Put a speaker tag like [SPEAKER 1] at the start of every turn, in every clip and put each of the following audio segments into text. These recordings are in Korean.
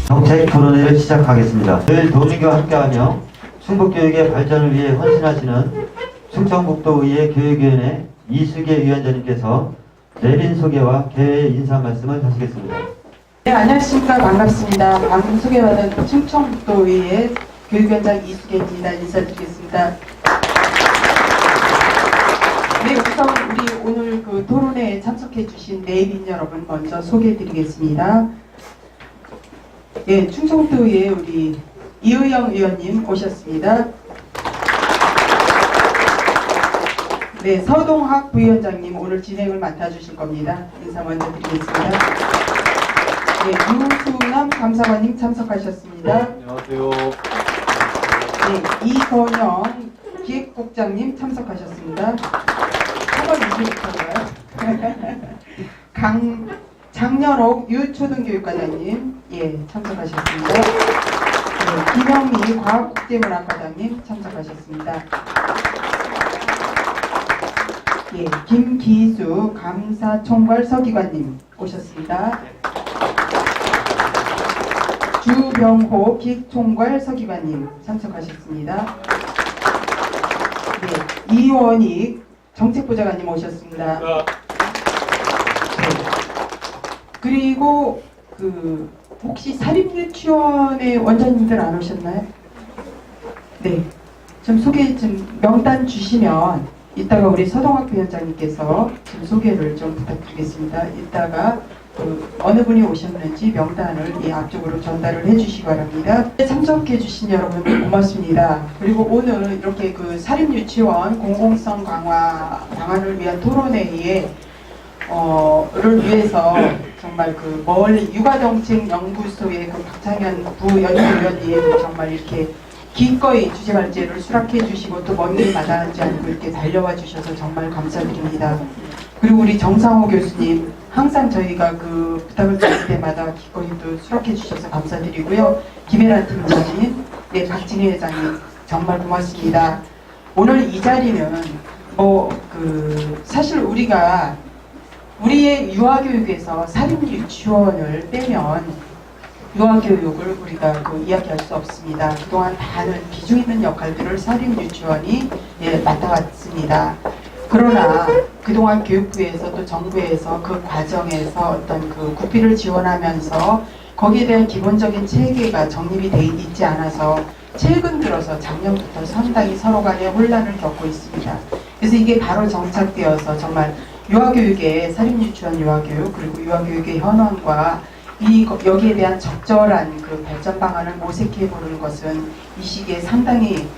[SPEAKER 1] 정책 토론회를 시작하겠습니다. 늘 도민과 함께하며 충북교육의 발전을 위해 헌신하시는 충청북도의회 교육위원회 이수계 위원장님께서 내린 소개와 개회 인사 말씀을 하시겠습니다.
[SPEAKER 2] 네, 안녕하십니까. 반갑습니다. 방금 소개받은 충청북도의회 교육위원장 이수계입니다. 인사드리겠습니다. 네, 우선 우리 오늘 그 토론회에 참석해 주신 내빈 여러분 먼저 소개해드리겠습니다. 네, 충청북도의회 우리 이의영 의원님 오셨습니다. 네, 서동학 부위원장님 오늘 진행을 맡아주실 겁니다. 인사 먼저 드리겠습니다. 네, 유수남 감사관님 참석하셨습니다.
[SPEAKER 3] 안녕하세요.
[SPEAKER 2] 네, 이건영 기획국장님 참석하셨습니다. 3월 20일인가요? 장렬옥 유초등교육과장님 참석하셨습니다. 네, 김영미 과학국제문화과장님 참석하셨습니다. 예, 김기수 감사총괄 서기관님 오셨습니다. 주병호 기획총괄 서기관님 참석하셨습니다. 네, 이원익 정책부장관님 오셨습니다. 네. 그리고 혹시 사립유치원의 원장님들 안 오셨나요? 네, 좀 소개 좀 명단 주시면 이따가 우리 서동학 위원장님께서 좀 소개를 좀 부탁드리겠습니다. 이따가 어느 분이 오셨는지 명단을 이 앞쪽으로 전달을 해주시기 바랍니다. 참석해 주신 여러분 고맙습니다. 그리고 오늘 이렇게 사립유치원 공공성 강화 방안을 위한 토론회에 를 위해서 정말 멀리 육아정책연구소의 박창현 부연구위원님 정말 이렇게 기꺼이 주제발제를 수락해 주시고 또 먼 길 마다하지 않고 이렇게 달려와 주셔서 정말 감사드립니다. 그리고 우리 정상호 교수님 항상 저희가 부탁을 드릴 때마다 기꺼이 또 수락해 주셔서 감사드리고요. 김혜란 팀장님, 네, 박진희 회장님 정말 고맙습니다. 오늘 이 자리는 사실 우리의 유아교육에서 사립유치원을 빼면 유아교육을 우리가 이야기할 수 없습니다. 그동안 많은 비중 있는 역할들을 사립유치원이 맡아왔습니다. 그러나 그동안 교육부에서 또 정부에서 그 과정에서 어떤 구비를 지원하면서 거기에 대한 기본적인 체계가 정립이 돼 있지 않아서 최근 들어서 작년부터 상당히 서로 간에 혼란을 겪고 있습니다. 그래서 이게 바로 정착되어서 정말 유아교육의 사립유치원 유아교육 그리고 유아교육의 현황과 여기에 대한 적절한 발전 방안을 모색해 보는 것은 이 시기에 상당히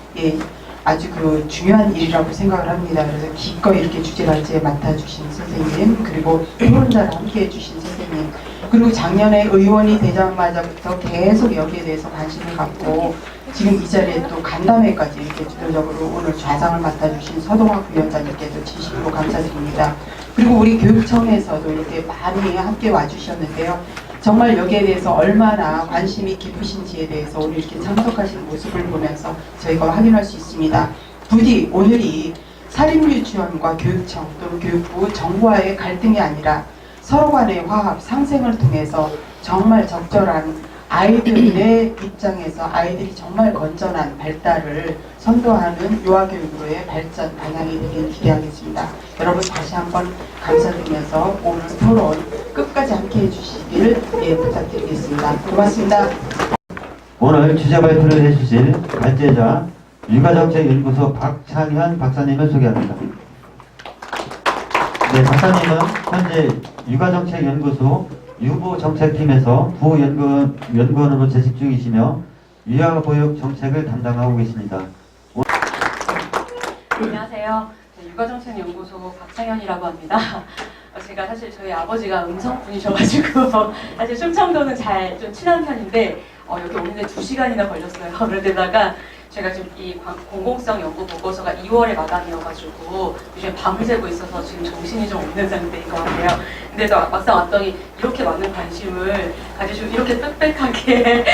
[SPEAKER 2] 아주 중요한 일이라고 생각을 합니다. 그래서 기꺼이 이렇게 주제발제에 맡아주신 선생님 그리고 토론자를 함께 해주신 선생님 그리고 작년에 의원이 되자마자부터 계속 여기에 대해서 관심을 갖고 지금 이 자리에 또 간담회까지 이렇게 주도적으로 오늘 좌장을 맡아주신 서동학 위원장님께도 진심으로 감사드립니다. 그리고 우리 교육청에서도 이렇게 많이 함께 와주셨는데요. 정말 여기에 대해서 얼마나 관심이 깊으신지에 대해서 오늘 이렇게 참석하신 모습을 보면서 저희가 확인할 수 있습니다. 부디 오늘이 사립유치원과 교육청 또는 교육부 정부와의 갈등이 아니라 서로 간의 화합, 상생을 통해서 정말 적절한 아이들의 입장에서 아이들이 정말 건전한 발달을 선도하는 유아교육으로의 발전 방향이 되길 기대하겠습니다. 여러분 다시 한번 감사드리면서 오늘 토론 끝까지 함께 해주시길 부탁드리겠습니다. 고맙습니다.
[SPEAKER 1] 오늘 주제 발표를 해주실 발제자 육아정책연구소 박창현 박사님을 소개합니다. 네, 박사님은 현재 육아정책연구소 유보정책팀에서 부연구원으로 재직 중이시며 유아보육 정책을 담당하고 계십니다.
[SPEAKER 4] 안녕하세요. 육아정책연구소 박창현이라고 합니다. 제가 사실 저희 아버지가 음성분이셔가지고 사실 충청도는 좀 친한 편인데 여기 오는데 2시간이나 걸렸어요. 그런데다가 제가 지금 이 공공성 연구 보고서가 2월에 마감이어가지고 요즘 밤을 새고 있어서 지금 정신이 좀 없는 상태인 것 같아요. 근데 막상 왔더니 이렇게 많은 관심을 가지시고 이렇게 빽빽하게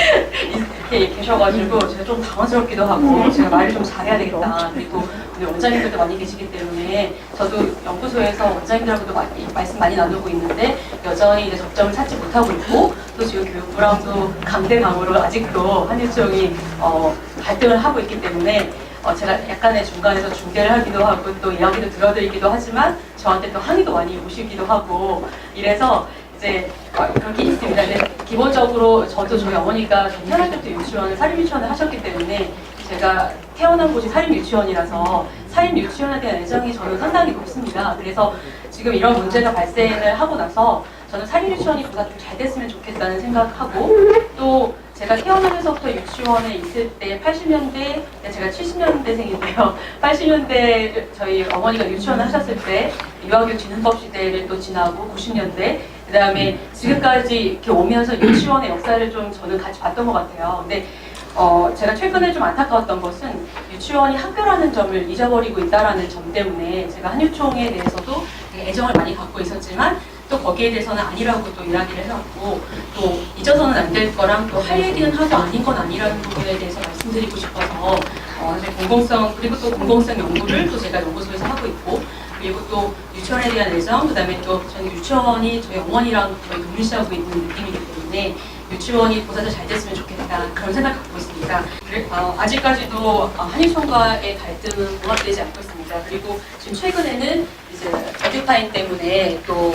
[SPEAKER 4] 이렇게 계셔가지고 제가 좀 당황스럽기도 하고 제가 말을 좀 잘해야 되겠다. 그리고 오늘 원장님들도 많이 계시기 때문에 저도 연구소에서 원장님들하고도 말씀 많이 나누고 있는데 여전히 이제 접점을 찾지 못하고 있고 또 지금 교육부랑도 강대강으로 아직도 한유총이 갈등을 하고 있기 때문에 제가 약간의 중간에서 중재를 하기도 하고 또 이야기도 들어드리기도 하지만 저한테 또 항의도 많이 오시기도 하고 이래서 이제 그렇게 있습니다. 근데 기본적으로 저도 저희 어머니가 태어날 때부터 유치원을 사립 유치원을 하셨기 때문에 제가 태어난 곳이 사립 유치원이라서 사립 유치원에 대한 애정이 저는 상당히 높습니다. 그래서 지금 이런 문제가 발생을 하고 나서 저는 사립 유치원이 보다 좀 잘 됐으면 좋겠다는 생각하고 또 제가 태어나면서부터 유치원에 있을 때 80년대, 제가 70년대생인데요. 80년대 저희 어머니가 유치원을 하셨을 때 유아교육 진흥법 시대를 또 지나고 90년대 그 다음에 지금까지 이렇게 오면서 유치원의 역사를 좀 저는 같이 봤던 것 같아요. 근데 제가 최근에 좀 안타까웠던 것은 유치원이 학교라는 점을 잊어버리고 있다는 점 때문에 제가 한유총에 대해서도 되게 애정을 많이 갖고 있었지만 또 거기에 대해서는 아니라고 또 이야기를 해왔고 또 잊어서는 안 될 거랑 또 할 얘기는 하고 아닌 건 아니라는 부분에 대해서 말씀드리고 싶어서 이제 공공성 그리고 또 공공성 연구를 또 제가 연구소에서 하고 있고 그리고 또 유치원에 대한 애정 그다음에 또 저는 유치원이 저희 어머니랑 거의 동일시하고 있는 느낌이기 때문에 유치원이 보다 더 잘 됐으면 좋겠다 그런 생각을 갖고 있습니다. 아직까지도 한유총과의 갈등은 봉합되지 않고 있습니다. 그리고 지금 최근에는 이제 에듀파인 때문에 또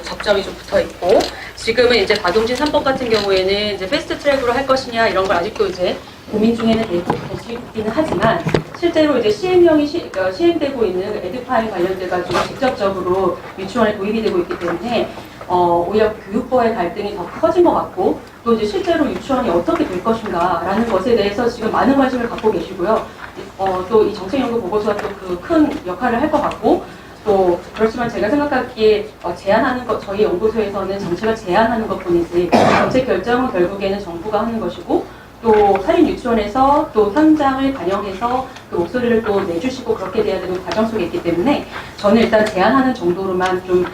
[SPEAKER 4] 접점이 좀 붙어 있고 지금은 이제 박용진 3법 같은 경우에는 이제 패스트 트랙으로 할 것이냐 이런 걸 아직도 이제 고민 중에는 되기는 하지만 실제로 이제 시행되고 있는 에듀파인 관련돼 가지고 직접적으로 유치원에 도입이 되고 있기 때문에 오히려 교육부와의 갈등이 더 커진 것 같고 또 이제 실제로 유치원이 어떻게 될 것인가라는 것에 대해서 지금 많은 관심을 갖고 계시고요. 또 이 정책연구 보고서가 또 그 큰 역할을 할 것 같고 또 그렇지만 제가 생각하기에 제안하는 것 저희 연구소에서는 정책을 제안하는 것뿐이지 정책 결정은 결국에는 정부가 하는 것이고 또 사립 유치원에서 또 현장을 반영해서 그 목소리를 또 내주시고 그렇게 돼야 되는 과정 속에 있기 때문에 저는 일단 제안하는 정도로만 좀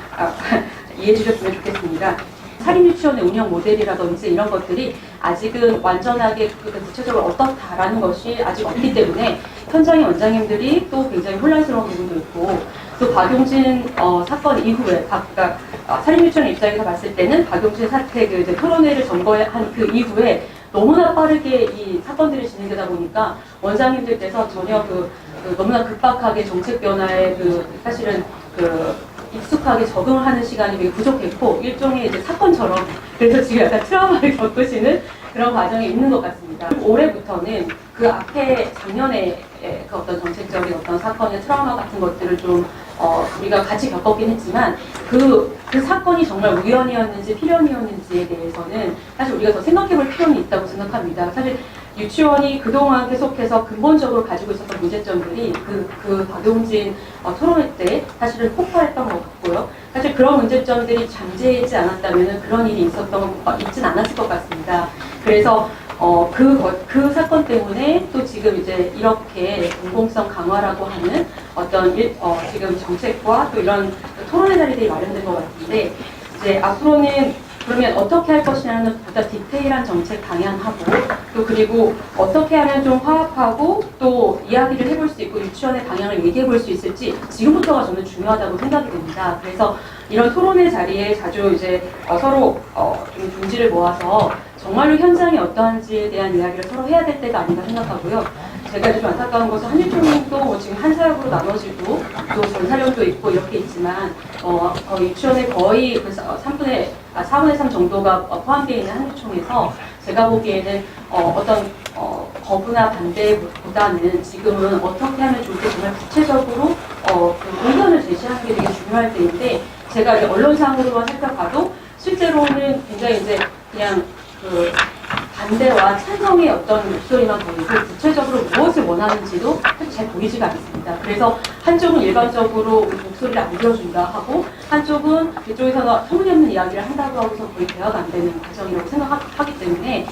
[SPEAKER 4] 이해해 주셨으면 좋겠습니다. 사립 유치원의 운영 모델이라든지 이런 것들이 아직은 완전하게 구체적으로 어떻다라는 것이 아직 없기 때문에 현장의 원장님들이 또 굉장히 혼란스러운 부분도 있고 또 박용진 사건 이후에 그러니까 사립 유치원 입장에서 봤을 때는 박용진 사태 그 이제 토론회를 점거한 그 이후에 너무나 빠르게 이 사건들이 진행되다 보니까 원장님들께서 전혀 너무나 급박하게 정책 변화에 사실은 익숙하게 적응을 하는 시간이 되게 부족했고 일종의 이제 사건처럼 그래서 지금 약간 트라우마를 겪으시는 그런 과정이 있는 것 같습니다. 올해부터는 그 앞에 작년에 그 어떤 정책적인 어떤 사건의 트라우마 같은 것들을 좀 우리가 같이 겪었긴 했지만 그 사건이 정말 우연이었는지 필연이었는지에 대해서는 사실 우리가 더 생각해볼 필요는 있다고 생각합니다. 사실 유치원이 그동안 계속해서 근본적으로 가지고 있었던 문제점들이 그 박용진 토론회 때 사실은 폭발했던 것 같고요. 사실 그런 문제점들이 잠재있지 않았다면 그런 일이 있진 않았을 것 같습니다. 그래서 그 사건 때문에 또 지금 이제 이렇게 공공성 강화라고 하는 어떤 지금 정책과 또 이런 토론의 자리들이 마련된 것 같은데 이제 앞으로는 그러면 어떻게 할 것이냐는 보다 디테일한 정책 방향하고 또 그리고 어떻게 하면 좀 화합하고 또 이야기를 해볼 수 있고 유치원의 방향을 얘기해 볼 수 있을지 지금부터가 저는 중요하다고 생각이 됩니다. 그래서 이런 토론의 자리에 자주 이제 서로 좀 중지를 모아서 정말로 현장이 어떠한지에 대한 이야기를 서로 해야 될 때가 아닌가 생각하고요. 제가 좀 안타까운 것은 한유총도 지금 한 사역으로 나눠지고 또 전사령도 있고 이렇게 있지만 유치원의 거의 4분의 3 정도가 포함되어 있는 한유총에서 제가 보기에는 어떤 거부나 반대보다는 지금은 어떻게 하면 좋을지 정말 구체적으로 그 의견을 제시하는 게 되게 중요할 때인데 제가 이제 언론상으로만 살펴봐도 실제로는 굉장히 이제 그냥 반대와 찬성의 어떤 목소리만 보이고 구체적으로 무엇을 원하는지도 사실 잘 보이지가 않습니다. 그래서 한쪽은 일반적으로 목소리를 안 들어준다 하고 한쪽은 이쪽에서는 터무니없는 이야기를 한다고 하고서 거의 대화가 안 되는 과정이라고 생각하기 때문에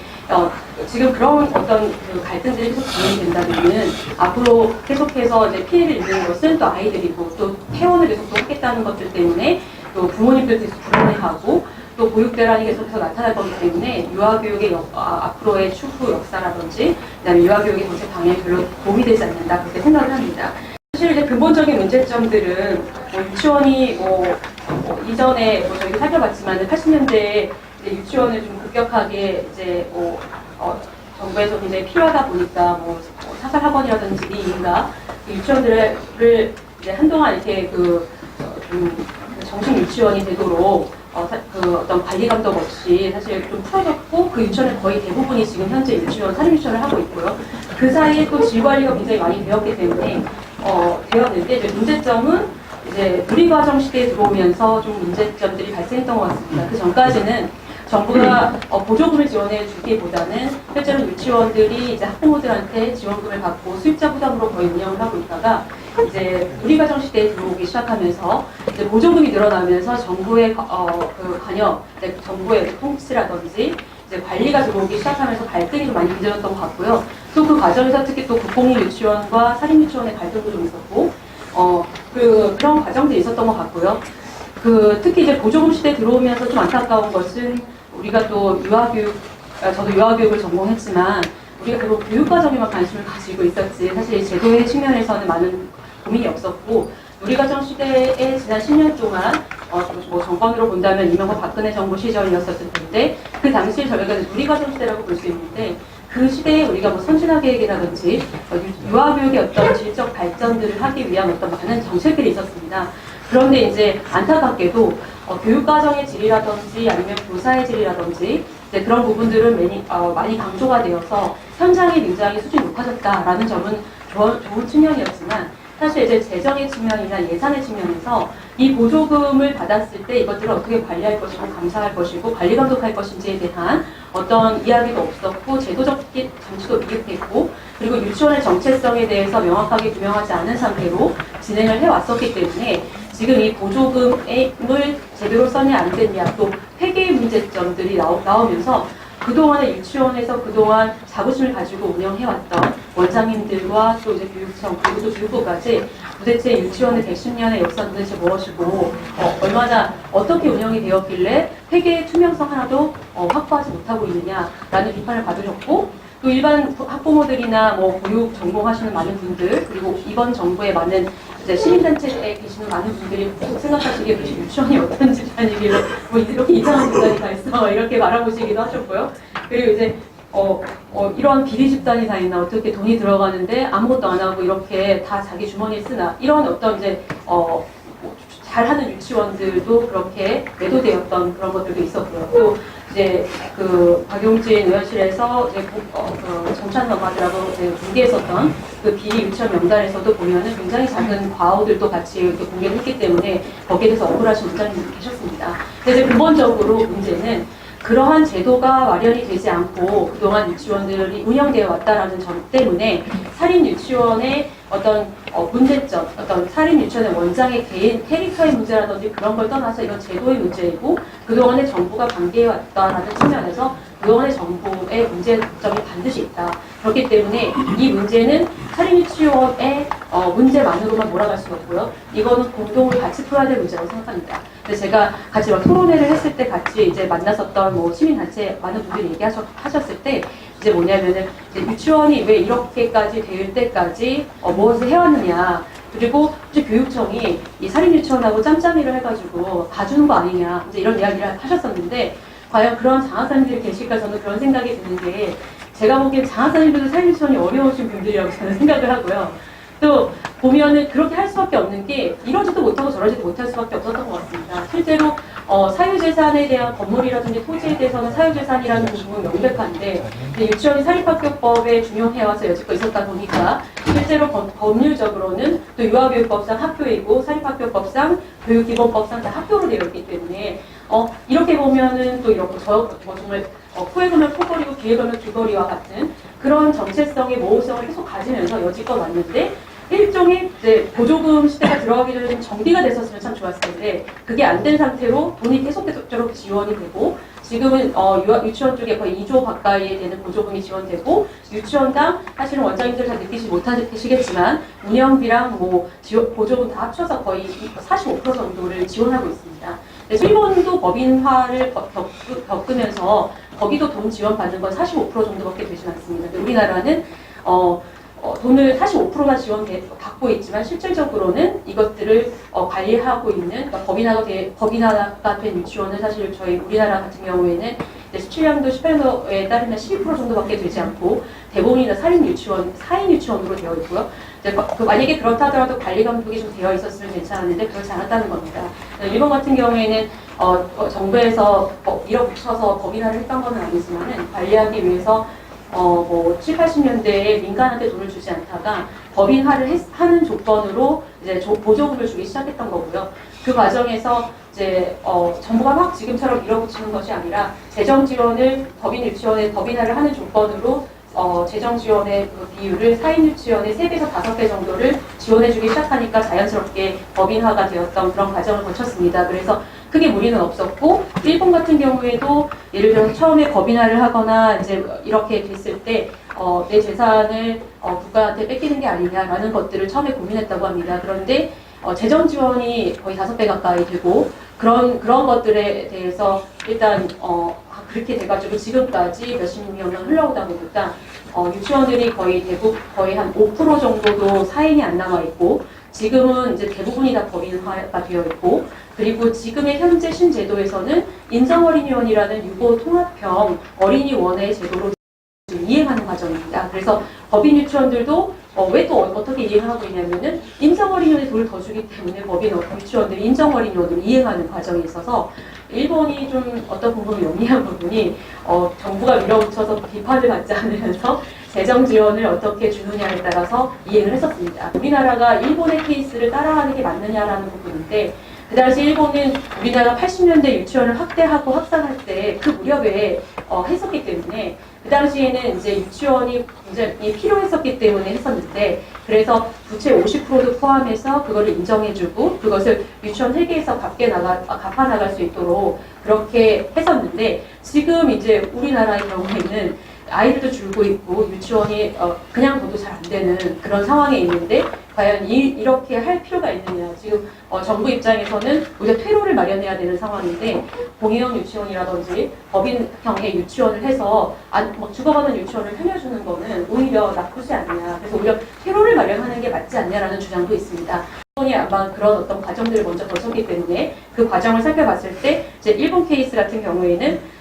[SPEAKER 4] 지금 그런 어떤 갈등들이 계속 진행된다면은 앞으로 계속해서 이제 피해를 입는 것은 또 아이들이고 또 퇴원을 계속 또 하겠다는 것들 때문에 또 부모님들 계속 불안해하고 또 보육대란이 계속해서 나타날 거기 때문에 유아교육의 앞으로의 추후 역사라든지 그다음에 유아교육의 정책 방향에 별로 도움이 되지 않는다 그렇게 생각을 합니다. 사실 이제 근본적인 문제점들은 유치원이 이전에 저희도 살펴봤지만 80년대에 유치원을 좀 급격하게 이제 정부에서 굉장히 필요하다 보니까 사설학원이라든지 이인가 유치원들을 이제 한동안 이렇게 정식 유치원이 되도록 어떤 관리 감독 없이 사실 좀 풀어졌고 그 유치원의 거의 대부분이 지금 현재 사립 유치원을 하고 있고요. 그 사이에 또 질 관리가 굉장히 많이 되었기 때문에 되었는데 이제 문제점은 이제 누리과정 시대에 들어오면서 좀 문제점들이 발생했던 것 같습니다. 그 전까지는 정부가 보조금을 지원해 주기보다는 실제로 유치원들이 이제 학부모들한테 지원금을 받고 수입자 부담으로 거의 운영을 하고 있다가 이제 누리과정 시대에 들어오기 시작하면서 이제 보조금이 늘어나면서 정부의 관여, 정부의 통치라든지 이제 관리가 들어오기 시작하면서 갈등이 좀 많이 빚어졌던 것 같고요. 또 그 과정에서 특히 또 국공립 유치원과 사립 유치원의 갈등도 좀 있었고, 그런 과정들이 있었던 것 같고요. 특히 이제 보조금 시대에 들어오면서 좀 안타까운 것은 우리가 또 저도 유아교육을 전공했지만 우리가 결국 교육과정에만 관심을 가지고 있었지 사실 제도의 측면에서는 많은 고민이 없었고 누리과정 시대에 지난 10년 동안 정권으로 본다면 이명박 박근혜 정부 시절이었었을 텐데 그 당시에 저희가 누리과정 시대라고 볼 수 있는데 그 시대에 우리가 선진화 계획이라든지 유아교육의 어떤 질적 발전들을 하기 위한 어떤 많은 정책들이 있었습니다. 그런데 이제 안타깝게도 교육과정의 질이라든지 아니면 교사의 질이라든지 이제 그런 부분들은 많이 강조가 되어서 현장의 능장이 수준이 높아졌다라는 점은 좋은 측면이었지만 사실 이제 재정의 측면이나 예산의 측면에서 이 보조금을 받았을 때 이것들을 어떻게 관리할 것이고 감사할 것이고 관리 감독할 것인지에 대한 어떤 이야기도 없었고 제도적 장치도 미흡했고 그리고 유치원의 정체성에 대해서 명확하게 규명하지 않은 상태로 진행을 해왔었기 때문에 지금 이 보조금을 제대로 써내 안 됐냐 또 폐기의 문제점들이 나오면서 그동안의 유치원에서 그동안 자부심을 가지고 운영해왔던 원장님들과 또 이제 교육청 그리고 또 교육부까지 도대체 유치원의 110년의 역사는 도대체 무엇이고 얼마나 어떻게 운영이 되었길래 회계의 투명성 하나도 확보하지 못하고 있느냐라는 비판을 받으셨고 또 일반 학부모들이나 교육 전공하시는 많은 분들 그리고 이번 정부의 많은 이제 시민단체에 계시는 많은 분들이 생각하시기에 도대체 유치원이 어떤 집단이길래 이렇게 이상한 집단이 다 있어 이렇게 말해보시기도 하셨고요. 그리고 이제 이런 비리 집단이 다 있나 어떻게 돈이 들어가는데 아무것도 안 하고 이렇게 다 자기 주머니에 쓰나 이런 어떤 이제 잘하는 유치원들도 그렇게 매도되었던 그런 것들도 있었고요. 또 이제 박용진 의원실에서 이제 정찬 엄마들하고 공개했었던 그 비리 유치원 명단에서도 보면은 굉장히 작은 과오들도 같이 이렇게 공개를 했기 때문에 거기에 대해서 억울하신 원장님도 계셨습니다. 근데 이제 근본적으로 문제는 그러한 제도가 마련이 되지 않고 그동안 유치원들이 운영되어 왔다라는 점 때문에 사립 유치원의 어떤 문제점, 어떤 사립 유치원의 원장의 개인 캐릭터의 문제라든지 그런 걸 떠나서 이건 제도의 문제이고 그동안의 정부가 관계해 왔다라는 측면에서 그동안의 정부의 문제점이 반드시 있다. 그렇기 때문에 이 문제는 사립 유치원의 문제만으로만 몰아갈 수가 없고요. 이거는 공동으로 같이 풀어야 될 문제라고 생각합니다. 근데 제가 같이 토론회를 했을 때 같이 이제 만났었던 시민단체 많은 분들이 얘기하셨을 때 이제 뭐냐면은 이제 유치원이 왜 이렇게까지 될 때까지 무엇을 해왔느냐 그리고 이제 교육청이 이 사립 유치원하고 짬짬이를 해가지고 봐주는 거 아니냐 이제 이런 이야기를 하셨었는데 과연 그런 장학사님들이 계실까 저는 그런 생각이 드는 게 제가 보기엔 장학사님들도 사립 유치원이 어려우신 분들이라고 저는 생각을 하고요. 또 보면은 그렇게 할 수밖에 없는 게 이러지도 못하고 저러지도 못할 수밖에 없었던 것 같습니다. 실제로 사유재산에 대한 건물이라든지 토지에 대해서는 사유재산이라는 부분은 명백한데 유치원이 사립학교법에 준용해와서 여지껏 있었다 보니까 실제로 법률적으로는 또 유아교육법상 학교이고 사립학교법상 교육기본법상 다 학교로 되어 있기 때문에 이렇게 보면은 또 이렇게 정말 후회금을 포거리고 기회금을 귀거리와 같은 그런 정체성의 모호성을 계속 가지면서 여지껏 왔는데 일종의 이제 보조금 시대가 들어가기 전에 좀 정비가 됐었으면 참 좋았을 텐데 그게 안 된 상태로 돈이 계속적으로 지원이 되고 지금은 유치원 쪽에 거의 2조 가까이 되는 보조금이 지원되고 유치원당 사실은 원장님들 잘 느끼지 못하시겠지만 운영비랑 보조금 다 합쳐서 거의 45% 정도를 지원하고 있습니다. 일본도 법인화를 겪으면서 거기도 돈 지원받는 건 45% 정도밖에 되진 않습니다. 근데 우리나라는 돈을 45%만 지원받고 있지만 실질적으로는 이것들을 관리하고 있는, 그러니까 법인화가 된 유치원은 사실 저희 우리나라 같은 경우에는 17년도, 18년도에 따르면 12% 정도밖에 되지 않고 대부분이나 사인 유치원으로 되어 있고요. 만약에 그렇다 하더라도 관리 감독이 좀 되어 있었으면 괜찮았는데 그렇지 않았다는 겁니다. 일본 같은 경우에는 정부에서 밀어붙여서 법인화를 했던 건 아니지만은 관리하기 위해서 7, 80년대에 민간한테 돈을 주지 않다가 법인화를 하는 조건으로 이제 보조금을 주기 시작했던 거고요. 그 과정에서 이제 정부가 막 지금처럼 밀어붙이는 것이 아니라 재정 지원을 법인 유치원에 법인화를 하는 조건으로 재정 지원의 그 비율을 사인 유치원의 3배에서 5배 정도를 지원해주기 시작하니까 자연스럽게 법인화가 되었던 그런 과정을 거쳤습니다. 그래서 크게 무리는 없었고, 일본 같은 경우에도 예를 들어서 처음에 법인화를 하거나 이제 이렇게 됐을 때 내 재산을 국가한테 뺏기는 게 아니냐라는 것들을 처음에 고민했다고 합니다. 그런데 재정 지원이 거의 5배 가까이 되고 그런 것들에 대해서 일단 그렇게 돼가지고 지금까지 몇십 년을 흘러오다 보니까 유치원들이 거의 한 5% 정도도 사인이 안 남아 있고, 지금은 이제 대부분이 다 법인화가 되어 있고, 그리고 지금의 현재 신제도에서는 인정어린이원이라는 유고 통합형 어린이원의 제도로 지금 이행하는 과정입니다. 그래서 법인 유치원들도 왜 또 어떻게 이행을 하고 있냐면은 인정어린이원에 돈을 더 주기 때문에 법인 유치원들이 인정어린이원으로 이행하는 과정에 있어서 일본이 좀 어떤 부분이 영리한 부분이 정부가 밀어붙여서 비판을 받지 않으면서 재정 지원을 어떻게 주느냐에 따라서 이행을 했었습니다. 우리나라가 일본의 케이스를 따라가는 게 맞느냐라는 부분인데, 그 당시 일본은 우리나라 80년대 유치원을 확대하고 확산할 때 그 무렵에 했었기 때문에 그 당시에는 이제 유치원이 굉장히 필요했었기 때문에 했었는데, 그래서 부채 50%도 포함해서 그거를 인정해주고 그것을 유치원 회계에서 갚아 나갈 수 있도록 그렇게 했었는데, 지금 이제 우리나라의 경우에는 아이들도 줄고 있고 유치원이 그냥 둬도 잘 안 되는 그런 상황에 있는데 과연 이렇게 할 필요가 있느냐. 지금 정부 입장에서는 우리가 퇴로를 마련해야 되는 상황인데, 공营형 유치원이라든지 법인형의 유치원을 해서 죽어가는 유치원을 살려주는 거는 오히려 나쁘지 않냐. 그래서 오히려 퇴로를 마련하는 게 맞지 않냐라는 주장도 있습니다. 일본이 아마 그런 어떤 과정들을 먼저 거쳤기 때문에 그 과정을 살펴봤을 때 이제 일본 케이스 같은 경우에는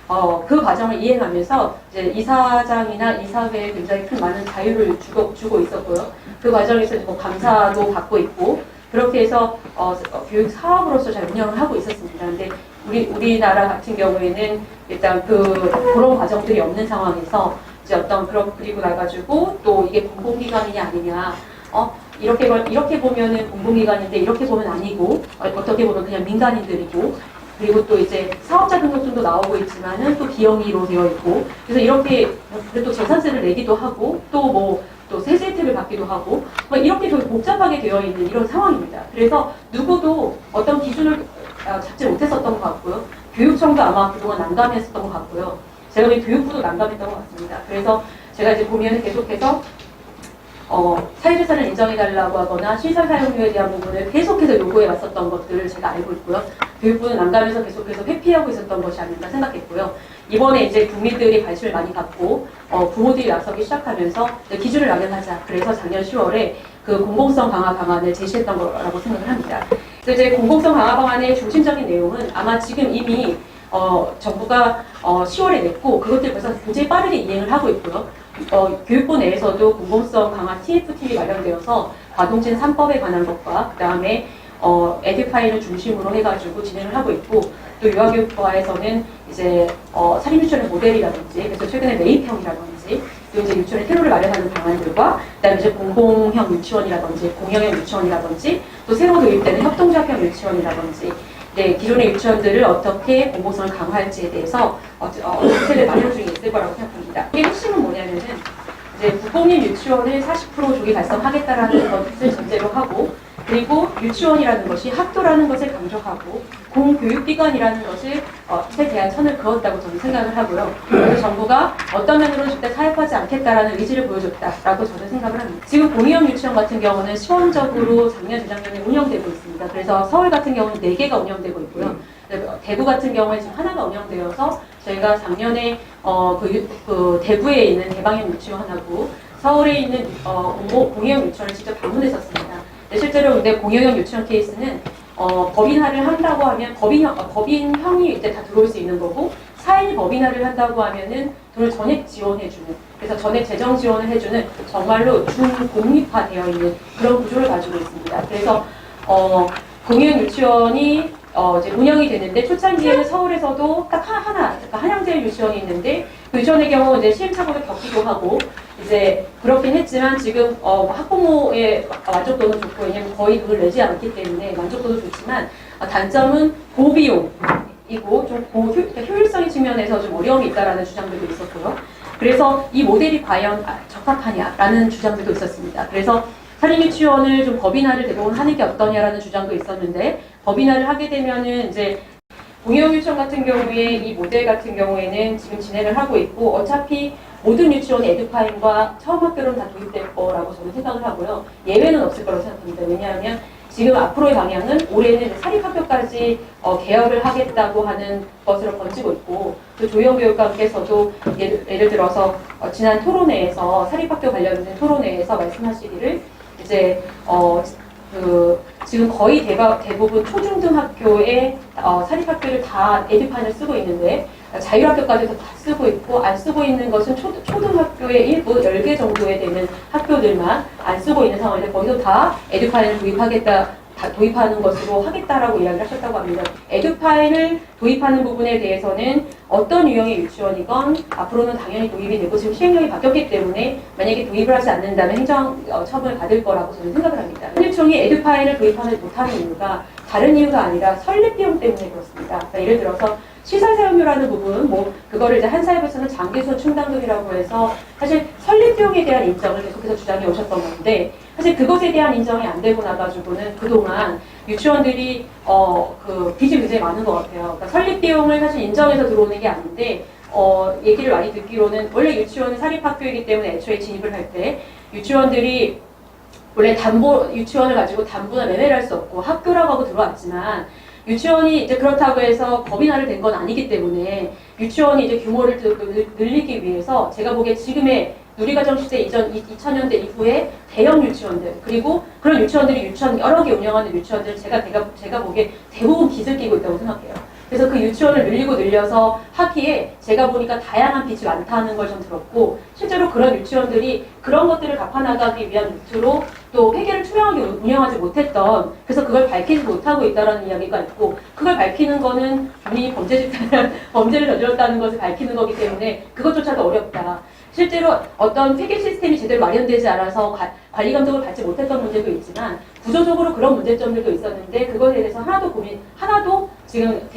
[SPEAKER 4] 그 과정을 이행하면서 이제 이사장이나 이사회에 굉장히 큰 많은 자유를 주고 있었고요. 그 과정에서 뭐 감사도 받고 있고 그렇게 해서 교육 사업으로서 잘 운영을 하고 있었습니다. 근데 우리나라 같은 경우에는 일단 그런 과정들이 없는 상황에서 이제 그리고 나가지고 또 이게 공공기관이냐 아니냐, 이렇게 보면은 공공기관인데 이렇게 보면 아니고, 어떻게 보면 그냥 민간인들이고, 그리고 또 이제 사업자 등록증도 나오고 있지만은 또 비영리로 되어 있고, 그래서 이렇게 그래도 재산세를 내기도 하고 또 세제 혜택을 받기도 하고 이렇게 되게 복잡하게 되어 있는 이런 상황입니다. 그래서 누구도 어떤 기준을 잡지 못했었던 것 같고요. 교육청도 아마 그동안 난감했었던 것 같고요. 제가 보기엔 교육부도 난감했던 것 같습니다. 그래서 제가 이제 보면 계속해서 사유재산을 인정해달라고 하거나 시설 사용료에 대한 부분을 계속해서 요구해 왔었던 것들을 제가 알고 있고요. 교육부는 난감해서 계속해서 회피하고 있었던 것이 아닌가 생각했고요. 이번에 이제 국민들이 관심을 많이 갖고 부모들이 나서기 시작하면서 기준을 마련하자. 그래서 작년 10월에 그 공공성 강화 방안을 제시했던 거라고 생각을 합니다. 그래서 이제 공공성 강화 방안의 중심적인 내용은 아마 지금 이미 정부가 10월에 냈고 그것들 벌써 굉장히 빠르게 이행을 하고 있고요. 교육부 내에서도 공공성 강화 TF팀이 마련되어서 과동진 3법에 관한 것과 그 다음에 에듀파이를 중심으로 해가지고 진행을 하고 있고, 또 유아교육부에서는 이제 사립유치원의 모델이라든지, 그래서 최근에 매입형이라든지, 또 이제 유치원의 퇴로를 마련하는 방안들과, 그다음에 이제 공공형 유치원이라든지, 공영형 유치원이라든지, 또 새로 도입되는 협동조합형 유치원이라든지, 기존의 유치원들을 어떻게 공공성을 강화할지에 대해서 정책을 마련 중에 있을 거라고 생각합니다. 이게 핵심은 뭐냐면은 이제 국공립 유치원을 40% 조기 달성하겠다라는 것을 전제로 하고, 그리고 유치원이라는 것이 학교라는 것을 강조하고 공교육기관이라는 것에 대한 선을 그었다고 저는 생각을 하고요. 그래서 정부가 어떤 면으로는 절대 타협하지 않겠다라는 의지를 보여줬다라고 저는 생각을 합니다. 지금 공의형 유치원 같은 경우는 시원적으로 작년, 재작년에 운영되고 있습니다. 그래서 서울 같은 경우는 4개가 운영되고 있고요. 대구 같은 경우에 지금 하나가 운영되어서 저희가 작년에 그 대구에 있는 대방역 유치원하고 서울에 있는 공유형 유치원을 직접 방문했었습니다. 실제로 근데 공유형 유치원 케이스는 법인화를 한다고 하면 법인형이 이제 다 들어올 수 있는 거고, 4인 법인화를 한다고 하면은 돈을 전액 지원해주는, 그래서 전액 재정 지원을 해주는 정말로 준공립화되어 있는 그런 구조를 가지고 있습니다. 그래서 공유형 유치원이 이제 운영이 되는데, 초창기에는 서울에서도 딱 하나, 그러니까 한양제일 유치원이 있는데, 그 유치원의 경우 이제 시행착오를 겪기도 하고, 이제 그렇긴 했지만 지금 학부모의 만족도는 좋고, 왜냐면 거의 돈을 내지 않기 때문에 만족도도 좋지만, 단점은 고비용이고 좀 그러니까 효율성의 측면에서 좀 어려움이 있다라는 주장들도 있었고요. 그래서 이 모델이 과연 적합하냐라는 주장들도 있었습니다. 그래서 사립유치원을 좀 법인화를 대부분 하는 게 어떠냐라는 주장도 있었는데, 법인화를 하게 되면은 이제 공유형 유치원 같은 경우에 이 모델 같은 경우에는 지금 진행을 하고 있고, 어차피 모든 유치원의 에듀파인과 처음 학교로는 다 도입될 거라고 저는 생각을 하고요. 예외는 없을 거라고 생각합니다. 왜냐하면 지금 앞으로의 방향은 올해는 사립학교까지 개혁을 하겠다고 하는 것으로 번지고 있고, 또 조희영 교육감께서도 예를 들어서 지난 토론회에서 사립학교 관련된 토론회에서 말씀하시기를 이제 지금 거의 대부분 초중등 학교에 사립학교를 다 에듀판을 쓰고 있는데, 자율학교까지도 다 쓰고 있고, 안 쓰고 있는 것은 초등학교의 일부 10개 정도에 되는 학교들만 안 쓰고 있는 상황인데, 거기서 다 에듀파인을 도입하는 것으로 하겠다라고 이야기를 하셨다고 합니다. 에듀파인을 도입하는 부분에 대해서는 어떤 유형의 유치원이건 앞으로는 당연히 도입이 되고, 지금 시행령이 바뀌었기 때문에 만약에 도입을 하지 않는다면 행정 처분을 받을 거라고 저는 생각을 합니다. 한유총이 에듀파인을 도입하지 못하는 이유가 다른 이유가 아니라 설립 비용 때문에 그렇습니다. 그러니까 예를 들어서 시설 사용료라는 부분, 그거를 이제 한사회에서는 장기수원 충당금이라고 해서 사실 설립 비용에 대한 인정을 계속해서 주장해 오셨던 건데, 사실 그것에 대한 인정이 안 되고 나가지고는 그동안 유치원들이 빚이 굉장히 많은 것 같아요. 그러니까 설립 비용을 사실 인정해서 들어오는 게 아닌데, 얘기를 많이 듣기로는 원래 유치원은 사립학교이기 때문에 애초에 진입을 할 때 유치원들이 원래 유치원을 가지고 담보나 매매를 할 수 없고 학교라고 하고 들어왔지만, 유치원이 이제 그렇다고 해서 법인화를 된 건 아니기 때문에 유치원이 이제 규모를 늘리기 위해서 제가 보기에 지금의 누리과정 시대 이전 2000년대 이후에 대형 유치원들, 그리고 그런 유치원들이 유치원 여러 개 운영하는 유치원들, 제가 보기에 대부분 빚을 끼고 있다고 생각해요. 그래서 그 유치원을 늘려서 하기에 제가 보니까 다양한 빚이 많다는 걸 좀 들었고, 실제로 그런 유치원들이 그런 것들을 갚아나가기 위한 루트로 또 회계를 투명하게 운영하지 못했던, 그래서 그걸 밝히지 못하고 있다는 이야기가 있고, 그걸 밝히는 거는 본인이 범죄를 저질렀다는 것을 밝히는 거기 때문에 그것조차도 어렵다. 실제로 어떤 회계 시스템이 제대로 마련되지 않아서 관리 감독을 받지 못했던 문제도 있지만, 구조적으로 그런 문제점들도 있었는데 그것에 대해서 하나도 지금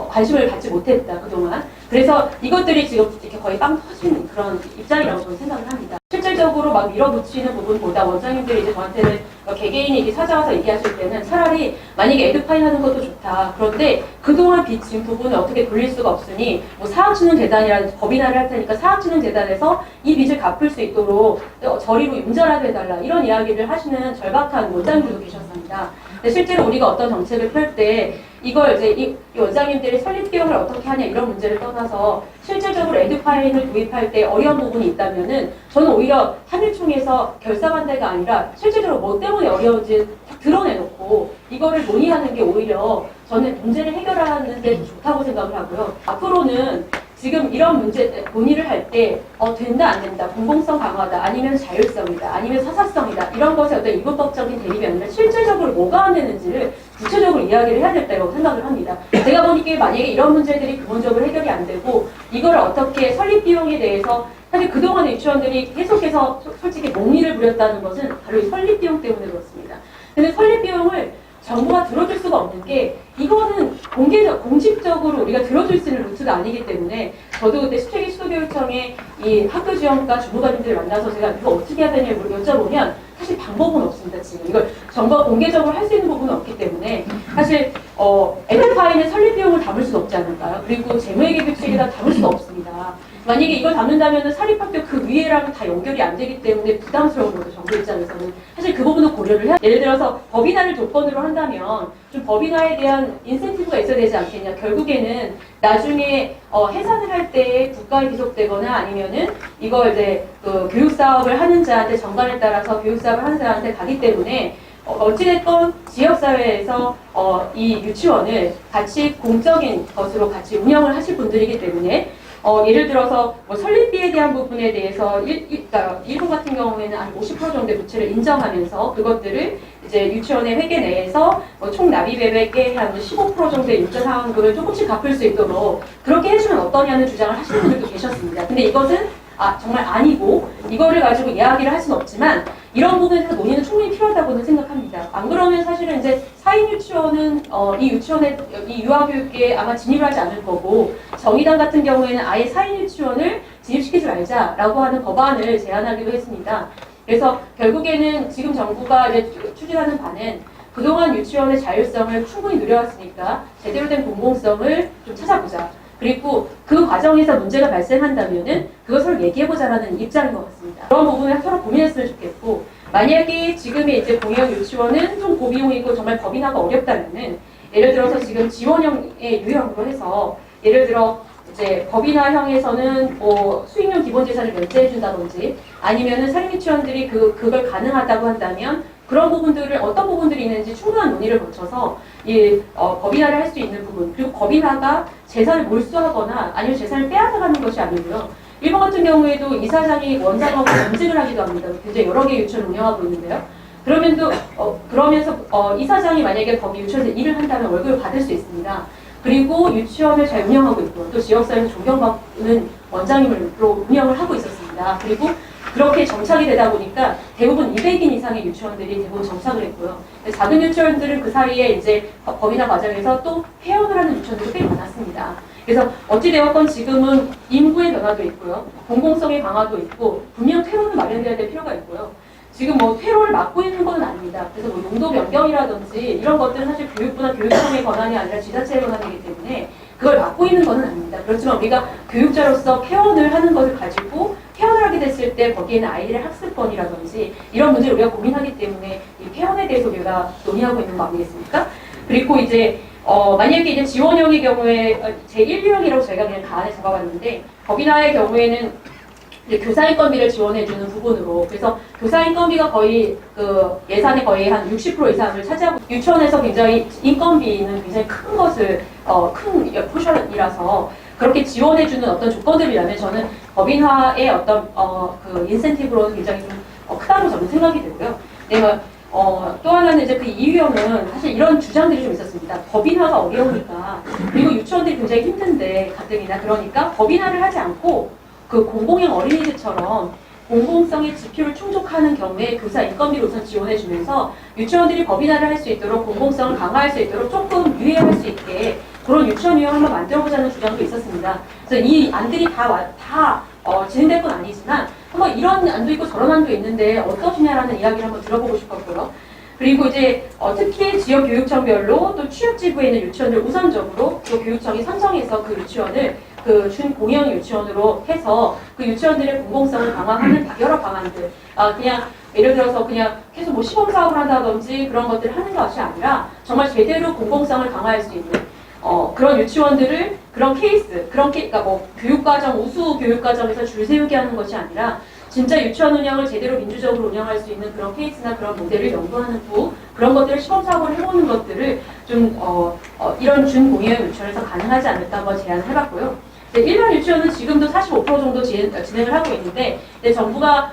[SPEAKER 4] 관심을 갖지 못했다, 그동안. 그래서 이것들이 지금 이렇게 거의 빵 터지는 그런 입장이라고 저는 생각을 합니다. 실질적으로 막 밀어붙이는 부분보다 원장님들이 이제 저한테는 개개인이 이렇게 찾아와서 얘기하실 때는 차라리 만약에 에듀파인 하는 것도 좋다. 그런데 그동안 빚진 부분을 어떻게 돌릴 수가 없으니 뭐 사학진흥재단이라든지 법인화를 할 테니까 사학진흥재단에서 이 빚을 갚을 수 있도록 저리로 융자라도 해달라, 이런 이야기를 하시는 절박한 원장님들도 계셨습니다. 근데 실제로 우리가 어떤 정책을 펼 때 이걸 이제 이 원장님들이 설립 비용을 어떻게 하냐 이런 문제를 떠나서 실질적으로 에듀파인을 도입할 때 어려운 부분이 있다면은 저는 오히려 한일총에서 결사반대가 아니라 실질적으로 뭐 때문에 어려운지 드러내놓고 이거를 논의하는 게 오히려 저는 문제를 해결하는 데 좋다고 생각을 하고요. 앞으로는 지금 이런 문제 논의를 할 때 된다 안 된다, 공공성 강화다, 아니면 자율성이다, 아니면 사사성이다, 이런 것에 어떤 이분법적인 대립이 아니라 실질적으로 뭐가 안 되는지를 구체적으로 이야기를 해야 된다고 생각을 합니다. 제가 보니까 만약에 이런 문제들이 근본적으로 해결이 안 되고 이걸 어떻게 설립 비용에 대해서 사실 그동안의 유치원들이 계속해서 솔직히 몽리를 부렸다는 것은 바로 이 설립 비용 때문에 그렇습니다. 근데 설립 비용을 정부가 들어줄 수가 없는 게, 이거는 공식적으로 우리가 들어줄 수 있는 루트가 아니기 때문에, 저도 그때 수채기 시도교육청에 이 학교 지원과 주무관님들을 만나서 제가 이거 어떻게 해야 되냐고 여쭤보면 사실 방법은 없습니다. 지금 이걸 정부가 공개적으로 할 수 있는 부분은 없기 때문에 사실 에듀파인의 설립 비용을 담을 수는 없지 않을까요? 그리고 재무회계 규칙에다 담을 수가 없습니다. 만약에 이걸 담는다면 사립학교 그 위에랑 다 연결이 안 되기 때문에 부담스러운 거죠, 정부 입장에서는. 사실 그 부분도 고려를 해야, 예를 들어서 법인화를 조건으로 한다면 좀 법인화에 대한 인센티브가 있어야 되지 않겠냐. 결국에는 나중에 해산을 할 때 국가에 귀속되거나 아니면은 이걸 이제 그 교육 사업을 하는 자한테 정관에 따라서 교육 사업을 하는 사람한테 가기 때문에 어찌됐건 지역사회에서 이 유치원을 같이 공적인 것으로 같이 운영을 하실 분들이기 때문에 예를 들어서 뭐 설립비에 대한 부분에 대해서 그러니까 일부 같은 경우에는 한 50% 정도의 부채를 인정하면서 그것들을 이제 유치원의 회계 내에서 총 납입액의 한 15% 정도의 융자 상환금을 조금씩 갚을 수 있도록 그렇게 해주면 어떠냐는 주장을 하시는 분들도 계셨습니다. 근데 이것은 정말 아니고 이거를 가지고 이야기를 할 수는 없지만 이런 부분에서 논의는 충분히 필요하다고는 생각합니다. 안 그러면 사실은 이제 사인 유치원은 이 유치원에 이 유아교육계에 아마 진입을 하지 않을 거고 정의당 같은 경우에는 아예 사인 유치원을 진입시키지 말자라고 하는 법안을 제안하기도 했습니다. 그래서 결국에는 지금 정부가 이제 추진하는 바는 그동안 유치원의 자율성을 충분히 누려왔으니까 제대로 된 공공성을 좀 찾아보자. 그리고 그 과정에서 문제가 발생한다면은 그것을 얘기해보자라는 입장인 것 같습니다. 그런 부분을 서로 고민했으면 좋겠고, 만약에 지금의 이제 공영 유치원은 좀 고비용이고 정말 법인화가 어렵다면은, 예를 들어서 지금 지원형의 유형으로 해서, 예를 들어 이제 법인화형에서는 뭐 수익용 기본재산을 면제해준다든지, 아니면은 사립유치원들이 그걸 가능하다고 한다면, 그런 부분들을 어떤 부분들이 있는지 충분한 논의를 거쳐서 법인화를 할 수 있는 부분, 그리고 법인화가 재산을 몰수하거나 아니면 재산을 빼앗아가는 것이 아니고요. 일본 같은 경우에도 이사장이 원장하고 겸직을 하기도 합니다. 굉장히 여러 개의 유치원을 운영하고 있는데요. 그러면서 이사장이 만약에 거기 유치원에서 일을 한다면 월급을 받을 수 있습니다. 그리고 유치원을 잘 운영하고 있고 또 지역사회에서 존경받는 원장님으로 운영을 하고 있었습니다. 그리고 그렇게 정착이 되다 보니까 대부분 200인 이상의 유치원들이 대부분 정착을 했고요. 작은 유치원들은 그 사이에 이제 법인화 과정에서 또 폐원을 하는 유치원들도 꽤 많았습니다. 그래서 어찌되었건 지금은 인구의 변화도 있고요. 공공성의 강화도 있고 분명 퇴로는 마련돼야 될 필요가 있고요. 지금 뭐 퇴로를 막고 있는 건 아닙니다. 그래서 뭐 용도 변경이라든지 이런 것들은 사실 교육부나 교육청의 권한이 아니라 지자체의 권한이기 때문에 그걸 막고 있는 건 아닙니다. 그렇지만 우리가 교육자로서 폐원을 하는 것을 가지고 폐원을 하게 됐을 때 거기에는 아이들의 학습권이라든지 이런 문제를 우리가 고민하기 때문에 이 폐원에 대해서 우리가 논의하고 있는 거 아니겠습니까? 그리고 이제 만약에 이제 지원형의 경우에 제1유형이라고 저희가 그냥 가안에 잡아봤는데 법인화의 경우에는 교사 인건비를 지원해주는 부분으로 그래서 교사 인건비가 거의 그 예산의 거의 한 60% 이상을 차지하고 유치원에서 굉장히 인건비는 굉장히 큰 것을 큰 포션이라서 그렇게 지원해주는 어떤 조건들이라면 저는 법인화의 어떤 그 인센티브로는 굉장히 좀 크다고 저는 생각이 되고요. 내가 또 하나는 이제 그 이유형은 사실 이런 주장들이 좀 있었습니다. 법인화가 어려우니까 그리고 유치원들이 굉장히 힘든데 가뜩이나 그러니까 법인화를 하지 않고 그 공공형 어린이집처럼 공공성의 지표를 충족하는 경우에 교사 인건비를 우선 지원해주면서 유치원들이 법인화를 할 수 있도록 공공성을 강화할 수 있도록 조금 유예할 수 있게 그런 유치원 유형을 한번 만들어보자는 주장도 있었습니다. 그래서 이 안들이 다 진행될 건 아니지만 한번 이런 안도 있고 저런 안도 있는데 어떠시냐라는 이야기를 한번 들어보고 싶었고요. 그리고 이제 특히 지역 교육청별로 또 취업지구에 있는 유치원들 우선적으로 또 교육청이 선정해서 그 유치원을 그 준공영 유치원으로 해서 그 유치원들의 공공성을 강화하는 여러 방안들 그냥 예를 들어서 그냥 계속 뭐 시범 사업을 한다든지 그런 것들을 하는 것이 아니라 정말 제대로 공공성을 강화할 수 있는 그런 유치원들을 그런 케이스 그러니까 뭐 교육과정 우수 교육과정에서 줄 세우게 하는 것이 아니라 진짜 유치원 운영을 제대로 민주적으로 운영할 수 있는 그런 케이스나 그런 모델을 연구하는 그런 것들을 시범 사업을 해보는 것들을 좀 이런 준공영 유치원에서 가능하지 않을까 한번 제안을 해봤고요. 일반 유치원은 지금도 45% 정도 진행을 하고 있는데 정부가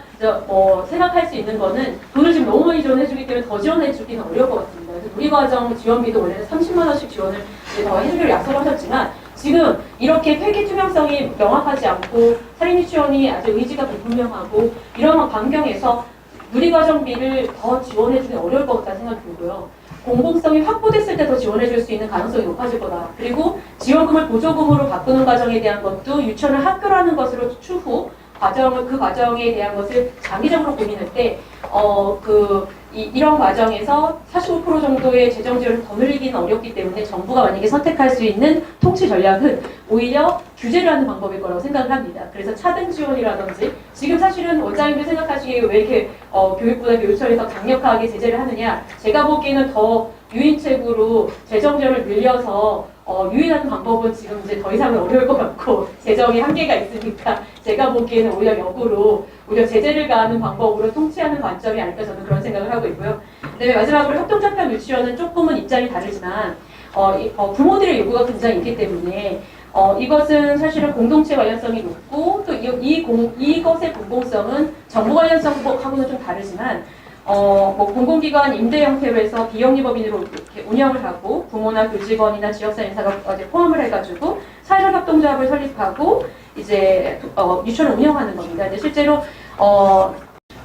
[SPEAKER 4] 생각할 수 있는 거는 돈을 지금 너무 많이 지원해주기 때문에 더 지원해주기는 어려울 것 같습니다. 그래서 누리과정 지원비도 원래는 30만 원씩 지원을 더 해주기로 약속을 하셨지만 지금 이렇게 회계 투명성이 명확하지 않고 사립유치원이 아주 의지가 불분명하고 이런 환경에서 누리과정비를 더 지원해주기 어려울 것 같다는 생각이 들고요. 공공성이 확보됐을 때 더 지원해줄 수 있는 가능성이 높아질 거다. 그리고 지원금을 보조금으로 바꾸는 과정에 대한 것도 유치원을 학교로 하는 것으로 추후 그 과정에 대한 것을 장기적으로 고민할 때, 이런 과정에서 45% 정도의 재정 지원을 더 늘리기는 어렵기 때문에 정부가 만약에 선택할 수 있는 통치 전략은 오히려 규제를 하는 방법일 거라고 생각을 합니다. 그래서 차등 지원이라든지 지금 사실은 원장님들 생각하시기에 왜 이렇게 교육부나 교육청에서 강력하게 제재를 하느냐, 제가 보기에는 더 유인책으로 재정 지원을 늘려서 유인하는 방법은 지금 이제 더 이상은 어려울 것 같고 재정에 한계가 있으니까 제가 보기에는 오히려 역으로 오히려 제재를 가하는 방법으로 통치하는 관점이 아닐까 저는 그런 생각을 하고 있고요. 그다음에 마지막으로 협동조합형 유치원은 조금은 입장이 다르지만 부모들의 요구가 굉장히 있기 때문에 이것은 사실은 공동체 관련성이 높고 또 이것의 공공성은 정부 관련성하고는 좀 다르지만 공공기관 임대 형태로 해서 비영리법인으로 이렇게 운영을 하고 부모나 교직원이나 지역사 인사가 포함을 해가지고 사회적 협동조합을 설립하고 이제 유치원을 운영하는 겁니다. 근데 실제로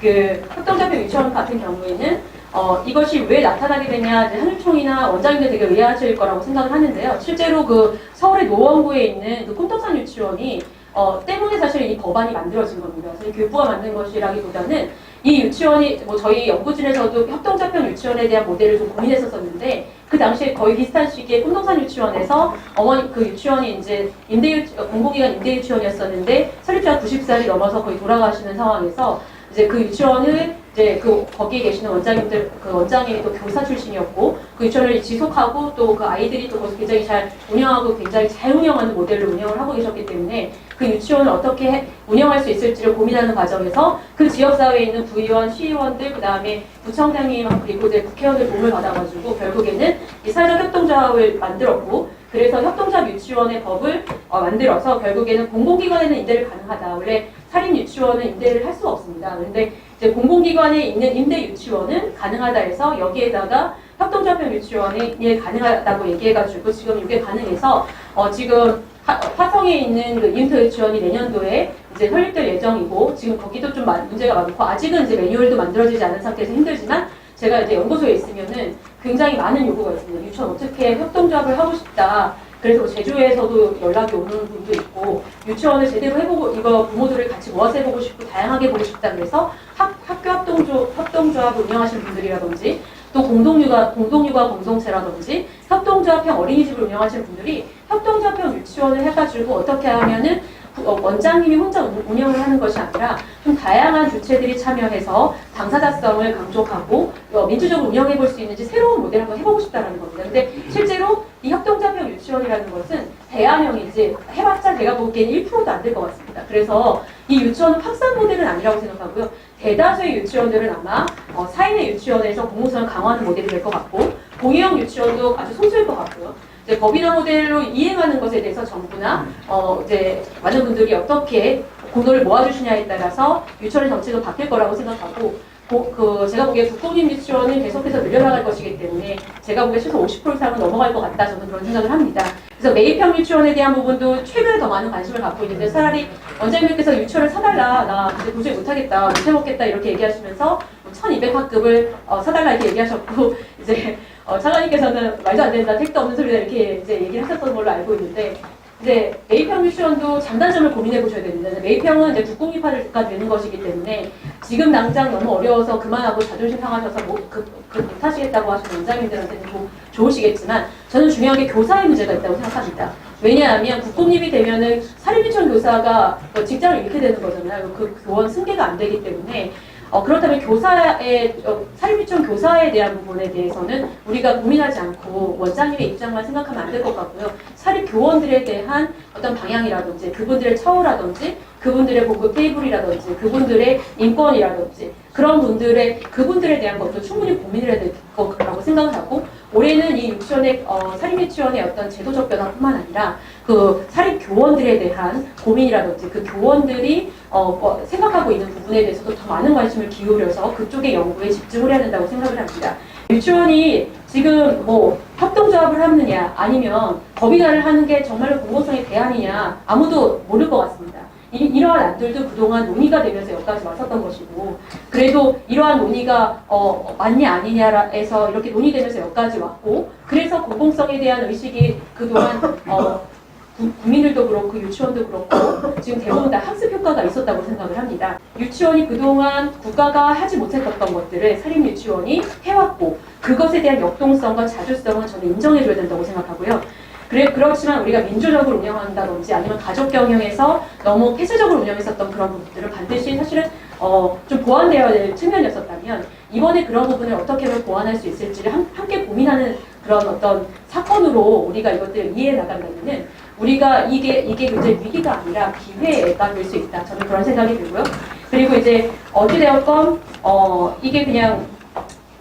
[SPEAKER 4] 그 협동조합형 유치원 같은 경우에는 이것이 왜 나타나게 되냐, 이제 한유총이나 원장님들 되게 의아하실 거라고 생각을 하는데요. 실제로 그 서울의 노원구에 있는 그 꿈떡산 유치원이 때문에 사실 이 법안이 만들어진 겁니다. 사실 교육부가 만든 것이라기보다는 이 유치원이 저희 연구진에서도 협동조합형 유치원에 대한 모델을 좀 고민했었는데 그 당시에 거의 비슷한 시기에 꿈동산 유치원에서 그 유치원이 이제 공공기관 임대 유치원이었었는데 설립자가 90살이 넘어서 거의 돌아가시는 상황에서 이제 그 유치원을 이제 거기에 계시는 원장님들, 그 원장님이 또 교사 출신이었고 그 유치원을 지속하고 또 그 아이들이 또 거기서 굉장히 잘 운영하고 굉장히 잘 운영하는 모델로 운영을 하고 계셨기 때문에 그 유치원을 어떻게 운영할 수 있을지를 고민하는 과정에서 그 지역사회에 있는 구의원, 시의원들, 그 다음에 구청장님 그리고 이제 국회의원들 도움을 받아가지고 결국에는 이 사회적 협동조합을 만들었고 그래서 협동조합 유치원의 법을 만들어서 결국에는 공공기관에는 임대를 가능하다. 원래 사립 유치원은 임대를 할 수가 없습니다. 그런데 이제 공공기관에 있는 임대 유치원은 가능하다 해서 여기에다가 협동조합형 유치원이 가능하다고 얘기해가지고 지금 이게 가능해서 지금 화성에 있는 그 이음터 유치원이 내년도에 이제 설립될 예정이고 지금 거기도 좀 문제가 많고 아직은 이제 매뉴얼도 만들어지지 않은 상태에서 힘들지만 제가 이제 연구소에 있으면은 굉장히 많은 요구가 있습니다. 유치원 어떻게 협동조합을 하고 싶다. 그래서 제주에서도 연락이 오는 분도 있고 유치원을 제대로 해보고 이거 부모들을 같이 모아서 해보고 싶고 다양하게 보고 싶다 그래서 학교 협동조합을 운영하시는 분들이라든지 또 공동육아 공동체라든지 협동조합형 어린이집을 운영하시는 분들이 협동조합형 유치원을 해가지고 어떻게 하면은 원장님이 혼자 운영을 하는 것이 아니라 좀 다양한 주체들이 참여해서 당사자성을 강조하고 민주적으로 운영해 볼 수 있는지 새로운 모델을 한번 해보고 싶다는 겁니다. 근데 실제로 이 협동조합형 유치원이라는 것은 대안형이지 해봤자 제가 보기에는 1%도 안 될 것 같습니다. 그래서 이 유치원은 확산 모델은 아니라고 생각하고요. 대다수의 유치원들은 아마 사인의 유치원에서 공공성을 강화하는 모델이 될 것 같고 공유형 유치원도 아주 소수일 것 같고요. 이제 법인화 모델로 이행하는 것에 대해서 정부나 이제 많은 분들이 어떻게 공을 모아주시냐에 따라서 유치원의 정책은 바뀔 거라고 생각하고 제가 보기에 국공립 유치원은 계속해서 늘려나갈 것이기 때문에 제가 보기에 최소 50% 이상은 넘어갈 것 같다 저는 그런 생각을 합니다. 그래서 매입형 유치원에 대한 부분도 최근에 더 많은 관심을 갖고 있는데 차라리 원장님께서 유치원을 사달라 나 이제 도저히 못하겠다 못해먹겠다 이렇게 얘기하시면서 1200학급을 사달라 이렇게 얘기하셨고 이제 차관님께서는 말도 안 된다 택도 없는 소리다 이렇게 이제 얘기를 하셨던 걸로 알고 있는데 이제 매입형 유치원도 장단점을 고민해 보셔야 됩니다. 매입형은 이제 국공립화가 되는 것이기 때문에 지금 당장 너무 어려워서 그만하고 자존심 상하셔서 못하시겠다고 하시는 원장님들한테는 좋으시겠지만 저는 중요한 게 교사의 문제가 있다고 생각합니다. 왜냐하면 국공립이 되면은 사립유치원 교사가 직장을 잃게 되는 거잖아요. 그 교원 승계가 안 되기 때문에 그렇다면 사립유치원 교사에 대한 부분에 대해서는 우리가 고민하지 않고 원장님의 입장만 생각하면 안 될 것 같고요. 사립교원들에 대한 어떤 방향이라든지 그분들의 처우라든지 그분들의 보급 테이블이라든지 그분들의 인권이라든지 그분들에 대한 것도 충분히 고민을 해야 될 거라고 생각을 하고 올해는 이 사립유치원의 어떤 제도적 변화뿐만 아니라 그 사립교원들에 대한 고민이라든지 그 교원들이 생각하고 있는 부분에 대해서도 더 많은 관심을 기울여서 그쪽의 연구에 집중을 해야 된다고 생각을 합니다. 유치원이 지금 협동조합을 하느냐 아니면 법인화를 하는 게 정말로 공공성의 대안이냐 아무도 모를 것 같습니다. 이러한 안들도 그동안 논의가 되면서 여기까지 왔었던 것이고 그래도 이러한 논의가 맞냐 아니냐에서 이렇게 논의되면서 여기까지 왔고 그래서 공공성에 대한 의식이 그동안 국민들도 그렇고 유치원도 그렇고 지금 대부분 다 학습 효과가 있었다고 생각을 합니다. 유치원이 그동안 국가가 하지 못했던 것들을 사립유치원이 해왔고 그것에 대한 역동성과 자주성은 저는 인정해줘야 된다고 생각하고요. 그렇지만 우리가 민주적으로 운영한다든지 아니면 가족 경영에서 너무 폐쇄적으로 운영했었던 그런 부분들을 반드시 사실은 좀 보완되어야 될 측면이었었다면 이번에 그런 부분을 어떻게 하면 보완할 수 있을지를 함께 고민하는 그런 어떤 사건으로 우리가 이것들을 이해해 나간다면은 우리가 이게 굉장히 위기가 아니라 기회가 될 수 있다. 저는 그런 생각이 들고요. 그리고 이제 어찌되었건 이게 그냥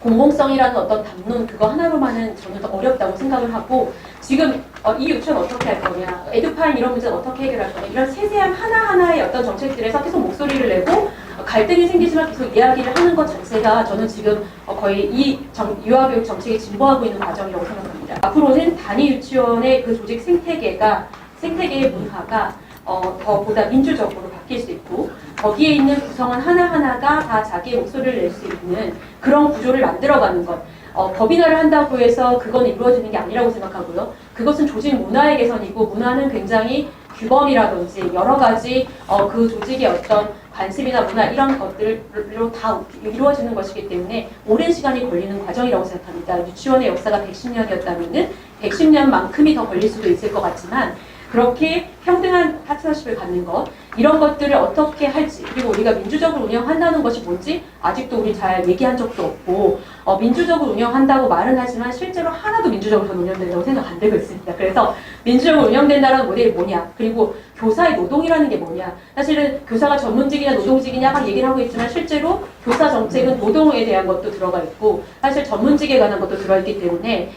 [SPEAKER 4] 공공성이라는 어떤 담론 그거 하나로만은 저는 더 어렵다고 생각을 하고 지금 이 유치원 어떻게 할 거냐, 에듀파인 이런 문제는 어떻게 해결할 거냐 이런 세세한 하나하나의 어떤 정책들에서 계속 목소리를 내고 갈등이 생기지만 계속 이야기를 하는 것 자체가 저는 지금 거의 이 유아교육 정책이 진보하고 있는 과정이라고 생각합니다. 앞으로는 단위 유치원의 그 조직 생태계의 문화가 더 보다 민주적으로 바뀔 수 있고 거기에 있는 구성원 하나하나가 다 자기의 목소리를 낼 수 있는 그런 구조를 만들어가는 것. 법인화를 한다고 해서 그건 이루어지는 게 아니라고 생각하고요. 그것은 조직 문화의 개선이고 문화는 굉장히 규범이라든지 여러 가지 그 조직의 어떤 관습이나 문화 이런 것들로 다 이루어지는 것이기 때문에 오랜 시간이 걸리는 과정이라고 생각합니다. 유치원의 역사가 110년이었다면은 110년만큼이 더 걸릴 수도 있을 것 같지만 그렇게 평등한 파트너십을 갖는 것 이런 것들을 어떻게 할지 그리고 우리가 민주적으로 운영한다는 것이 뭔지 아직도 우리 잘 얘기한 적도 없고 민주적으로 운영한다고 말은 하지만 실제로 하나도 민주적으로 운영된다고 생각 안 되고 있습니다. 그래서 민주적으로 운영된다는 모델이 뭐냐 그리고 교사의 노동이라는 게 뭐냐 사실은 교사가 전문직이냐 노동직이냐 막 얘기를 하고 있지만 실제로 교사 정책은 노동에 대한 것도 들어가 있고 사실 전문직에 관한 것도 들어있기 때문에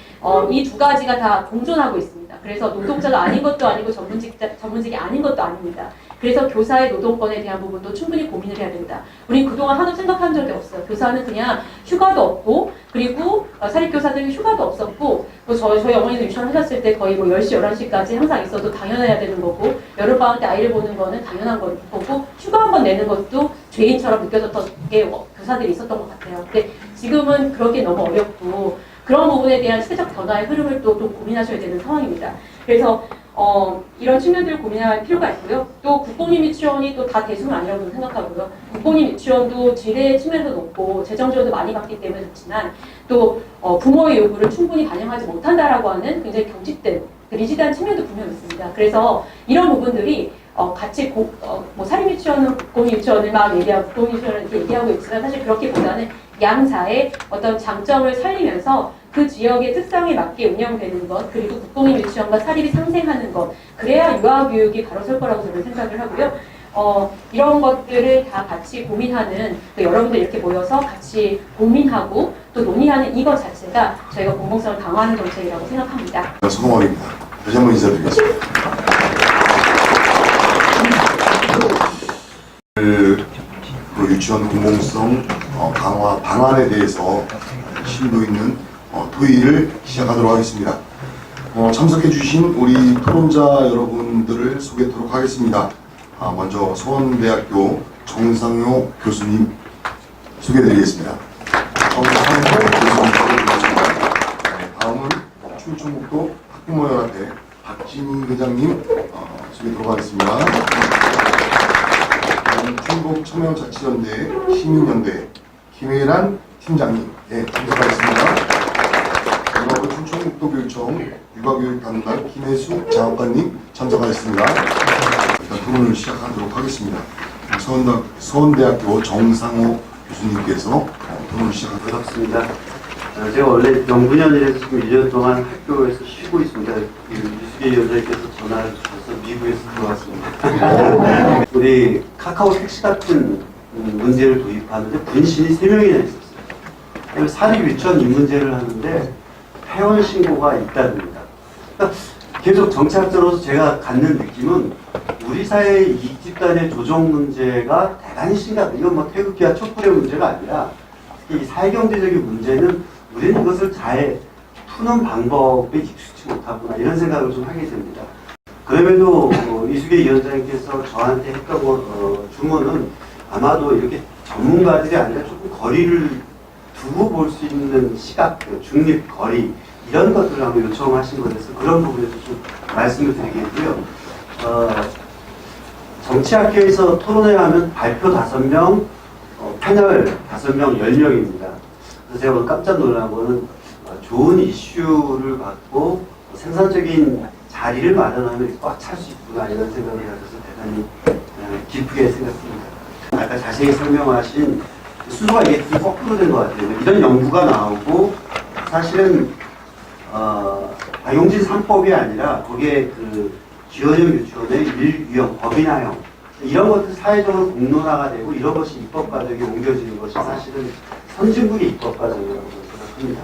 [SPEAKER 4] 이 두 가지가 다 공존하고 있습니다. 그래서 노동자가 아닌 것도 아니고 전문직이 아닌 것도 아닙니다. 그래서 교사의 노동권에 대한 부분도 충분히 고민을 해야 된다. 우린 그동안 하나도 생각한 적이 없어요. 교사는 그냥 휴가도 없고 그리고 사립교사들은 휴가도 없었고 저희 어머니도 유치원 하셨을 때 거의 10시, 11시까지 항상 있어도 당연해야 되는 거고 여름방학 때 아이를 보는 거는 당연한 거고 휴가 한 번 내는 것도 죄인처럼 느껴졌던 게 교사들이 있었던 것 같아요. 근데 지금은 그러기 너무 어렵고 그런 부분에 대한 시대적 변화의 흐름을 또 좀 고민하셔야 되는 상황입니다. 그래서 이런 측면들을 고민할 필요가 있고요. 또 국공립 유치원이 또 다 대수는 아니라고 생각하고요. 국공립 유치원도 지대 측면도 높고 재정 지원도 많이 받기 때문에 좋지만 또 부모의 요구를 충분히 반영하지 못한다라고 하는 굉장히 경직된 리지드한 측면도 분명히 있습니다. 그래서 이런 부분들이 같이 사립유치원은 국공유치원을 막 얘기하고 국공유치원을 이렇게 얘기하고 있지만 사실 그렇기보다는 양자의 어떤 장점을 살리면서 그 지역의 특성에 맞게 운영되는 것 그리고 국공립 유치원과 사립이 상생하는 것 그래야 유아교육이 바로 설 거라고 저는 생각을 하고요. 이런 것들을 다 같이 고민하는 또 여러분들 이렇게 모여서 같이 고민하고 또 논의하는 이것 자체가 저희가 공공성을 강화하는 정책이라고 생각합니다.
[SPEAKER 3] 성공입니다. 다시 한번 인사드리겠습니다. 유치원 공공성 강화 방안에 대해서 심도 있는 토의를 시작하도록 하겠습니다. 참석해 주신 우리 토론자 여러분들을 소개하도록 하겠습니다. 먼저 서원대학교 정상효 교수님 소개드리겠습니다. 정상효 교수님 소개드리겠습니다. 다음은 충청북도 학부모연합회 박진희 회장님 소개하도록 하겠습니다. 충북 청명자치연대 시민연대 김혜란 팀장님 참석하겠습니다. 그리고 충청북도교육청 육아교육담당 김혜수 장학관님 참석하겠습니다. 일단 토론을 시작하도록 하겠습니다. 서원대학교 정상호 교수님께서 토론을 시작하도록 하겠습니다.
[SPEAKER 5] 제가 원래 명분연이라서 지금 1년 동안 학교에서 쉬고 있습니다. 유수계 위원장님께서 전화를 주셔서 미국에서 들어왔습니다. 우리 카카오 택시 같은 문제를 도입하는데 분신이 3명이나 있었어요. 사립 유치원 이 문제를 하는데 회원 신고가 잇따릅니다. 그러니까 계속 정치학자로서 제가 갖는 느낌은 우리 사회의 이 집단의 조정 문제가 대단히 심각해요. 이건 뭐 태극기와 촛불의 문제가 아니라 특히 이 사회경제적인 문제는 우리는 이것을 잘 푸는 방법에 익숙치 못하구나 이런 생각을 좀 하게 됩니다. 그럼에도 이수계 위원장님께서 저한테 했던 주문은 아마도 이렇게 전문가들이 아니라 조금 거리를 두고 볼 수 있는 시각, 중립, 거리 이런 것들을 한번 요청하신 것에서 그런 부분에서 좀 말씀을 드리겠고요. 정치학회에서 토론회 하면 발표 5명, 패널 5명, 10명입니다. 그래서 제가 오늘 깜짝 놀란 거는 좋은 이슈를 갖고 생산적인 자리를 마련하면 꽉 찰 수 있구나 이런 생각을 가져서 대단히 기쁘게 생각합니다. 아까 자세히 설명하신 수도가 이게 거꾸로 된 것 같아요. 이런 연구가 나오고 사실은 박용진 3법이 아니라 거기에 그 지원형 유치원의 유형, 법인화형 이런 것들 사회적으로 공론화가 되고 이런 것이 입법 과정에 옮겨지는 것이 사실은 선진국의 입법 과정이라고 생각합니다.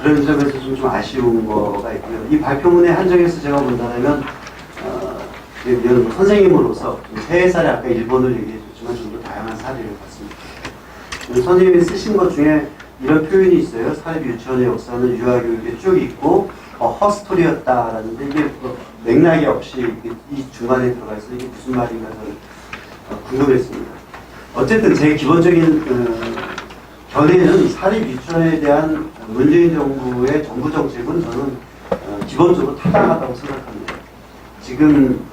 [SPEAKER 5] 그런 점에서 좀 아쉬운 거가 있고요. 이 발표문에 한정해서 제가 본다면 선생님으로서 해외 사례 아까 일본을 얘기해 줬지만 좀 더 다양한 사례를 봤습니다. 선생님이 쓰신 것 중에 이런 표현이 있어요. 사립 유치원의 역사는 유아교육에 쭉 있고 허스토리였다라는데 이게 맥락이 없이 이 중간에 들어가 있어서 이게 무슨 말인가 저는 궁금했습니다. 어쨌든 제 기본적인 견해는 사립 유치원에 대한 문재인 정부의 정부 정책은 저는 기본적으로 타당하다고 생각합니다. 지금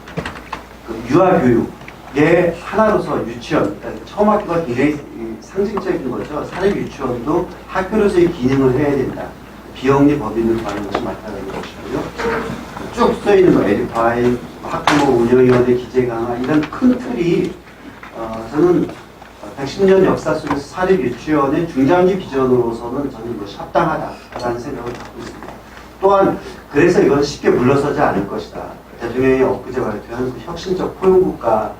[SPEAKER 5] 유아교육의 하나로서 유치원, 그러니까 처음 학교가 굉장히 상징적인 거죠. 사립 유치원도 학교로서의 기능을 해야 된다. 비영리 법인을 구하는 것이 맞다는 것이고요. 쭉 써있는 거, 에듀파이, 학부모 운영위원회 기재 강화 이런 큰 틀이 저는 110년 역사 속에서 사립 유치원의 중장기 비전으로서는 저는 이것이 합당하다라는 생각을 갖고 있습니다. 또한 그래서 이건 쉽게 물러서지 않을 것이다. 대통령이 엊그제 발표한 혁신적 포용국가,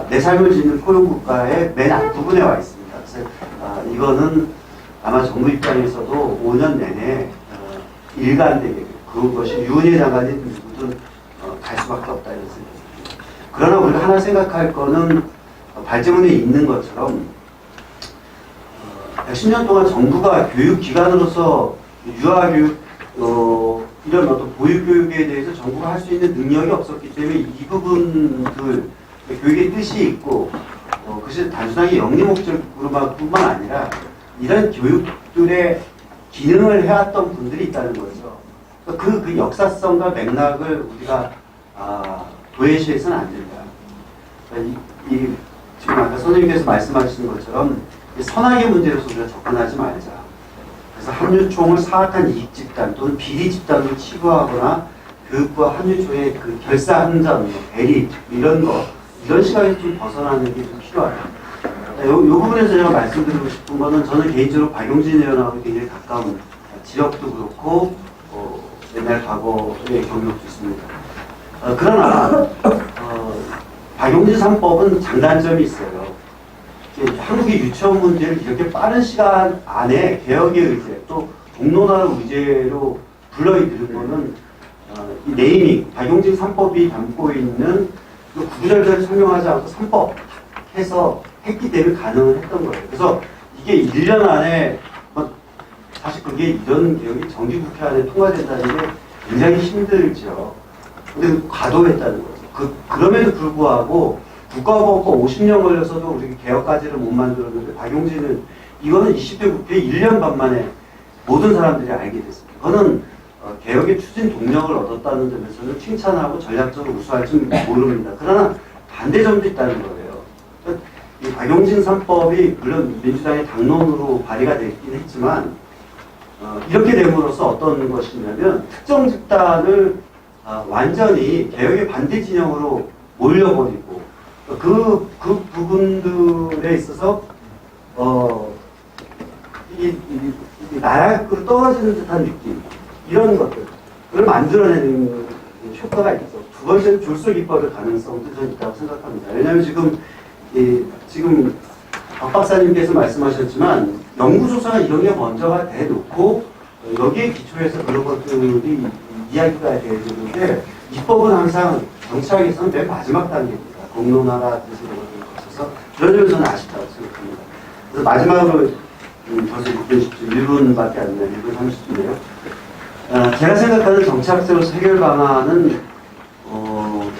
[SPEAKER 5] 내 삶을 짓는 포용국가의 맨 앞부분에 와 있습니다. 그래서 이거는 아마 정부 입장에서도 5년 내내 일관되게 그것이 유은혜 장관이 누구든 갈 수밖에 없다 이런 생각입니다. 그러나 우리가 하나 생각할 거는 발제문에 있는 것처럼 10년 동안 정부가 교육기관으로서 유아교육 이런 어떤 보육교육에 대해서 정부가 할 수 있는 능력이 없었기 때문에 이 부분들 교육의 뜻이 있고 그것이 단순하게 영리 목적으로뿐만 아니라 이런 교육들의 기능을 해왔던 분들이 있다는 거죠. 그 역사성과 맥락을 우리가 도외시해서는 안 된다. 지금 아까 선생님께서 말씀하신 것처럼 선악의 문제로서 우리가 접근하지 말자. 그래서 한유총을 사악한 이익 집단 또는 비리 집단으로 치부하거나 교육부와 한유총의 그 결사항전, 대립 이런 시각에서 좀 벗어나는 게 좀 필요하다. 이 부분에서 제가 말씀드리고 싶은 거는 저는 개인적으로 박용진 의원하고 굉장히 가까운 지역도 그렇고 옛날 과거의 경력도 있습니다. 그러나 박용진 3법은 장단점이 있어요. 한국의 유치원 문제를 이렇게 빠른 시간 안에 개혁의 의제 또 공론화의 의제로 불러일으킨 거는 이 네이밍, 박용진 3법이 담고 있는 구구절절 설명하지 않고 3법 해서 했기 때문에 가능을 했던 거예요. 그래서 이게 1년 안에 사실 그게 이런 개혁이 정기국회 안에 통과된다는 게 굉장히 힘들죠. 근데 과도했다는 거죠. 그럼에도 불구하고 국가보호법 50년 걸려서도 우리 개혁까지를 못 만들었는데 박용진은 이거는 20대 국회 1년 반 만에 모든 사람들이 알게 됐습니다. 그거는 개혁의 추진 동력을 얻었다는 점에서는 칭찬하고 전략적으로 우수할지 모릅니다. 그러나 반대점도 있다는 거예요. 이 박용진 3법이 물론 민주당의 당론으로 발의가 됐긴 했지만 이렇게 됨으로써 어떤 것이냐면 특정 집단을 완전히 개혁의 반대 진영으로 몰려버리고 그 부분들에 있어서 나락으로 떨어지는 듯한 느낌 이런 것들을 만들어내는 효과가 있죠. 두 번째는 졸속 입법의 가능성도 저는 있다고 생각합니다. 왜냐하면 지금 박 박사님께서 말씀하셨지만 연구조사가 이런 게 먼저가 돼놓고 여기에 기초해서 그런 것들이 이야기가 돼야 되는데 입법은 항상 정치학에서는 맨 마지막 단계입니다. 공론화라든지 이런 것들을 거쳐서 그런 점에서 저는 아쉽다고 생각합니다. 그래서 마지막으로 벌써 1분밖에 안 돼요. 1분 30분이에요. 제가 생각하는 정치학적으로서 해결 방안은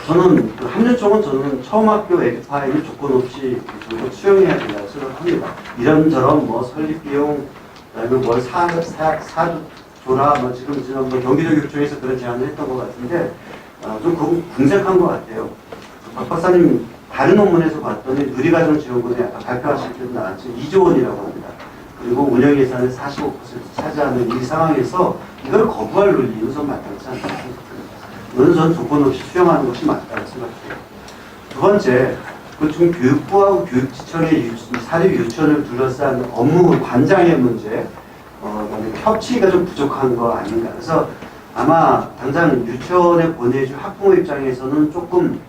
[SPEAKER 5] 저는 한유총은 저는 처음 학교 에듀파이를 조건 없이 전격 수용해야 된다고 생각합니다. 이런저런 설립 비용, 그다음에 사줘라, 지금 경기도교육청에서 그런 제안을 했던 것 같은데 좀 궁색한 것 같아요. 박 박사님 다른 논문에서 봤더니 누리과정지원금에 아까 발표하실 때도 나왔죠. 2조 원이라고 합니다. 그리고 운영 예산의 45% 차지하는 이 상황에서 이걸 거부할 논리는 좀 마땅치 않다고 생각합니다. 이거는 전 조건 없이 수용하는 것이 맞다고 생각해요. 두 번째, 지금 교육부하고 교육지청의 사립 유치원을 둘러싼 업무 관장의 문제, 협치가 좀 부족한 거 아닌가. 그래서 아마 당장 유치원에 보내줄 학부모 입장에서는 조금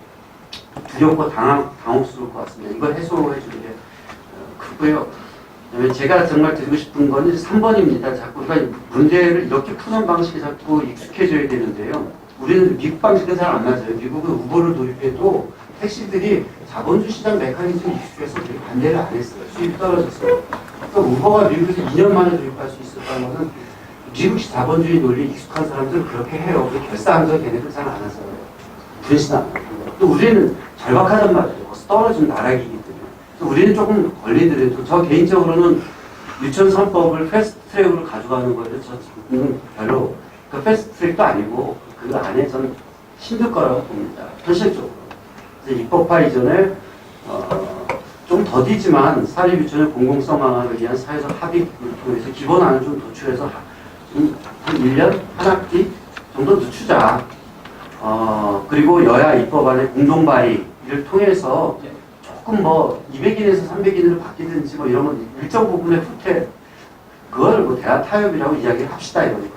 [SPEAKER 5] 두렵고 당혹스러울 것 같습니다. 이걸 해소해 주는 게 크고요. 그다음에 제가 정말 드리고 싶은 건 3번입니다. 자꾸 그러니까 문제를 이렇게 푸는 방식이 자꾸 익숙해져야 되는데요. 우리는 미국 방식은 잘 안 맞아요. 미국은 우버를 도입해도 택시들이 자본주의 시장 메커니즘이 익숙해서 반대를 안 했어요. 수입이 떨어졌어요. 그러니까 우버가 미국에서 2년 만에 도입할 수 있었다는 것은 미국식 자본주의 논리에 익숙한 사람들은 그렇게 해요. 결사하면서 걔네들 잘 안 하잖아요. 분신 안 하고. 또 우리는 절박하단 말이에요. 거기서 떨어진 나락이기 때문에. 그래서 우리는 조금 걸리더라도 저 개인적으로는 유치원 3법을 패스트 트랙으로 가져가는 거에 저는 별로 그 패스트 트랙도 아니고 그 안에 저는 힘들 거라고 봅니다. 현실적으로. 그래서 입법화 이전에 좀 더디지만 사립유치원의 공공성 강화를 위한 사회적 합의를 통해서 기본안을 좀 도출해서 한 1년, 한 학기 정도 늦추자. 그리고 여야 입법안의 공동발의를 통해서 조금 200인에서 300인으로 바뀌든지 이런 건 일정 부분의 후퇴, 그걸 대화 타협이라고 이야기를 합시다 이런 거죠.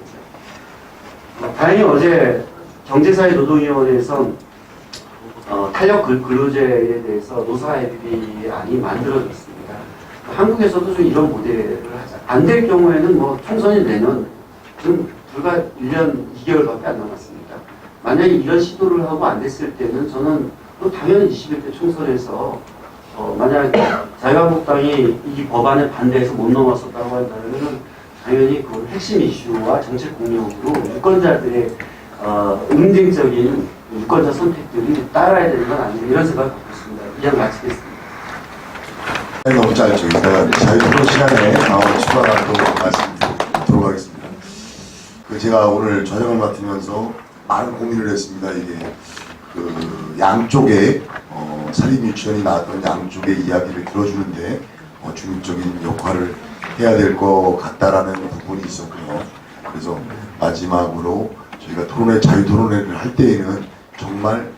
[SPEAKER 5] 다행히 어제 경제사회노동위원회에서 탄력 근로제에 대해서 노사협의안이 만들어졌습니다. 한국에서도 좀 이런 모델을 하자. 안 될 경우에는 총선이 내년 지금 불과 1년 2개월밖에 안 남았습니다. 만약에 이런 시도를 하고 안 됐을 때는 저는 당연히 21대 총선에서 만약 자유한국당이 이 법안에 반대해서 못 넘었었다고 한다면 당연히 그 핵심 이슈와 정책 공약으로 유권자들의 응징적인 유권자 선택들이 따라야 되는 건 아닌가 이런 생각을 갖고 있습니다. 이양 마치겠습니다.
[SPEAKER 3] 너무 짧죠. 이따가 자유토론 시간에 추가로 말씀드리도록 하겠습니다. 제가 오늘 저녁을 맡으면서 많은 고민을 했습니다. 이게 양쪽에 사립유치원이 나왔던 양쪽의 이야기를 들어주는데 중립적인 역할을 해야 될 것 같다라는 부분이 있었고요. 그래서 마지막으로 저희가 자유토론회를 할 때에는 정말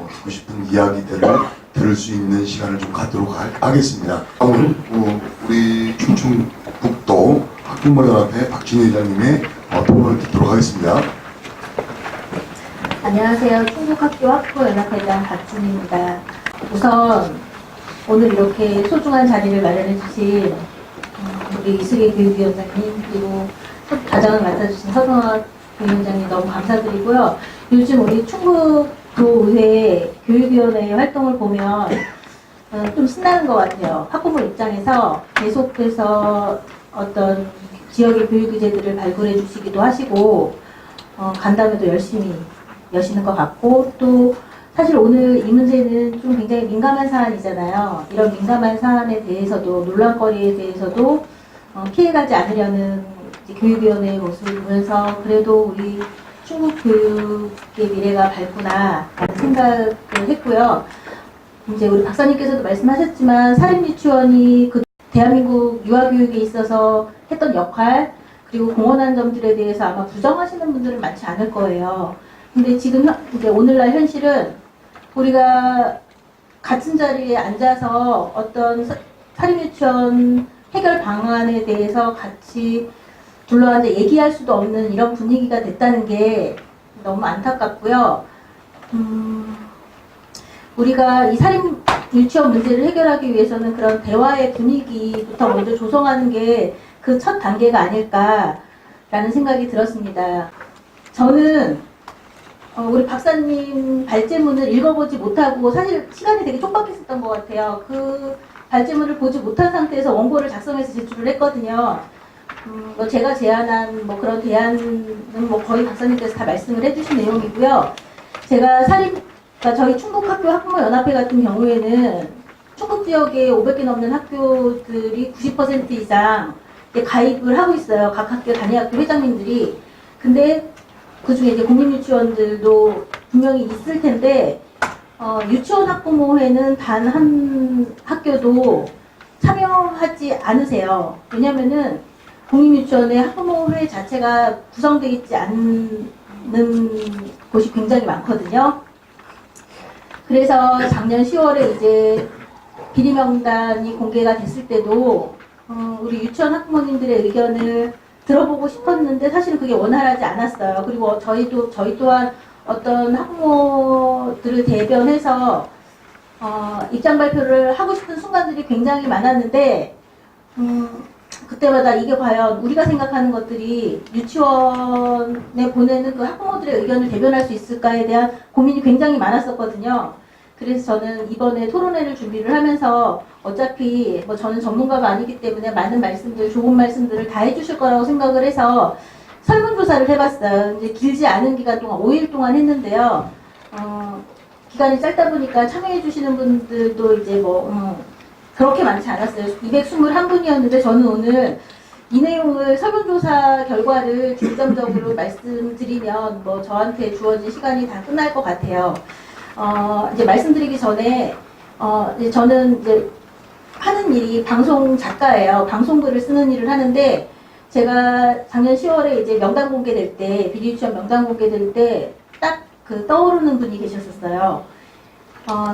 [SPEAKER 3] 듣고 싶은 이야기들을 들을 수 있는 시간을 좀 갖도록 하겠습니다. 오늘 우리 충청북도 학부모연합회 박진희 회장님의 토론을 듣도록 하겠습니다.
[SPEAKER 6] 안녕하세요. 충북학교 학부모연합회장 박진희입니다. 우선 오늘 이렇게 소중한 자리를 마련해 주신 우리 이수계 교육위원장님 그리고 과정을 맡아주신 서성학 교육위원장님 너무 감사드리고요. 요즘 우리 충북도의회 교육위원회 활동을 보면 좀 신나는 것 같아요. 학부모 입장에서 계속해서 어떤 지역의 교육 의제들을 발굴해 주시기도 하시고 간담회도 열심히 여시는 것 같고 또 사실 오늘 이 문제는 좀 굉장히 민감한 사안이잖아요. 이런 민감한 사안에 대해서도 논란거리에 대해서도 피해가지 않으려는 교육위원회의 모습을 보면서 그래도 우리 충북 교육의 미래가 밝구나 라는 생각을 했고요. 이제 우리 박사님께서도 말씀하셨지만 사립유치원이 그 대한민국 유아교육에 있어서 했던 역할 그리고 공헌한 점들에 대해서 아마 부정하시는 분들은 많지 않을 거예요. 근데 지금 이제 오늘날 현실은 우리가 같은 자리에 앉아서 어떤 사립유치원 해결 방안에 대해서 같이 둘러앉아 얘기할 수도 없는 이런 분위기가 됐다는 게 너무 안타깝고요. 우리가 이 사립유치원 문제를 해결하기 위해서는 그런 대화의 분위기부터 먼저 조성하는 게 그 첫 단계가 아닐까라는 생각이 들었습니다. 저는 우리 박사님 발제문을 읽어보지 못하고 사실 시간이 되게 촉박했었던 것 같아요. 그 발제문을 보지 못한 상태에서 원고를 작성해서 제출을 했거든요. 제가 제안한 그런 대안은 거의 박사님께서 다 말씀을 해주신 내용이고요. 제가 그러니까 저희 충북학교 학부모연합회 같은 경우에는 충북 지역에 500개 넘는 학교들이 90% 이상 가입을 하고 있어요. 각 학교 단위학교 회장님들이. 근데 그중에 이제 공립유치원들도 분명히 있을 텐데 유치원 학부모회는 단 한 학교도 참여하지 않으세요. 왜냐면은 공립유치원의 학부모회 자체가 구성되어 있지 않는 곳이 굉장히 많거든요. 그래서 작년 10월에 이제 비리 명단이 공개가 됐을 때도 우리 유치원 학부모님들의 의견을 들어보고 싶었는데 사실은 그게 원활하지 않았어요. 그리고 저희 또한 어떤 학부모들을 대변해서 입장 발표를 하고 싶은 순간들이 굉장히 많았는데 그때마다 이게 과연 우리가 생각하는 것들이 유치원에 보내는 그 학부모들의 의견을 대변할 수 있을까에 대한 고민이 굉장히 많았었거든요. 그래서 저는 이번에 토론회를 준비를 하면서 어차피 뭐 저는 전문가가 아니기 때문에 많은 말씀들, 좋은 말씀들을 다 해주실 거라고 생각을 해서 설문조사를 해봤어요. 이제 길지 않은 기간 동안 5일 동안 했는데요. 기간이 짧다 보니까 참여해주시는 분들도 이제 그렇게 많지 않았어요. 221분이었는데 저는 오늘 이 내용을 설문조사 결과를 중점적으로 말씀드리면 저한테 주어진 시간이 다 끝날 것 같아요. 이제 말씀드리기 전에 이제 저는 이제 하는 일이 방송 작가예요. 방송글을 쓰는 일을 하는데 제가 작년 10월에 이제 명단 공개될 때 비리 유치원 명단 공개될 때 딱 그 떠오르는 분이 계셨었어요.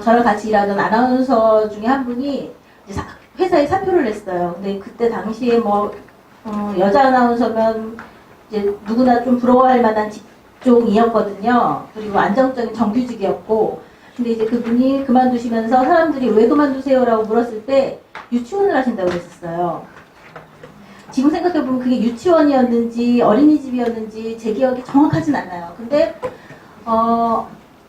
[SPEAKER 6] 저랑 같이 일하던 아나운서 중에 한 분이 이제 회사에 사표를 냈어요. 근데 그때 당시에 여자 아나운서면 이제 누구나 좀 부러워할 만한 직종이었거든요. 그리고 안정적인 정규직이었고, 근데 이제 그분이 그만두시면서 사람들이 왜 그만두세요라고 물었을 때 유치원을 하신다고 그랬었어요. 지금 생각해보면 그게 유치원이었는지 어린이집이었는지 제 기억이 정확하진 않아요. 근데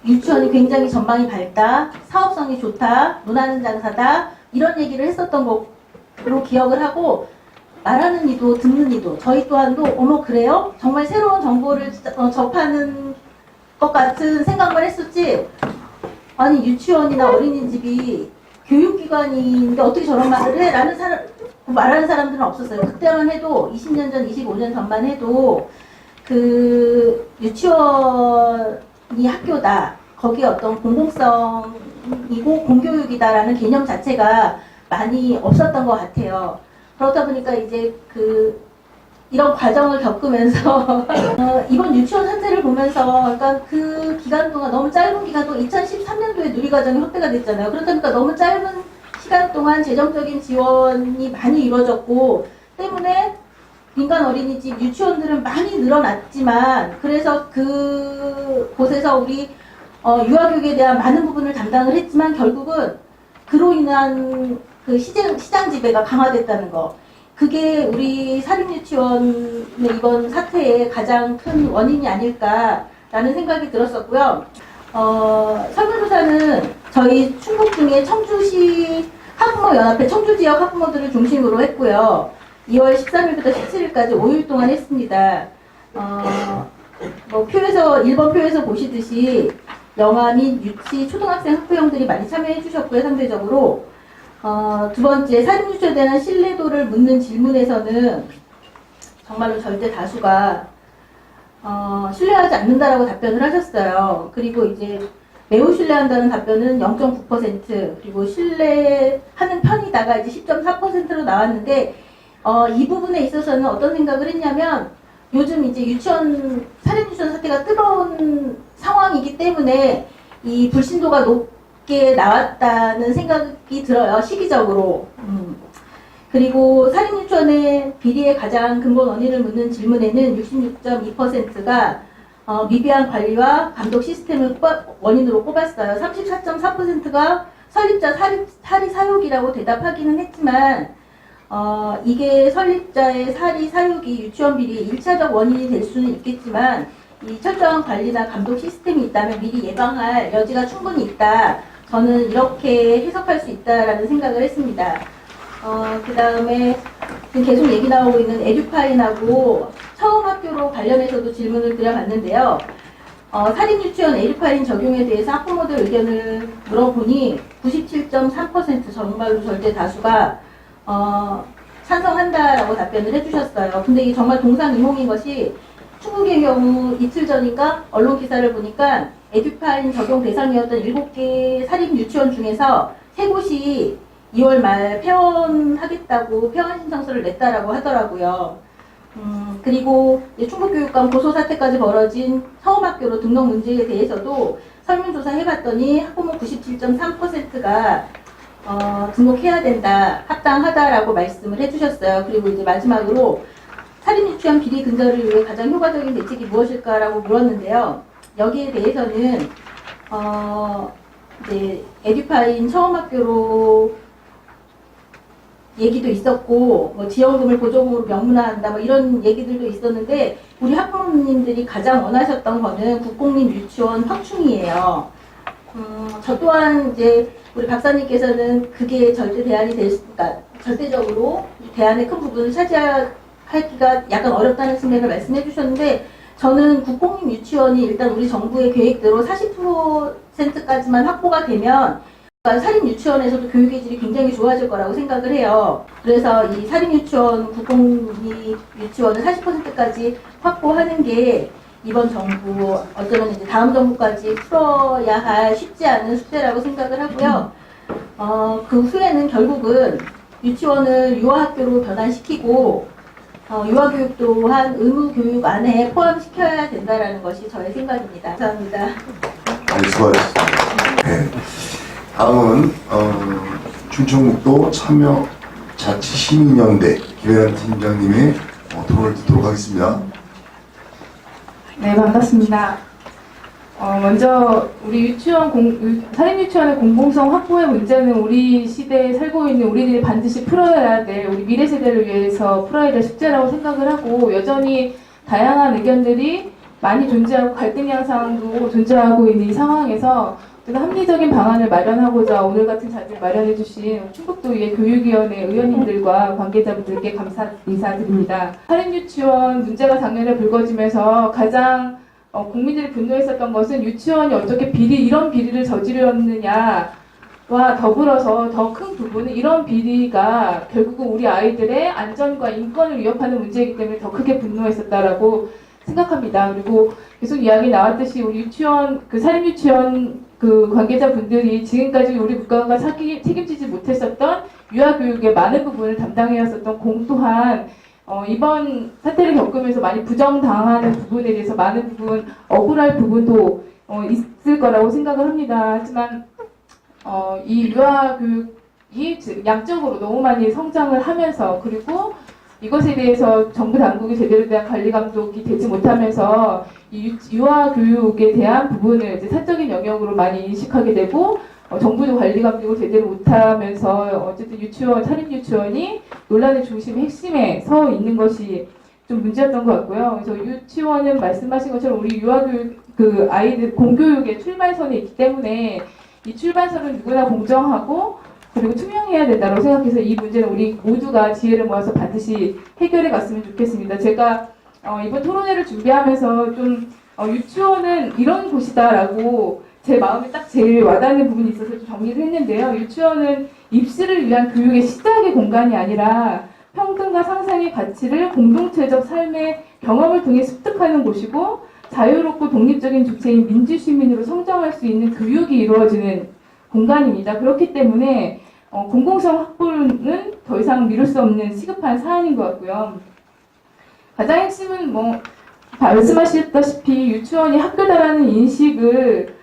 [SPEAKER 6] 유치원이 굉장히 전망이 밝다, 사업성이 좋다, 논하는 장사다, 이런 얘기를 했었던 걸로 기억을 하고, 말하는 이도 듣는 이도 저희 또한도 어머 그래요? 정말 새로운 정보를 접하는 것 같은 생각만 했었지, 아니 유치원이나 어린이집이 교육기관인데 어떻게 저런 말을 해? 라는 말하는 사람들은 없었어요. 그때만 해도 20년 전, 25년 전만 해도 그 유치원이 학교다, 거기에 어떤 공공성이고 공교육이다라는 개념 자체가 많이 없었던 것 같아요. 그렇다 보니까 이제 이런 과정을 겪으면서 이번 유치원 사태를 보면서 그러니까 그 기간 동안 너무 짧은 기간 동안 2013년도에 누리과정이 확대가 됐잖아요. 그러다 보니까 너무 짧은 시간 동안 재정적인 지원이 많이 이루어졌고 때문에 민간 어린이집 유치원들은 많이 늘어났지만, 그래서 그곳에서 우리 유아교육에 대한 많은 부분을 담당을 했지만 결국은 그로 인한 그 시장 지배가 강화됐다는 거, 그게 우리 사립유치원의 이번 사태의 가장 큰 원인이 아닐까라는 생각이 들었었고요. 설문조사는 저희 충북 중에 청주시 학부모연합회 청주지역 학부모들을 중심으로 했고요. 2월 13일부터 17일까지 5일 동안 했습니다. 표에서 1번 표에서 보시듯이 영아 및 유치 초등학생 학부형들이 많이 참여해 주셨고요. 상대적으로 두 번째, 사립유치원에 대한 신뢰도를 묻는 질문에서는 정말로 절대 다수가 신뢰하지 않는다라고 답변을 하셨어요. 그리고 이제 매우 신뢰한다는 답변은 0.9%, 그리고 신뢰하는 편이다가 이제 10.4%로 나왔는데, 이 부분에 있어서는 어떤 생각을 했냐면, 요즘 이제 사립유치원 사태가 뜨거운 상황이기 때문에 이 불신도가 높게 나왔다는 생각이 들어요, 시기적으로. 그리고 사립유치원의 비리의 가장 근본 원인을 묻는 질문에는 66.2%가 미비한 관리와 감독 시스템을 원인으로 꼽았어요. 34.4%가 설립자 사리 사육이라고 대답하기는 했지만, 이게 설립자의 사리 사육이 유치원 비리의 1차적 원인이 될 수는 있겠지만, 이 철저한 관리나 감독 시스템이 있다면 미리 예방할 여지가 충분히 있다. 저는 이렇게 해석할 수 있다라는 생각을 했습니다. 그 다음에 계속 얘기 나오고 있는 에듀파인하고 처음 학교로 관련해서도 질문을 드려봤는데요. 사립유치원 에듀파인 적용에 대해서 학부모들 의견을 물어보니 97.3% 정말로 절대 다수가 찬성한다라고 답변을 해주셨어요. 근데 이게 정말 동상이몽인 것이 충북의 경우 이틀 전인가 언론 기사를 보니까 에듀파인 적용 대상이었던 7개 사립 유치원 중에서 3곳이 2월 말 폐원하겠다고 폐원 신청서를 냈다라고 하더라고요. 그리고 충북교육감 고소 사태까지 벌어진 서음학교로 등록 문제에 대해서도 설문조사 해봤더니 학부모 97.3%가 등록해야 된다, 합당하다라고 말씀을 해주셨어요. 그리고 이제 마지막으로 사립유치원 비리 근절을 위해 가장 효과적인 대책이 무엇일까라고 물었는데요. 여기에 대해서는 이제 에듀파인 처음학교로 얘기도 있었고, 뭐 지원금을 보조금으로 명문화한다, 뭐 이런 얘기들도 있었는데, 우리 학부모님들이 가장 원하셨던 거는 국공립 유치원 확충이에요. 저 또한 이제 우리 박사님께서는 그게 절대 대안이 그러니까 절대적으로 대안의 큰 부분을 차지하기가 약간 어렵다는 측면을 말씀해 주셨는데, 저는 국공립 유치원이 일단 우리 정부의 계획대로 40%까지만 확보가 되면 사립 유치원에서도 교육의 질이 굉장히 좋아질 거라고 생각을 해요. 그래서 이 사립 유치원, 국공립 유치원을 40%까지 확보하는 게 이번 정부, 어쩌면 이제 다음 정부까지 풀어야 할 쉽지 않은 숙제라고 생각을 하고요. 그 후에는 결국은 유치원을 유아학교로 변환시키고 유아교육 또한 의무교육 안에 포함시켜야 된다는 것이 저의 생각입니다. 감사합니다.
[SPEAKER 3] 네, 수고하셨습니다. 네. 다음은 충청북도 참여자치시민연대 김혜란 팀장님의 토론을 듣도록 하겠습니다.
[SPEAKER 7] 네, 반갑습니다. 먼저 우리 사립유치원의 공공성 확보의 문제는 우리 시대에 살고 있는 우리들이 반드시 풀어야 될, 우리 미래 세대를 위해서 풀어야 될 숙제라고 생각을 하고, 여전히 다양한 의견들이 많이 존재하고 갈등 양상도 존재하고 있는 이 상황에서 합리적인 방안을 마련하고자 오늘 같은 자리를 마련해주신 충북도의회 교육위원회 의원님들과 관계자분들께 감사 인사드립니다. 사립유치원 문제가 작년에 불거지면서 가장 국민들이 분노했었던 것은 유치원이 어떻게 이런 비리를 저지르었느냐와 더불어서 더 큰 부분은 이런 비리가 결국은 우리 아이들의 안전과 인권을 위협하는 문제이기 때문에 더 크게 분노했었다라고 생각합니다. 그리고 계속 이야기 나왔듯이 우리 유치원, 사립유치원 관계자분들이 지금까지 우리 국가가 책임지지 못했었던 유아교육의 많은 부분을 담당해왔었던 공또한 이번 사태를 겪으면서 많이 부정당하는 부분에 대해서 많은 부분 억울할 부분도 있을 거라고 생각을 합니다. 하지만 이 유아교육이 양적으로 너무 많이 성장을 하면서, 그리고 이것에 대해서 정부 당국이 제대로 대한 관리 감독이 되지 못하면서 이 유아교육에 대한 부분을 이제 사적인 영역으로 많이 인식하게 되고, 정부도 관리 감독을 제대로 못하면서 어쨌든 사립유치원이 논란의 중심 핵심에 서 있는 것이 좀 문제였던 것 같고요. 그래서 유치원은 말씀하신 것처럼 우리 유아교육 아이들 공교육의 출발선에 있기 때문에 이 출발선은 누구나 공정하고 그리고 투명해야 된다고 생각해서 이 문제는 우리 모두가 지혜를 모아서 반드시 해결해 갔으면 좋겠습니다. 제가 이번 토론회를 준비하면서 좀 유치원은 이런 곳이다라고 제 마음에 딱 제일 와닿는 부분이 있어서 좀 정리를 했는데요. 유치원은 입시를 위한 교육의 시작의 공간이 아니라 평등과 상상의 가치를 공동체적 삶의 경험을 통해 습득하는 곳이고, 자유롭고 독립적인 주체인 민주시민으로 성장할 수 있는 교육이 이루어지는 공간입니다. 그렇기 때문에 공공성 확보는 더 이상 미룰 수 없는 시급한 사안인 것 같고요. 가장 핵심은 말씀하셨다시피 유치원이 학교다라는 인식을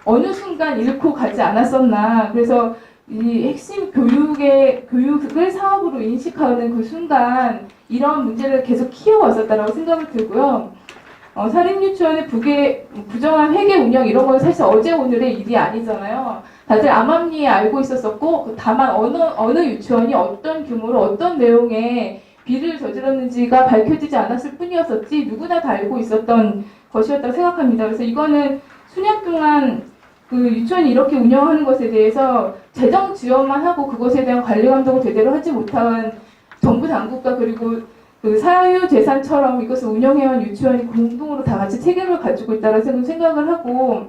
[SPEAKER 7] 어느 순간 잃고 가지 않았었나. 그래서 이 핵심 교육을 사업으로 인식하는 그 순간 이런 문제를 계속 키워왔었다라고 생각을 들고요. 사립유치원의 부정한 회계 운영 이런 건 사실 어제 오늘의 일이 아니잖아요. 다들 암암리에 알고 있었었고, 다만 어느 유치원이 어떤 규모로 어떤 내용의 비리를 저질렀는지가 밝혀지지 않았을 뿐이었었지 누구나 다 알고 있었던 것이었다고 생각합니다. 그래서 이거는 수년 동안 유치원이 이렇게 운영하는 것에 대해서 재정 지원만 하고 그것에 대한 관리 감독을 제대로 하지 못한 정부 당국과 그리고 사유재산처럼 이것을 운영해온 유치원이 공동으로 다 같이 책임을 가지고 있다는 생각을 하고,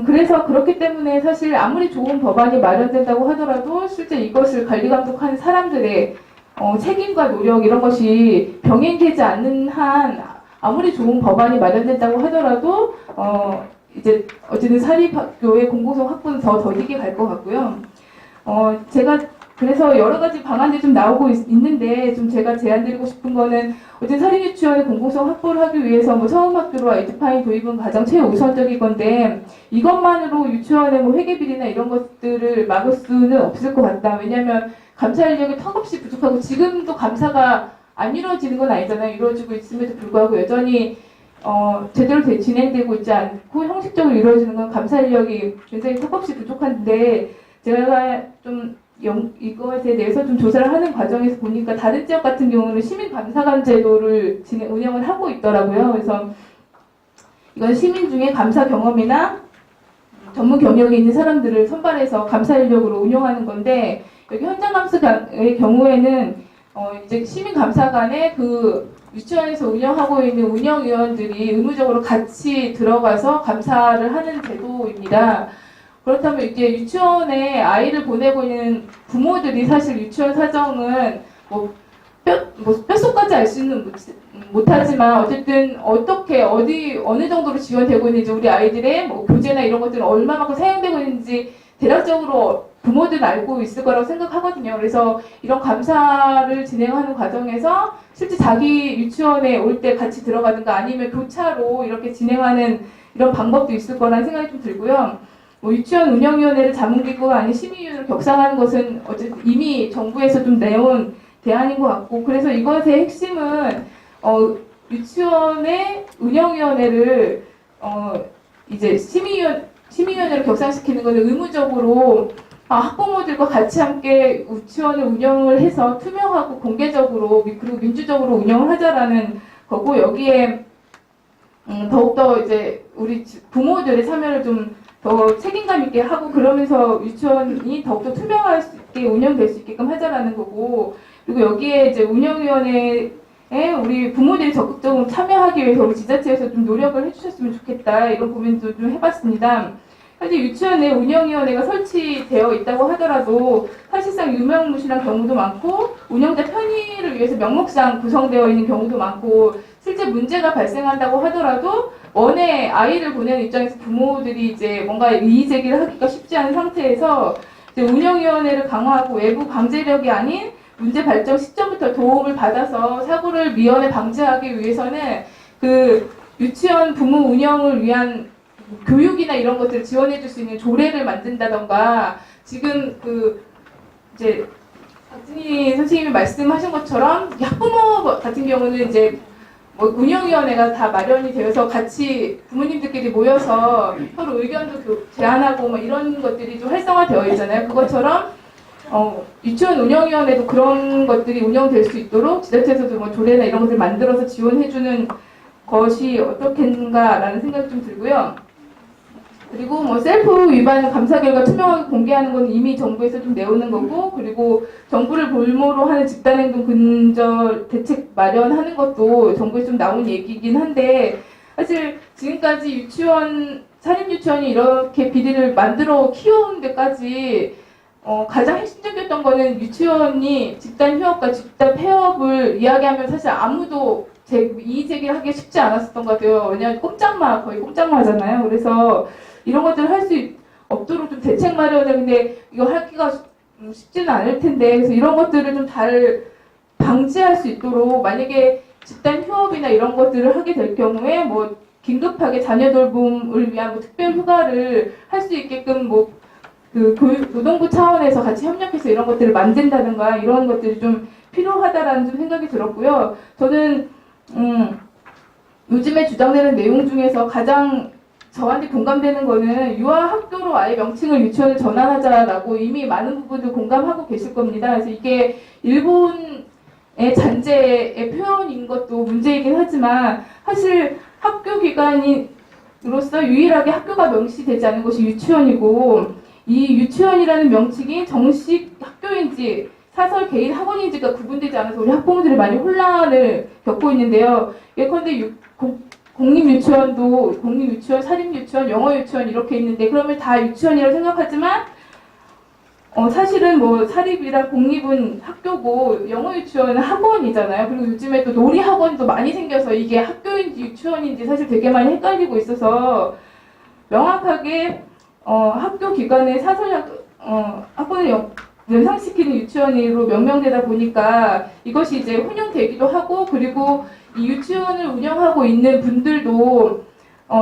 [SPEAKER 7] 그래서 그렇기 때문에 사실 아무리 좋은 법안이 마련된다고 하더라도 실제 이것을 관리 감독하는 사람들의 책임과 노력 이런 것이 병행되지 않는 한 아무리 좋은 법안이 마련된다고 하더라도 이제 어쨌든 사립학교의 공공성 확보는 더 더디게 갈 것 같고요. 제가 그래서 여러 가지 방안들이 좀 나오고 있는데 좀 제가 제안드리고 싶은 거는 어쨌든 사립유치원의 공공성 확보를 하기 위해서 뭐 처음학교로 에듀파인 도입은 가장 최우선적인 건데 이것만으로 유치원의 뭐 회계비리나 이런 것들을 막을 수는 없을 것 같다. 왜냐하면 감사 인력이 턱없이 부족하고 지금도 감사가 안 이루어지는 건 아니잖아요. 이루어지고 있음에도 불구하고 여전히 제대로 진행되고 있지 않고 형식적으로 이루어지는 건 감사 인력이 굉장히 턱없이 부족한데 제가 좀 이것에 대해서 좀 조사를 하는 과정에서 보니까 다른 지역 같은 경우는 시민감사관 제도를 운영을 하고 있더라고요. 그래서 이건 시민 중에 감사 경험이나 전문 경력이 있는 사람들을 선발해서 감사 인력으로 운영하는 건데 여기 현장 감사의 경우에는 이제 시민감사관에 그 유치원에서 운영하고 있는 운영위원들이 의무적으로 같이 들어가서 감사를 하는 제도입니다. 그렇다면 이제 유치원에 아이를 보내고 있는 부모들이 사실 유치원 사정은 뼛속까지 알 수는 못하지만 어쨌든 어떻게 어느 정도로 지원되고 있는지 우리 아이들의 뭐 교재나 이런 것들은 얼마만큼 사용되고 있는지 대략적으로 부모들은 알고 있을 거라고 생각하거든요. 그래서 이런 감사를 진행하는 과정에서 실제 자기 유치원에 올 때 같이 들어가든가 아니면 교차로 이렇게 진행하는 이런 방법도 있을 거라는 생각이 좀 들고요. 뭐 유치원 운영위원회를 자문기구가 아닌 심의위원회를 격상하는 것은 어쨌든 이미 정부에서 좀 내온 대안인 것 같고 그래서 이것의 핵심은 유치원의 운영위원회를 이제 심의위원회를 격상시키는 것은 의무적으로 학부모들과 같이 함께 유치원을 운영을 해서 투명하고 공개적으로 그리고 민주적으로 운영을 하자라는 거고 여기에 더욱더 이제 우리 부모들의 참여를 좀 더 책임감 있게 하고 그러면서 유치원이 더욱더 투명할 수 있게 운영될 수 있게끔 하자라는 거고 그리고 여기에 이제 운영위원회에 우리 부모들이 적극적으로 참여하기 위해서 우리 지자체에서 좀 노력을 해주셨으면 좋겠다 이런 고민도 좀 해봤습니다. 사실 유치원에 운영위원회가 설치되어 있다고 하더라도 사실상 유명무실한 경우도 많고 운영자 편의를 위해서 명목상 구성되어 있는 경우도 많고 실제 문제가 발생한다고 하더라도 원에 아이를 보내는 입장에서 부모들이 이제 뭔가 이의 제기를 하기가 쉽지 않은 상태에서 이제 운영위원회를 강화하고 외부 강제력이 아닌 문제 발정 시점부터 도움을 받아서 사고를 미연에 방지하기 위해서는 그 유치원 부모 운영을 위한 교육이나 이런 것들을 지원해 줄 수 있는 조례를 만든다던가 지금 그 이제 박진희 선생님이 말씀하신 것처럼 학부모 같은 경우는 이제 뭐 운영위원회가 다 마련이 되어서 같이 부모님들끼리 모여서 서로 의견도 제안하고 뭐 이런 것들이 좀 활성화되어 있잖아요. 그것처럼 유치원 운영위원회도 그런 것들이 운영될 수 있도록 지자체에서도 뭐 조례나 이런 것들 만들어서 지원해주는 것이 어떻겠는가라는 생각이 좀 들고요. 그리고 뭐 셀프 위반 감사 결과 투명하게 공개하는 건 이미 정부에서 좀 내오는 거고 그리고 정부를 볼모로 하는 집단행동 근절 대책 마련하는 것도 정부에서 좀 나온 얘기긴 한데 사실 지금까지 유치원 사립유치원이 이렇게 비리를 만들어 키워온 데까지 가장 핵심적이었던 거는 유치원이 집단 휴업과 집단 폐업을 이야기하면 사실 아무도 이의 제기를 하기 쉽지 않았었던 것 같아요. 왜냐하면 거의 꼼짝마잖아요. 그래서 이런 것들을 할 수 없도록 좀 대책 마련을 근데 이거 하기가 쉽지는 않을 텐데 그래서 이런 것들을 좀 잘 방지할 수 있도록 만약에 집단 휴업이나 이런 것들을 하게 될 경우에 뭐 긴급하게 자녀 돌봄을 위한 뭐 특별 휴가를 할 수 있게끔 뭐 그 노동부 차원에서 같이 협력해서 이런 것들을 만든다든가 이런 것들이 좀 필요하다라는 좀 생각이 들었고요. 저는 요즘에 주장되는 내용 중에서 가장 저한테 공감되는 거는 유아학교로 아예 명칭을 유치원을 전환하자라고 이미 많은 부분들 공감하고 계실 겁니다. 그래서 이게 일본의 잔재의 표현인 것도 문제이긴 하지만 사실 학교 기관으로서 유일하게 학교가 명시되지 않은 것이 유치원이고 이 유치원이라는 명칭이 정식 학교인지 사설 개인 학원인지가 구분되지 않아서 우리 학부모들이 많이 혼란을 겪고 있는데요. 예컨대 공립유치원도 공립유치원, 사립유치원, 영어유치원 이렇게 있는데 그러면 다 유치원이라고 생각하지만 사실은 뭐 사립이랑 공립은 학교고 영어 유치원은 학원이잖아요. 그리고 요즘에 또 놀이 학원도 많이 생겨서 이게 학교인지 유치원인지 사실 되게 많이 헷갈리고 있어서 명확하게 학교 기관의 학원을 연상시키는 유치원으로 명명되다 보니까 이것이 이제 혼용되기도 하고, 그리고 이 유치원을 운영하고 있는 분들도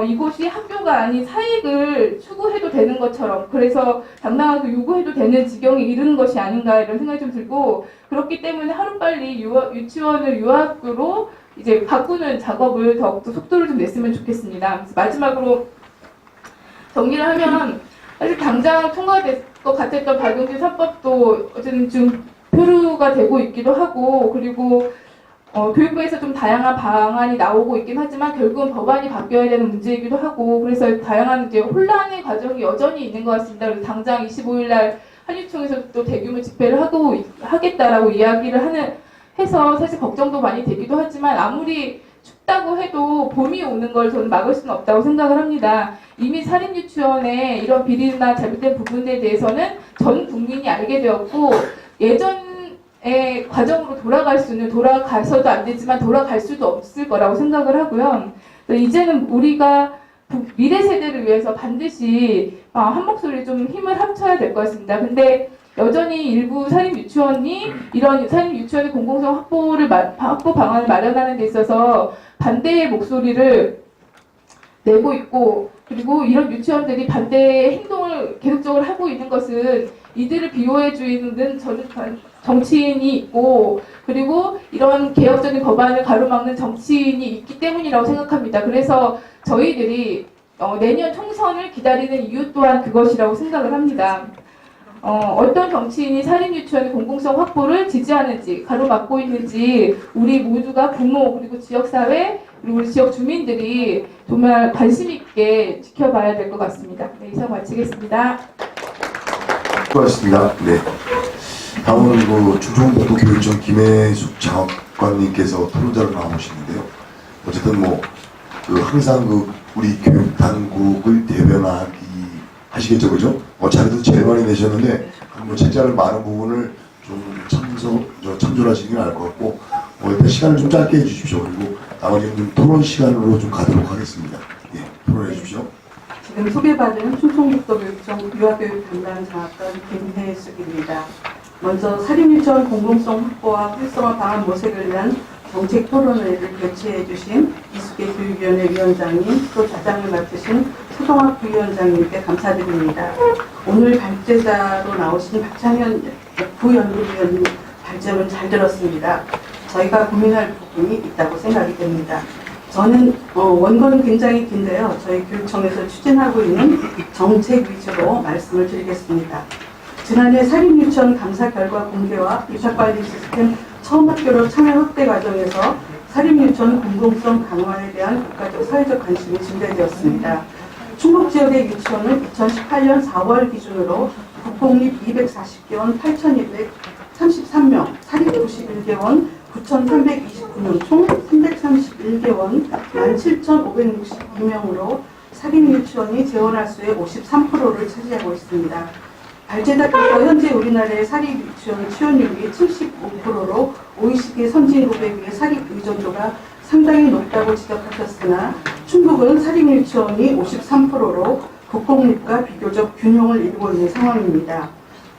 [SPEAKER 7] 이곳이 학교가 아닌 사익을 추구해도 되는 것처럼, 그래서 당당하게 요구해도 되는 지경에 이르는 것이 아닌가 이런 생각이 좀 들고, 그렇기 때문에 하루빨리 유치원을 유학교로 이제 바꾸는 작업을 더욱더 속도를 좀 냈으면 좋겠습니다. 그래서 마지막으로 정리를 하면, 사실 당장 통과될 것 같았던 박용진 3법도 어쨌든 지금 표류가 되고 있기도 하고, 그리고 교육부에서 좀 다양한 방안이 나오고 있긴 하지만 결국은 법안이 바뀌어야 되는 문제이기도 하고, 그래서 다양한 이제 혼란의 과정이 여전히 있는 것 같습니다. 그래서 당장 25일 날 한유총에서 또 대규모 집회를 하겠다라고 이야기를 해서 사실 걱정도 많이 되기도 하지만, 아무리 춥다고 해도 봄이 오는 걸 저는 막을 수는 없다고 생각을 합니다. 이미 사립유치원의 이런 비리나 잘못된 부분에 대해서는 전 국민이 알게 되었고, 예전의 과정으로 돌아가서도 안 되지만 돌아갈 수도 없을 거라고 생각을 하고요. 이제는 우리가 미래 세대를 위해서 반드시 한 목소리 좀 힘을 합쳐야 될 것 같습니다. 근데 여전히 일부 사립유치원이 이런 사립유치원의 공공성 확보 방안을 마련하는 데 있어서 반대의 목소리를 내고 있고, 그리고 이런 유치원들이 반대의 행동을 계속적으로 하고 있는 것은 이들을 비호해 주는 정치인이 있고, 그리고 이런 개혁적인 법안을 가로막는 정치인이 있기 때문이라고 생각합니다. 그래서 저희들이 내년 총선을 기다리는 이유 또한 그것이라고 생각을 합니다. 어떤 정치인이 사립유치원의 공공성 확보를 지지하는지, 가로막고 있는지 우리 모두가 부모, 그리고 지역사회, 그리고 우리 지역 주민들이 정말 관심 있게 지켜봐야 될 것 같습니다. 네, 이상 마치겠습니다.
[SPEAKER 3] 수고하셨습니다. 네. 다음은 충청북도교육청 김혜숙 장관님께서 토론자로 나오시는데요. 어쨌든 항상 우리 교육 당국을 대변하기 하시겠죠, 그죠? 자료도 제일 많이 내셨는데 책자를 많은 부분을 좀 참조하시는 게 나을 것 같고, 일단 시간을 좀 짧게 해주십시오. 그리고 나머지는 좀 토론 시간으로 좀 가도록 하겠습니다. 예, 토론해 주십시오.
[SPEAKER 8] 지금 소개받은 충청북도교육청 유아교육 담당 장학관 김혜숙입니다. 먼저 사립유치원 공공성 확보와 활성화 방안 모색을 위한 정책 토론회를 개최해 주신 이수계 교육위원회 위원장님, 또 자장을 맡으신 서동학 부위원장님께 감사드립니다. 오늘 발제자로 나오신 박창현 부연구위원님 발제는 잘 들었습니다. 저희가 고민할 부분이 있다고 생각이 됩니다. 저는 원고는 굉장히 긴데요. 저희 교육청에서 추진하고 있는 정책 위주로 말씀을 드리겠습니다. 지난해 사립유치원 감사 결과 공개와 입학관리 시스템 처음 학교로 참여 확대 과정에서 사립유치원 공공성 강화에 대한 국가적 사회적 관심이 증대되었습니다. 충북 지역의 유치원은 2018년 4월 기준으로 국공립 240개원 8,233명, 사립 91개원 9,329명, 총 331개원 17,562명으로 사립유치원이 재원할 수의 53%를 차지하고 있습니다. 발제자께서 현재 우리나라의 사립유치원 취원율이 75%로 OECD 선진국에 비해 사립 의존도가 상당히 높다고 지적하셨으나 충북은 사립유치원이 53%로 국공립과 비교적 균형을 이루고 있는 상황입니다.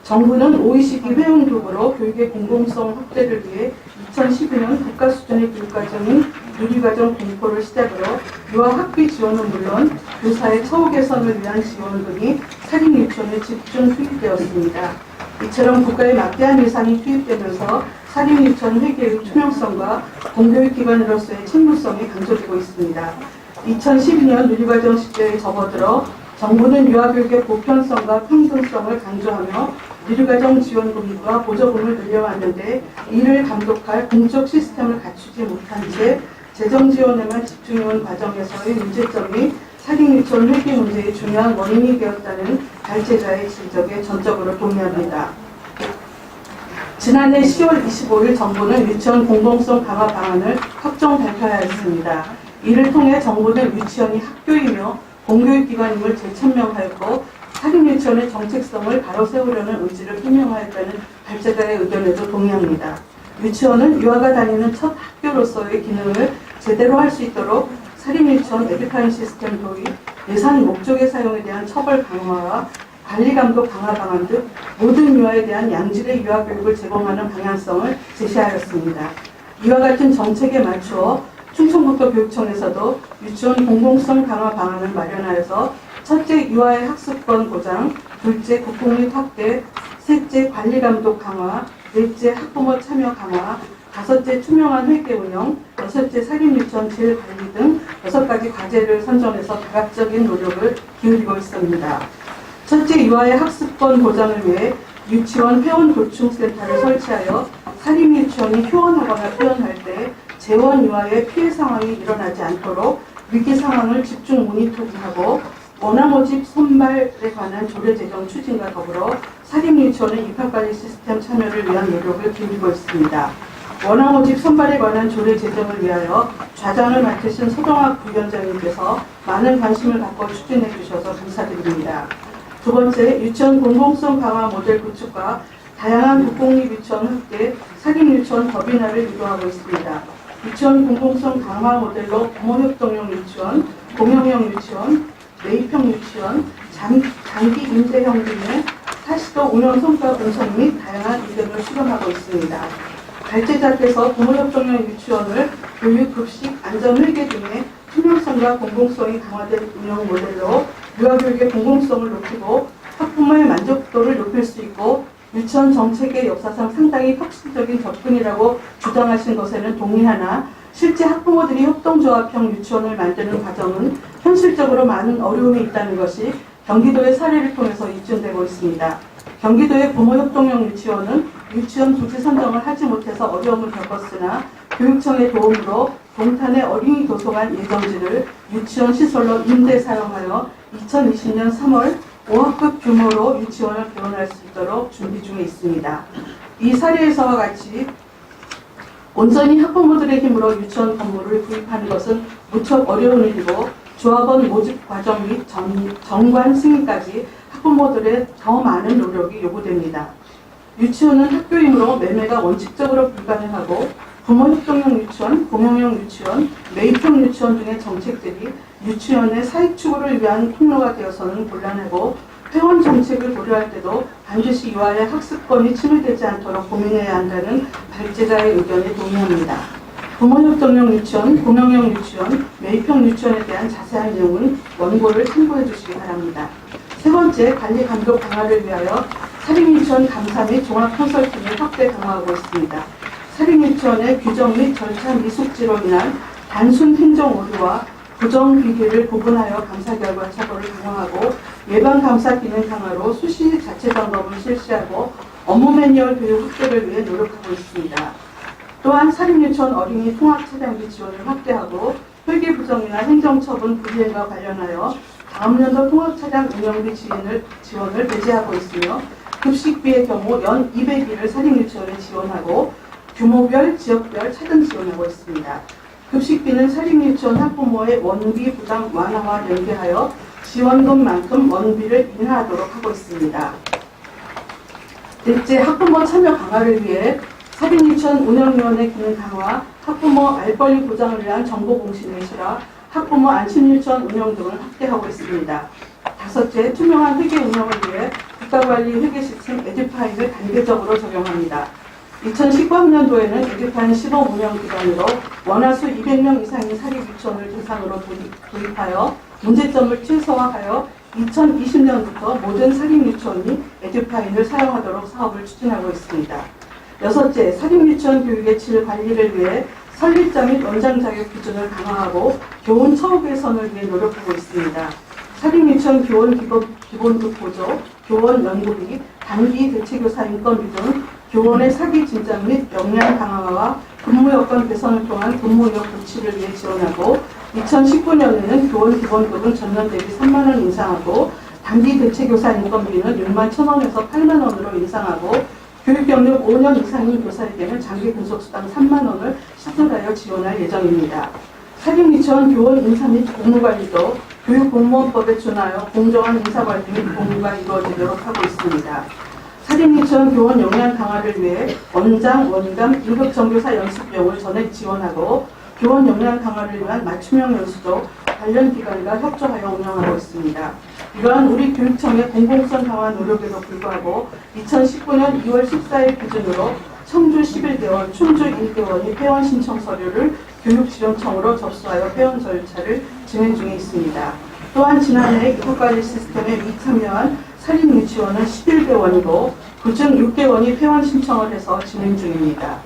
[SPEAKER 8] 정부는 OECD 회원국으로 교육의 공공성 확대를 위해 2012년 국가 수준의 교육과정인 누리과정 공포를 시작으로 유아 학비 지원은 물론 교사의 처우 개선을 위한 지원 등이 사립유치원에 집중 투입되었습니다. 이처럼 국가의 막대한 예산이 투입되면서 사립유치원 회계의 투명성과 공교육기관으로서의 책무성이 강조되고 있습니다. 2012년 누리과정 시대에 접어들어 정부는 유아교육의 보편성과 평등성을 강조하며 누리과정 지원금과 보조금을 늘려왔는데 이를 감독할 공적 시스템을 갖추지 못한 채 재정 지원에만 집중해온 과정에서의 문제점이 사립유치원 회계 문제의 중요한 원인이 되었다는 발제자의 지적에 전적으로 동의합니다. 지난해 10월 25일 정부는 유치원 공공성 강화 방안을 확정 발표하였습니다. 이를 통해 정부는 유치원이 학교이며 공교육기관임을 재천명하였고 사립유치원의 정책성을 바로 세우려는 의지를 표명하였다는 발제자의 의견에도 동의합니다. 유치원은 유아가 다니는 첫 학교로서의 기능을 제대로 할 수 있도록 사립유치원 에듀카인 시스템 도입, 예산 목적의 사용에 대한 처벌 강화와 관리 감독 강화 방안 등 모든 유아에 대한 양질의 유아 교육을 제공하는 방향성을 제시하였습니다. 이와 같은 정책에 맞추어 충청북도 교육청에서도 유치원 공공성 강화 방안을 마련하여서 첫째 유아의 학습권 보장, 둘째 국공립 확대, 셋째 관리 감독 강화, 넷째 학부모 참여 강화, 다섯째 투명한 회계 운영, 여섯째 사립유치원 질 관리 등 6가지 과제를 선정해서 다각적인 노력을 기울이고 있습니다. 첫째 유아의 학습권 보장을 위해 유치원 회원 도충센터를 설치하여 사립유치원이 휴원하거나 퇴원할 때 재원 유아의 피해 상황이 일어나지 않도록 위기 상황을 집중 모니터링하고 원화 모집 선발에 관한 조례 제정 추진과 더불어 사립유치원의 입학관리 시스템 참여를 위한 노력을 기울이고 있습니다. 원화 모집 선발에 관한 조례 제정을 위하여 좌장을 맡으신 서동학 부위원장님께서 많은 관심을 갖고 추진해 주셔서 감사드립니다. 두 번째, 유치원 공공성 강화 모델 구축과 다양한 국공립 유치원 확대, 사립유치원 법인화를 유도하고 있습니다. 유치원 공공성 강화 모델로 부모협동형 유치원, 공영형 유치원, 매입형 유치원, 장기 임대형 등의 사시도 운영 성과 분석 및 다양한 의견을 수렴하고 있습니다. 발제자께서 부모협동형 유치원을 교육, 급식, 안전회계 등의 투명성과 공공성이 강화된 운영 모델로 유아교육의 공공성을 높이고 학부모의 만족도를 높일 수 있고 유치원 정책의 역사상 상당히 혁신적인 접근이라고 주장하신 것에는 동의하나 실제 학부모들이 협동조합형 유치원을 만드는 과정은 현실적으로 많은 어려움이 있다는 것이 경기도의 사례를 통해서 입증되고 있습니다. 경기도의 부모협동형 유치원은 유치원 부지 선정을 하지 못해서 어려움을 겪었으나 교육청의 도움으로 동탄의 어린이 도서관 예정지를 유치원 시설로 임대 사용하여 2020년 3월 5학급 규모로 유치원을 개원할 수 있도록 준비 중에 있습니다. 이 사례에서와 같이 온전히 학부모들의 힘으로 유치원 건물을 구입하는 것은 무척 어려운 일이고 조합원 모집 과정 및 정관 승인까지 학부모들의 더 많은 노력이 요구됩니다. 유치원은 학교이므로 매매가 원칙적으로 불가능하고 부모협동형 유치원, 공영형 유치원, 매입형 유치원 등의 정책들이 유치원의 사익 추구를 위한 통로가 되어서는 곤란하고 회원 정책을 고려할 때도 반드시 유아의 학습권이 침해되지 않도록 고민해야 한다는 발제자의 의견에 동의합니다. 부모협동형 유치원, 공영형 유치원, 매입형 유치원에 대한 자세한 내용은 원고를 참고해 주시기 바랍니다. 세 번째, 관리 감독 강화를 위하여 사립유치원 감사 및 종합 컨설팅을 확대 강화하고 있습니다. 사립유치원의 규정 및 절차 미숙지로 인한 단순 행정 오류와 부정 비리를 구분하여 감사 결과 처벌을 강화하고 예방 감사 기능 강화로 수시 자체 점검을 실시하고 업무 매뉴얼 교육 확대를 위해 노력하고 있습니다. 또한 사립유치원 어린이 통학 차량비 지원을 확대하고 회계 부정이나 행정처분 불이행과 관련하여 다음 연도 통학 차량 운영비 지원을 배제하고 있으며 급식비의 경우 연 200일을 사립유치원에 지원하고 규모별, 지역별 차등 지원하고 있습니다. 급식비는 사립유치원 학부모의 원비 부담 완화와 연계하여 지원금만큼 원비를 인하하도록 하고 있습니다. 넷째, 학부모 참여 강화를 위해 사립유치원 운영위원회 기능 강화, 학부모 알 권리 보장을 위한 정보 공시의 실화, 학부모 안심유치원 운영 등을 확대하고 있습니다. 다섯째, 투명한 회계 운영을 위해 국가관리 회계 시스템 에듀파인을 단계적으로 적용합니다. 2019학년도에는 에듀파인 시범 운영 기반으로 원화수 200명 이상의 사립유치원을 대상으로 도입하여 문제점을 최소화하여 2020년부터 모든 사립유치원이 에듀파인을 사용하도록 사업을 추진하고 있습니다. 여섯째, 사립유치원 교육의 질 관리를 위해 설립자 및 원장 자격 기준을 강화하고 교원 처우 개선을 위해 노력하고 있습니다. 사립유치원 교원 기본급 보조, 교원 연구비, 단기 대체교사 인건비 등 교원의 사기 진작 및 역량 강화와 근무 여건 개선을 통한 근무력 고취를 위해 지원하고 2019년에는 교원 기본급은 전년 대비 3만 원 인상하고 단기 대체교사 인건비는 6만 1,000원에서 8만 원으로 인상하고 교육경력 5년 이상인 교사에게는 장기 근속수당 3만 원을 시설하여 지원할 예정입니다. 사립유치원 교원 인사 및 공무관리도 교육공무원법에 준하여 공정한 인사관리 및 공유가 이루어지도록 하고 있습니다. 사립유치원 교원 역량 강화를 위해 원장, 원감, 1급 정교사 연수 비용을 전액 지원하고 교원 역량 강화를 위한 맞춤형 연수도 관련 기관과 협조하여 운영하고 있습니다. 이러한 우리 교육청의 공공성 강화 노력에도 불구하고 2019년 2월 14일 기준으로 청주 11개원, 충주 1개원이 회원 신청 서류를 교육지원청으로 접수하여 회원 절차를 진행 중에 있습니다. 또한 지난해 이국관리 시스템에 미참여한 사립유치원은 11개원이고 그중 6개원이 회원 신청을 해서 진행 중입니다.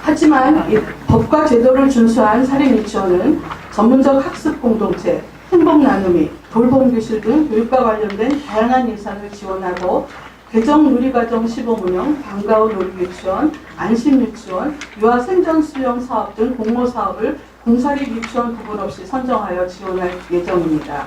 [SPEAKER 8] 하지만 이 법과 제도를 준수한 사립유치원은 전문적 학습 공동체, 행복 나눔이, 돌봄 교실 등 교육과 관련된 다양한 예산을 지원하고 개정 누리과정 시범 운영, 방과후 놀이유치원, 안심유치원, 유아 생전 수령 사업 등 공모 사업을 공사립 유치원 구분 없이 선정하여 지원할 예정입니다.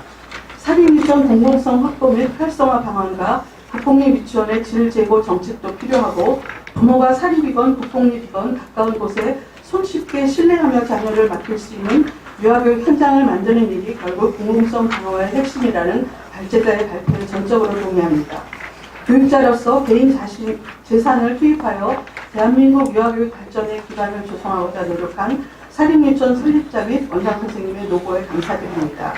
[SPEAKER 8] 사립유치원 공공성 확보 및 활성화 방안과 국공립 유치원의 질 제고 정책도 필요하고 부모가 사립이건 국공립이건 가까운 곳에 손쉽게 신뢰하며 자녀를 맡길 수 있는 유아교육 현장을 만드는 일이 결국 공공성 강화의 핵심이라는 발제자의 발표에 전적으로 동의합니다. 교육자로서 개인 자신 재산을 투입하여 대한민국 유아교육 발전의 기반을 조성하고자 노력한 사립유치원 설립자 및 원장 선생님의 노고에 감사드립니다.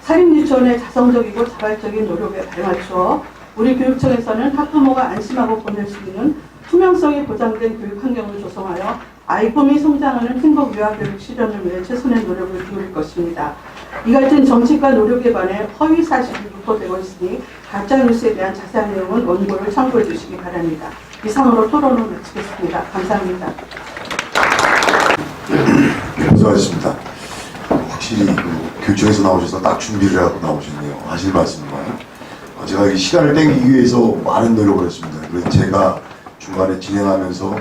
[SPEAKER 8] 사립유치원의 자성적이고 자발적인 노력에 발맞추어 우리 교육청에서는 학부모가 안심하고 보낼 수 있는 투명성이 보장된 교육 환경을 조성하여 아이 꿈이 성장하는 행복 유아교육 실현을 위해 최선의 노력을 기울일 것입니다. 이 같은 정책과 노력에 관해 허위 사실이 유포되고 있으니 가짜뉴스에 대한 자세한 내용은 원고를 참고해 주시기 바랍니다. 이상으로 토론을 마치겠습니다. 감사합니다.
[SPEAKER 3] 고생하셨습니다. 확실히 그 교육청에서 나오셔서 딱 준비를 하고 나오셨네요. 하실 말씀인가요? 제가 이 시간을 땡기기 위해서 많은 노력을 했습니다. 그래서 제가 중간에 진행하면서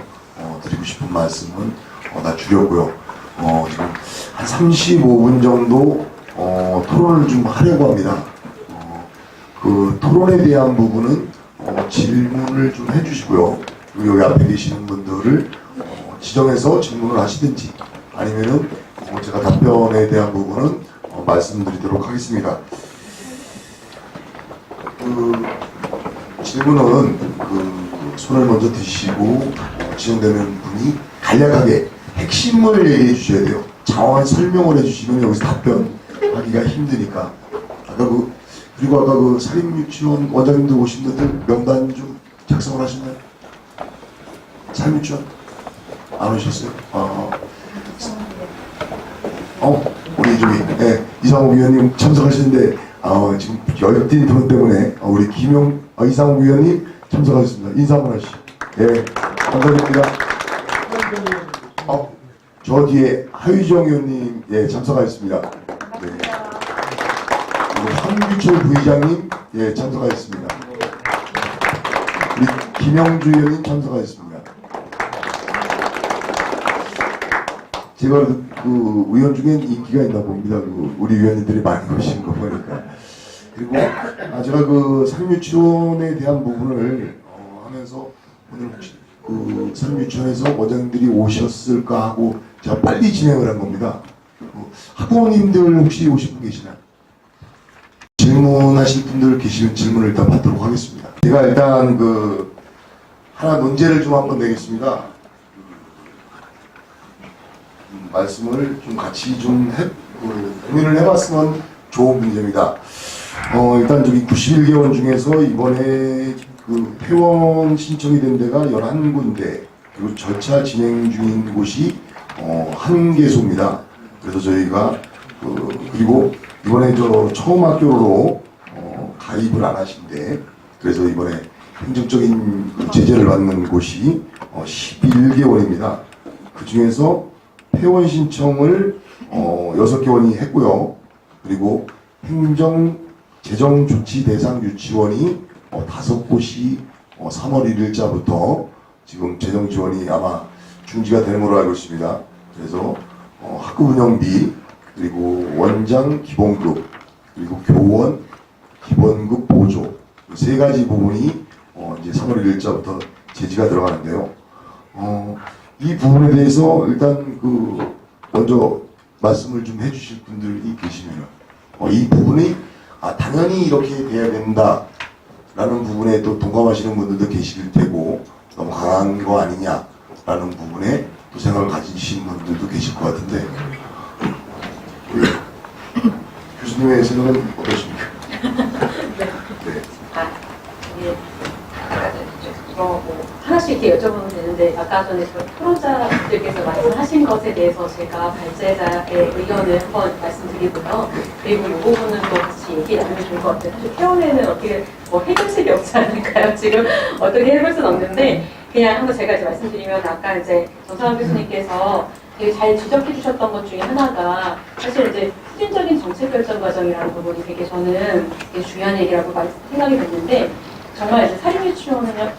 [SPEAKER 3] 드리고 싶은 말씀은 다 줄였고요. 지금 한 35분 정도 토론을 좀 하려고 합니다. 그 토론에 대한 부분은 질문을 좀 해주시고요. 그리고 여기 앞에 계시는 분들을 지정해서 질문을 하시든지 아니면은 제가 답변에 대한 부분은 말씀드리도록 하겠습니다. 그 질문은 손을 먼저 드시고 지정되는 분이 간략하게 핵심을 얘기해 주셔야 돼요. 장황한 설명을 해주시면 여기서 답변하기가 힘드니까. 그리고 아까 그 사립유치원 원장님들 오신 분들 명단 좀 작성을 하셨나요? 사립유치원 안 오셨어요? 우리 저기 이상욱 위원님 참석하시는데 지금 열띤 토론 때문에 우리 이상욱 위원님 참석하셨습니다. 인사 한번 하시죠. 네, 감사드립니다. 저 뒤에 하유정 의원님 참석하셨습니다. 네. 그리고 황규철 부의장님 참석하셨습니다. 우리 김영주 의원님 참석하셨습니다. 제가 그 의원 중에 인기가 있나 봅니다. 우리 위원님들이 많이 오신 거 보니까. 그리고 제가 그 사립유치원에 대한 부분을 하면서 오늘 혹시 그 사립유치원에서 원장님들이 오셨을까 하고 제가 빨리 진행을 한 겁니다. 학부모님들 혹시 오신 분 계시나요? 질문하실 분들 계시면 질문을 일단 받도록 하겠습니다. 제가 일단 하나 문제를 좀 한번 내겠습니다. 말씀을 좀 같이 좀 고민을 해봤으면 좋은 문제입니다. 일단 저기 91개원 중에서 이번에 그 회원 신청이 된 데가 11군데, 그리고 절차 진행 중인 곳이 1개소입니다. 그래서 저희가 그리고 이번에 처음 학교로 가입을 안 하신데, 그래서 이번에 행정적인 제재를 받는 곳이 11개원입니다. 그 중에서 회원 신청을 6개원이 했고요. 그리고 재정조치 대상 유치원이 5곳이 3월 1일자부터 지금 재정 지원이 아마 중지가 되는 걸로 알고 있습니다. 그래서 학급 운영비, 그리고 원장 기본급, 그리고 교원 기본급 보조, 세 가지 부분이 이제 3월 1일자부터 제지가 들어가는데요. 이 부분에 대해서 일단 먼저 말씀을 좀 해주실 분들이 계시면 이 부분이 당연히 이렇게 돼야 된다라는 부분에 또 동감하시는 분들도 계실 테고 너무 강한 거 아니냐라는 부분에 또 생각을 가지신 분들도 계실 것 같은데 우리 교수님의 생각은 어떠십니까? 네.
[SPEAKER 9] 이거 뭐 하나씩 이렇게 여쭤보면 되는데 아까 전에 토론자들께서 말씀하신 것에 대해서 제가 발제자의 의견을 한번 말씀드리고요. 그리고 이 부분은 또 같이 얘기 나누면 좋을 것 같아요. 사실 태원에는 어떻게 뭐 해결책이 없지 않을까요? 지금 어떻게 해볼 수는 없는데 그냥 한번 제가 이제 말씀드리면 아까 이제 정상환 교수님께서 되게 잘 지적해 주셨던 것 중에 하나가 사실 이제 후진적인 정책 결정 과정이라는 부분이 되게 저는 되게 중요한 얘기라고 생각이 됐는데 정말 이제 사립유치원은요,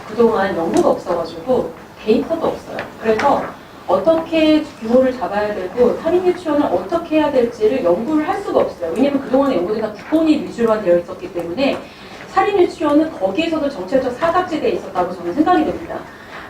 [SPEAKER 9] 그동안 연구가 없어가지고 데이터도 없어요. 그래서 어떻게 규모를 잡아야 되고 사립유치원을 어떻게 해야 될지를 연구를 할 수가 없어요. 왜냐면 그동안의 연구들이 다 국공립 위주로만 되어 있었기 때문에 사립유치원은 거기에서도 정책적 사각지대에 있었다고 저는 생각이 됩니다.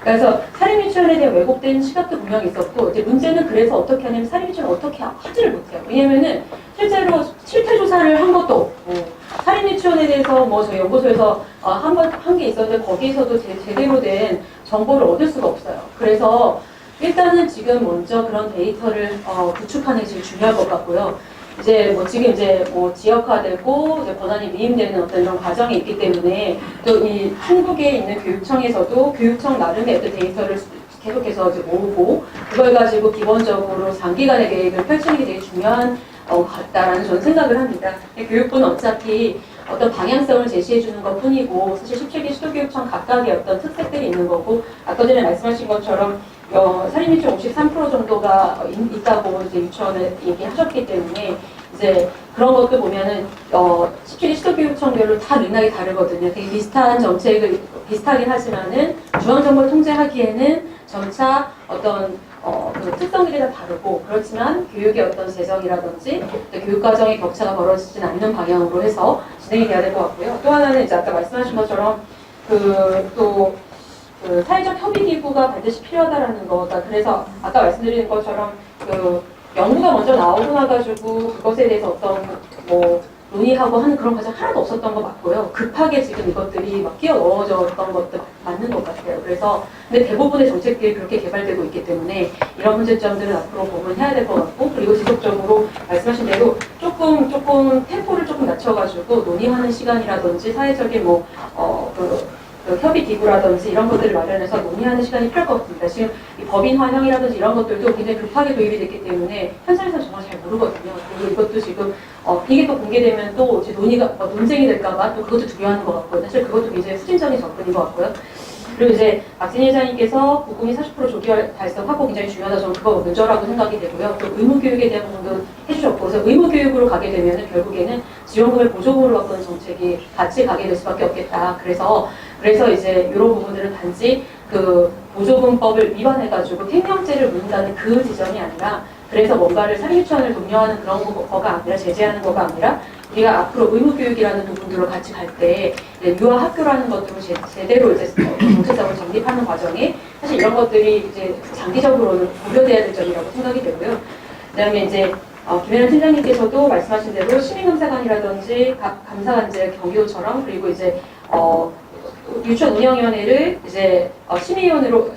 [SPEAKER 9] 그래서 사립유치원에 대한 왜곡된 시각도 분명히 있었고 이제 문제는 그래서 어떻게 하냐면 사립유치원을 어떻게 하지를 못해요. 왜냐면은 실제로 실태 조사를 한 것도 없고 사립유치원에 대해서 뭐 저희 연구소에서 한 게 있었는데 거기에서도 제대로 된 정보를 얻을 수가 없어요. 그래서 일단은 지금 먼저 그런 데이터를 구축하는 게 제일 중요할 것 같고요. 이제 뭐 지금 이제 뭐 지역화되고 이제 권한이 위임되는 어떤 이런 과정이 있기 때문에 또 이 충북에 있는 교육청에서도 교육청 나름의 어떤 데이터를 계속해서 이제 모으고 그걸 가지고 기본적으로 장기간의 계획을 펼치는 게 되게 중요한 같다라는 저는 생각을 합니다. 교육부는 어차피 어떤 방향성을 제시해 주는 것 뿐이고 사실 17개 시도교육청 각각의 어떤 특색들이 있는 거고 아까 전에 말씀하신 것처럼 사립유치원 53% 정도가 있다고 이제 유치원을 얘기하셨기 때문에 이제 그런 것도 보면은 17개 시도교육청별로 다 맥락이 다르거든요. 되게 비슷한 정책을 비슷하긴 하지만은 중앙정보를 통제하기에는 점차 어떤 그 특성들이 다 다르고 그렇지만 교육의 어떤 재정이라든지 교육과정의 격차가 벌어지진 않는 방향으로 해서 진행이 돼야 될 것 같고요. 또 하나는 이제 아까 말씀하신 것처럼 그 사회적 협의기구가 반드시 필요하다라는 거. 그래서 아까 말씀드린 것처럼 그 연구가 먼저 나오고 나가지고 그것에 대해서 어떤 뭐 논의하고 하는 그런 과정 하나도 없었던 거 맞고요. 급하게 지금 이것들이 막 끼어 넣어졌던 것도 맞는 것 같아요. 그래서 근데 대부분의 정책들이 그렇게 개발되고 있기 때문에 이런 문제점들은 앞으로 보완해야 될 것 같고 그리고 지속적으로 말씀하신 대로 조금 템포를 조금 낮춰가지고 논의하는 시간이라든지 사회적인 그 협의 기구라든지 이런 것들을 마련해서 논의하는 시간이 필요할 것 같습니다. 지금 이 법인 환영이라든지 이런 것들도 굉장히 급하게 도입이 됐기 때문에 현장에서 정말 잘 모르거든요. 그리고 이것도 지금 이게 또 공개되면 또 이제 논쟁이 될까봐 또 그것도 두려워하는 것 같고요. 사실 그것도 굉장히 후진적인 접근인 것 같고요. 그리고 이제 박진희 회장님께서 국공립 40% 조기 달성하고 굉장히 중요하다. 저는 그거 문제라고 생각이 되고요. 또 의무교육에 대한 부분도 해주셨고 그래서 의무교육으로 가게 되면 결국에는 지원금을 보조금으로 바꾸는 정책이 같이 가게 될 수밖에 없겠다. 그래서 이제 이런 부분들은 단지 그 보조금법을 위반해가지고 횡령죄를 묻는다는 그 지점이 아니라 그래서 뭔가를 사립유치원을 독려하는 그런 거가 아니라 제재하는 거가 아니라 우리가 앞으로 의무교육이라는 부분들로 같이 갈 때 유아학교라는 것들을 제대로 이제 정책적으로 정립하는 과정에 사실 이런 것들이 이제 장기적으로는 고려돼야 될 점이라고 생각이 되고요. 그다음에 이제 김혜란 팀장님께서도 말씀하신 대로 시민감사관이라든지 감사관제 경기도처럼 그리고 이제 유치원 운영위원회를 이제 심의위원회로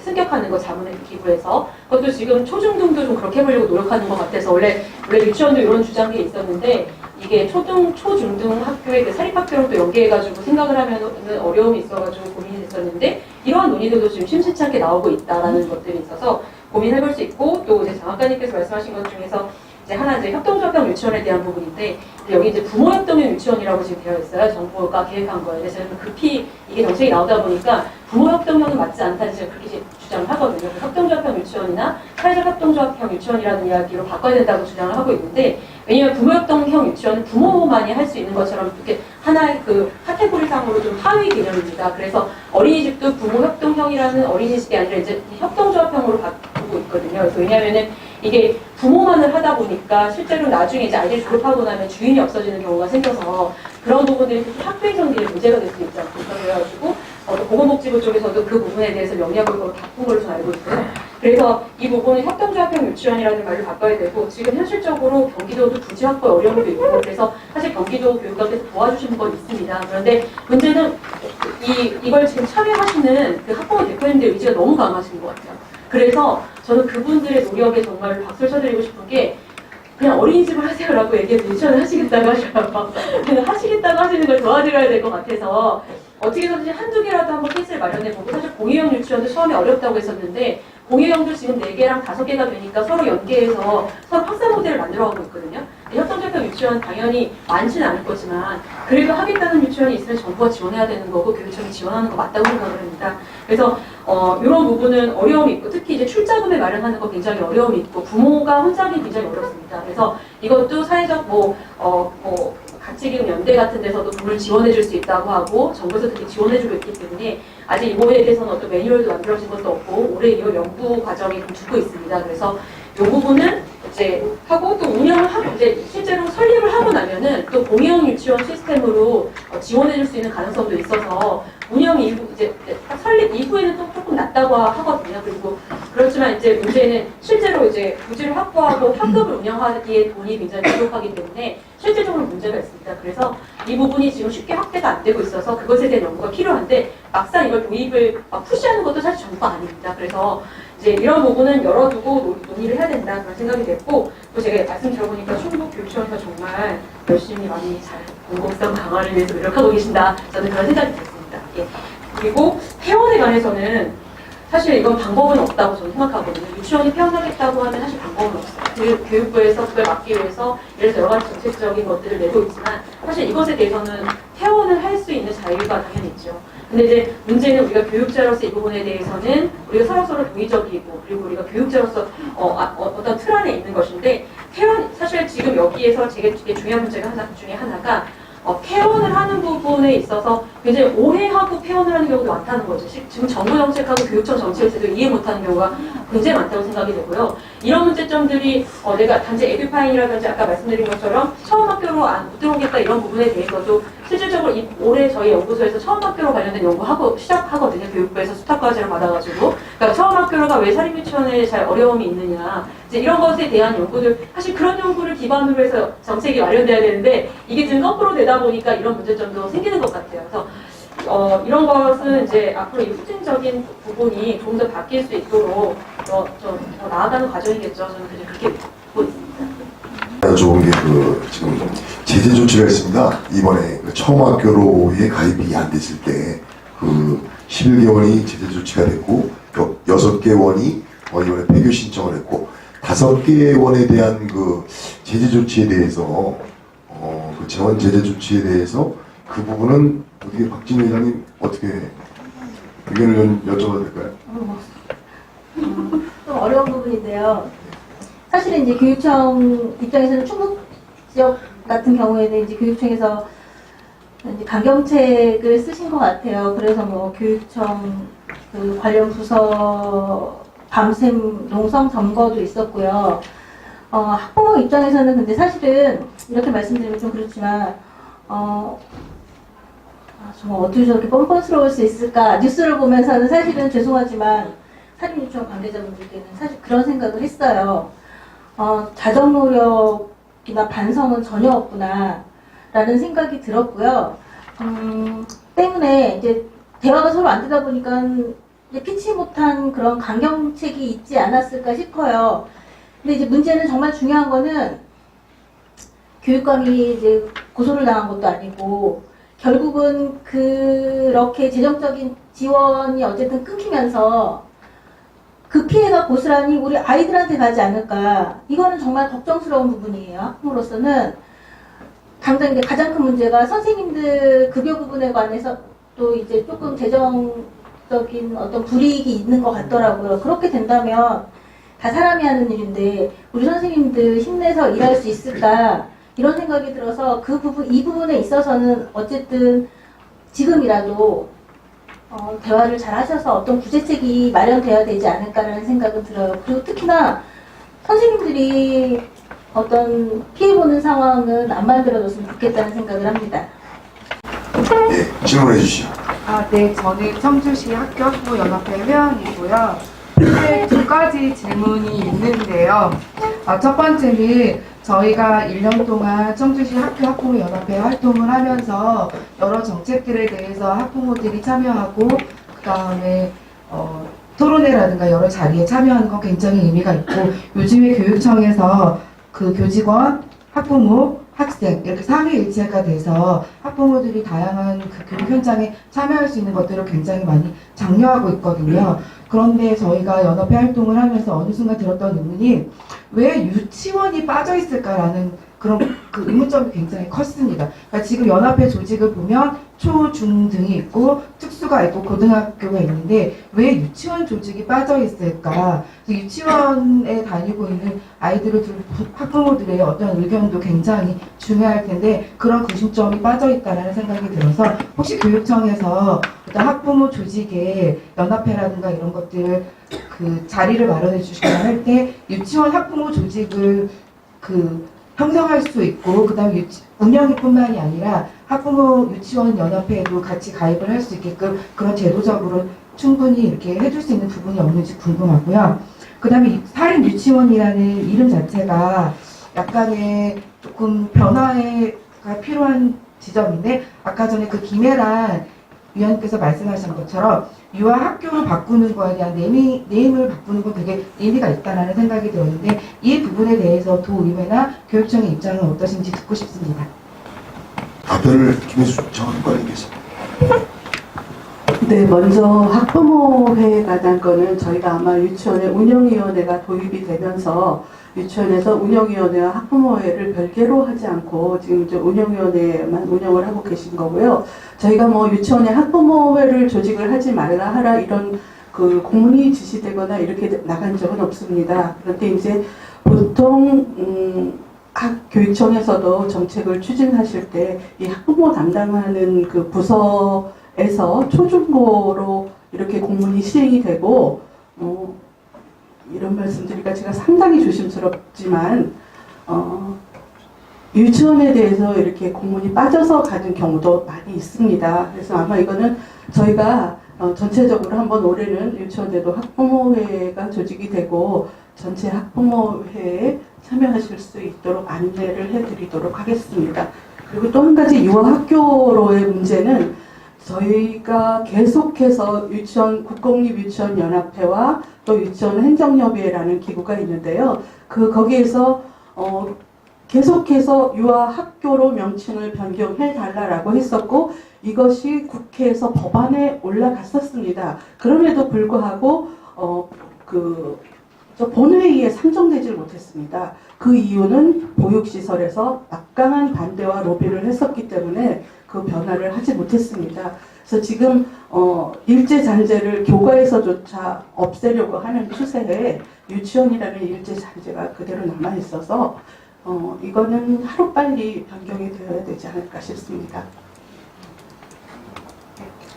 [SPEAKER 9] 승격하는 거 자문을 기구해서 그것도 지금 초중등도 좀 그렇게 해보려고 노력하는 것 같아서 원래 유치원도 이런 주장이 있었는데 이게 초중등 학교에 사립학교랑 또 연계해가지고 생각을 하면 어려움이 있어가지고 고민이 됐었는데 이러한 논의들도 지금 심심치 않게 나오고 있다라는 것들이 있어서 고민해볼 수 있고 또 이제 장학관님께서 말씀하신 것 중에서 이제 하나 이제 협동조합형 유치원에 대한 부분인데 여기 이제 부모협동형 유치원이라고 지금 되어 있어요. 정부가 계획한 거예요. 그래서 저는 급히 이게 정책이 나오다 보니까 부모협동형은 맞지 않다는 제가 그렇게 주장을 하거든요. 협동조합형 유치원이나 사회적 협동조합형 유치원이라는 이야기로 바꿔야 된다고 주장을 하고 있는데 왜냐하면 부모협동형 유치원은 부모만이 할 수 있는 것처럼 이렇게 하나의 그 카테고리상으로 좀 하위 개념입니다. 그래서 어린이집도 부모협동형이라는 어린이집이 아니라 이제 협동조합형으로 바꾸고 있거든요. 그래서 왜냐하면은 이게 부모만을 하다 보니까 실제로 나중에 이제 아이들이 졸업하고 나면 주인이 없어지는 경우가 생겨서 그런 부분들이 학교의 정리에 문제가 될 수 있지 않습니까? 그래가지고 보건복지부 쪽에서도 그 부분에 대해서 영역을 바꾼 걸로 좀 알고 있고요. 그래서 이 부분은 협동조합형 유치원이라는 말을 바꿔야 되고 지금 현실적으로 경기도도 부지 확보에 어려움도 있고 그래서 사실 경기도 교육감께서 도와주시는 건 있습니다. 그런데 문제는 이걸 지금 참여하시는 그 학부모 대표님들 의지가 너무 강하신 것 같아요. 그래서 저는 그분들의 노력에 정말 박수를 쳐드리고 싶은 게 그냥 어린이집을 하세요라고 얘기해서 유치원을 하시겠다고 하셔요. 그냥 하시겠다고 하시는 걸 도와드려야 될 것 같아서 어떻게 해서든지 한두 개라도 한번 케이스를 마련해보고 사실 공유형 유치원도 처음에 어렵다고 했었는데 공유형도 지금 4개랑 5개가 되니까 서로 연계해서 서로 학사 모델을 만들어가고 있거든요. 협동조합형 유치원 당연히 많지는 않을 거지만 그래도 하겠다는 유치원이 있으면 정부가 지원해야 되는 거고 교육청이 지원하는 거 맞다고 생각을 합니다. 그래서 이런 부분은 어려움이 있고 특히 이제 출자금을 마련하는 거 굉장히 어려움이 있고 부모가 혼자하기 굉장히 어렵습니다. 그래서 이것도 사회적 가치기금 연대 같은 데서도 돈을 지원해 줄 수 있다고 하고 정부에서 그렇게 지원해 주고 있기 때문에 아직 이 부분에 대해서는 어떤 매뉴얼도 만들어진 것도 없고 올해 이후 연구 과정이 좀 두고 있습니다. 그래서 이 부분은 이제 하고 또 운영을 하고 이제 실제로 설립을 하고 나면은 또 공유형 유치원 시스템으로 지원해 줄 수 있는 가능성도 있어서 운영 이후 이제 딱 설립 이후에는 또 조금 낫다고 하거든요. 그리고 그렇지만 이제 문제는 실제로 이제 부지를 확보하고 학급을 운영하기에 돈이 굉장히 부족하기 때문에 실질적으로 문제가 있습니다. 그래서 이 부분이 지금 쉽게 확대가 안 되고 있어서 그것에 대한 연구가 필요한데 막상 이걸 도입을 막 푸시하는 것도 사실 전부가 아닙니다. 그래서 이제 이런 부분은 열어두고 논의를 해야 된다 그런 생각이 됐고 또 제가 말씀 들어보니까 충북 교육청에서 정말 열심히 많이 잘 공공성 강화를 위해서 노력하고 계신다. 저는 그런 생각이 들었습니다. 예. 그리고 폐원에 관해서는 사실 이건 방법은 없다고 저는 생각하거든요. 유치원이 폐원하겠다고 하면 사실 방법은 없어요. 교육부에서 그걸 막기 위해서 예를 들어 여러 가지 정책적인 것들을 내고 있지만 사실 이것에 대해서는 퇴원을 할 수 있는 자유가 당연히 있죠. 근데 이제 문제는 우리가 교육자로서 이 부분에 대해서는 우리가 서로서로 도의적이고 그리고 우리가 교육자로서 어떤 틀 안에 있는 것인데 퇴원 사실 지금 여기에서 되게 중요한 문제가 중에 하나가 폐원을 하는 부분에 있어서 굉장히 오해하고 폐원을 하는 경우도 많다는 거죠. 지금 정부 정책하고 교육청 정책에서도 이해 못하는 경우가 굉장히 많다고 생각이 되고요. 이런 문제점들이 내가 단지 에듀파인이라든지 아까 말씀드린 것처럼 처음 학교로 못 들어오겠다 이런 부분에 대해서도 실질적으로 올해 저희 연구소에서 처음 학교로 관련된 연구하고 시작하거든요. 교육부에서 수탁과제를 받아가지고 그러니까 처음 학교가 왜 사립유치원에 잘 어려움이 있느냐 이제 이런 것에 대한 연구들 사실 그런 연구를 기반으로 해서 정책이 마련돼야 되는데 이게 지금 거꾸로 되다 보니까 이런 문제점도 생기는 것 같아요. 그래서 이런 것은 이제 앞으로 이 후진적인 부분이 조금 더 바뀔 수 있도록 더 나아가는 과정이겠죠. 저는 그렇게 보고 있습니다.
[SPEAKER 3] 좋은 게 지금 제재 조치가 있습니다. 이번에 처음 학교로의 가입이 안 됐을 때 11개원이 제재 조치가 됐고 6개원이 이번에 폐교 신청을 했고 5개원에 대한 제재 조치에 대해서 재원 제재 조치에 대해서 그 부분은 어떻게 박진 회장님 어떻게 의견을 여쭤봐도 될까요?
[SPEAKER 6] 좀 어려운 부분인데요. 사실은 이제 교육청 입장에서는 충북 지역 같은 경우에는 이제 교육청에서 이제 강경책을 쓰신 것 같아요. 그래서 교육청 관련 부서 밤샘 농성 점거도 있었고요. 학부모 입장에서는 근데 사실은 이렇게 말씀드리면 좀 그렇지만 정말 어떻게 저렇게 뻔뻔스러울 수 있을까 뉴스를 보면서는 사실은 죄송하지만 사립유치원 관계자분들께는 사실 그런 생각을 했어요. 자정 노력이나 반성은 전혀 없구나 라는 생각이 들었고요. 때문에 이제 대화가 서로 안 되다 보니까 이제 피치 못한 그런 강경책이 있지 않았을까 싶어요. 근데 이제 문제는 정말 중요한 거는 교육감이 이제 고소를 당한 것도 아니고 결국은 그렇게 재정적인 지원이 어쨌든 끊기면서 그 피해가 고스란히 우리 아이들한테 가지 않을까. 이거는 정말 걱정스러운 부분이에요. 학부모로서는 당장 이제 가장 큰 문제가 선생님들 급여 부분에 관해서 또 이제 조금 재정적인 어떤 불이익이 있는 것 같더라고요. 그렇게 된다면 다 사람이 하는 일인데 우리 선생님들 힘내서 일할 수 있을까 이런 생각이 들어서 이 부분에 있어서는 어쨌든 지금이라도 대화를 잘 하셔서 어떤 구제책이 마련되어야 되지 않을까라는 생각은 들어요. 그리고 특히나 선생님들이 어떤 피해보는 상황은 안 만들어줬으면 좋겠다는 생각을 합니다.
[SPEAKER 3] 네, 질문해 주시죠.
[SPEAKER 10] 네, 저는 청주시 학교학부연합회 회원이고요.
[SPEAKER 7] 네, 두 가지 질문이 있는데요. 첫 번째는 저희가 1년 동안 청주시 학교학부모연합회 활동을 하면서 여러 정책들에 대해서 학부모들이 참여하고 그다음에 토론회라든가 여러 자리에 참여하는 건 굉장히 의미가 있고 요즘에 교육청에서 그 교직원, 학부모, 학생 이렇게 삼위일체가 돼서 학부모들이 다양한 그 교육 현장에 참여할 수 있는 것들을 굉장히 많이 장려하고 있거든요. 그런데 저희가 연합회 활동을 하면서 어느 순간 들었던 의문이 왜 유치원이 빠져 있을까라는 그런 그 의문점이 굉장히 컸습니다. 그러니까 지금 연합회 조직을 보면 초, 중 등이 있고 특수가 있고 고등학교가 있는데 왜 유치원 조직이 빠져 있을까? 유치원에 다니고 있는 아이들을 둘 학부모들의 어떤 의견도 굉장히 중요할 텐데 그런 구심점이 빠져 있다는 생각이 들어서 혹시 교육청에서 어떤 학부모 조직의 연합회라든가 이런 것들 그 자리를 마련해 주시거나 할 때 유치원 학부모 조직을 형성할 수 있고 그다음에 운영뿐만이 아니라 학부모 유치원 연합회에도 같이 가입을 할 수 있게끔 그런 제도적으로 충분히 이렇게 해줄 수 있는 부분이 없는지 궁금하고요. 그다음에 사립 유치원이라는 이름 자체가 약간의 조금 변화가 필요한 지점인데 아까 전에 그 김혜란 위원님께서 말씀하신 것처럼 유아 학교로 바꾸는 거에 대한 네임을 바꾸는 건 되게 의미가 있다는 생각이 들었는데 이 부분에 대해서 도의회나 교육청의 입장은 어떠신지 듣고 싶습니다.
[SPEAKER 3] 답변을 김혜수 장관님께서.
[SPEAKER 8] 네, 먼저 학부모회에 관한 거는 저희가 아마 유치원의 운영위원회가 도입이 되면서 유치원에서 운영위원회와 학부모회를 별개로 하지 않고 지금 이제 운영위원회만 운영을 하고 계신 거고요. 저희가 뭐 유치원에 학부모회를 조직을 하지 말라 하라 이런 그 공문이 지시되거나 이렇게 나간 적은 없습니다. 그런데 이제 보통 교육청에서도 정책을 추진하실 때 이 학부모 담당하는 그 부서에서 초중고로 이렇게 공문이 시행이 되고 이런 말씀드리니까 제가 상당히 조심스럽지만 유치원에 대해서 이렇게 공문이 빠져서 가는 경우도 많이 있습니다. 그래서 아마 이거는 저희가 전체적으로 한번 올해는 유치원에도 학부모회가 조직이 되고 전체 학부모회에 참여하실 수 있도록 안내를 해드리도록 하겠습니다. 그리고 또 한 가지 유아학교로의 문제는 저희가 계속해서 국공립유치원연합회와 또 유치원행정협의회라는 기구가 있는데요. 거기에서 계속해서 유아학교로 명칭을 변경해달라고 했었고 이것이 국회에서 법안에 올라갔었습니다. 그럼에도 불구하고 본회의에 상정되질 못했습니다. 그 이유는 보육시설에서 막강한 반대와 로비를 했었기 때문에 그 변화를 하지 못했습니다. 그래서 지금 일제잔재를 교과에서조차 없애려고 하는 추세에 유치원이라는 일제잔재가 그대로 남아있어서 이거는 하루빨리 변경이 되어야 되지 않을까 싶습니다.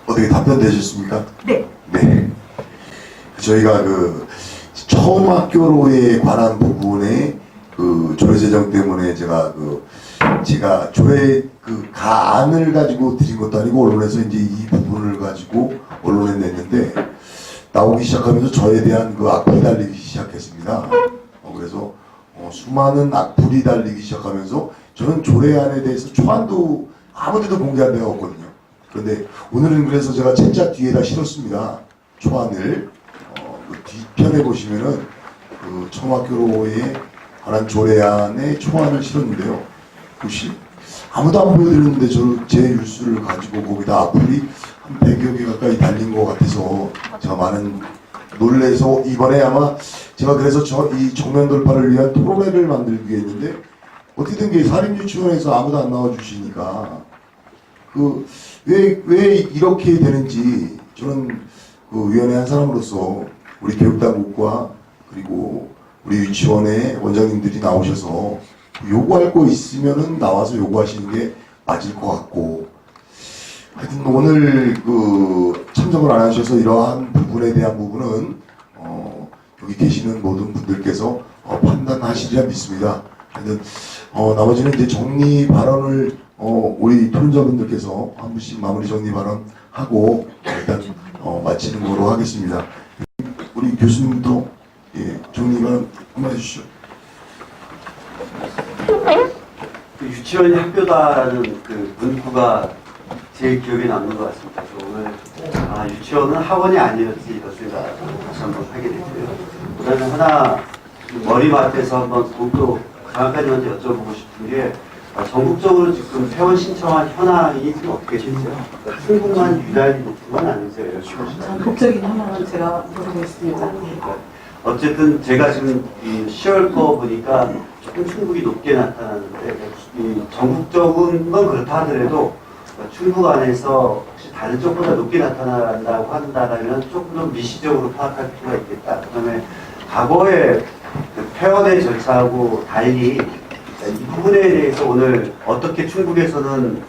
[SPEAKER 3] 어떻게 답변되셨습니까?
[SPEAKER 2] 네.
[SPEAKER 3] 네. 저희가 처음 학교로에 관한 부분에 조례 제정 때문에 제가 조례 가안을 가지고 드린 것도 아니고 언론에서 이제 이 부분을 가지고 언론에 냈는데 나오기 시작하면서 저에 대한 악플이 달리기 시작했습니다. 그래서 수많은 악플이 달리기 시작하면서 저는 조례안에 대해서 초안도 아무데도 공개한 데가 없거든요. 그런데 오늘은 그래서 제가 책자 뒤에다 실었습니다. 초안을 뒤편에 보시면은 청학교로에 관한 조례안의 초안을 실었는데요. 아무도 안 보여드렸는데 제 뉴스를 가지고 거기다 악플이 한 100여 개 가까이 달린 것 같아서 제가 많은 놀래서 이번에 아마 제가 그래서 이 정면 돌파를 위한 토론회를 만들기 했는데 어떻게든 게 사립유치원에서 아무도 안 나와주시니까 왜 이렇게 되는지 저는 위원회 한 사람으로서 우리 교육당국과 그리고 우리 유치원의 원장님들이 나오셔서 요구할 거 있으면은 나와서 요구하시는 게 맞을 것 같고 하여튼 오늘 참석을 안 하셔서 이러한 부분에 대한 부분은 여기 계시는 모든 분들께서 판단하시리라 믿습니다. 하여튼 나머지는 이제 정리 발언을 우리 토론자분들께서 한 분씩 마무리 정리 발언하고 일단 마치는 거로 하겠습니다. 우리 교수님도 정리만 한번 해주시죠.
[SPEAKER 5] 그 유치원이 학교다라는 그 문구가 제일 기억에 남는 것 같습니다. 그래서 오늘 유치원은 학원이 아니었지 이런 생각을 다시 한번 하게 됐고요. 그다음에 하나 머리맡에서 한번 또 장학관님한테 여쭤보고 싶은 게 전국적으로 지금 회원 신청한 현황이 지금 어떻게 되세요? 한국만 유달리 높은 건 아니세요?
[SPEAKER 8] 전국적인 현황은 제가 모르겠습니다.
[SPEAKER 5] 어쨌든 제가 지금 이 10월 거 보니까 조금 충북이 높게 나타나는데 이 전국적인 건 그렇다 하더라도 충북 안에서 혹시 다른 쪽보다 높게 나타난다고 한다면 조금 더 미시적으로 파악할 필요가 있겠다. 그다음에 과거의 그 폐원의 절차하고 달리 이 부분에 대해서 오늘 어떻게 충북에서는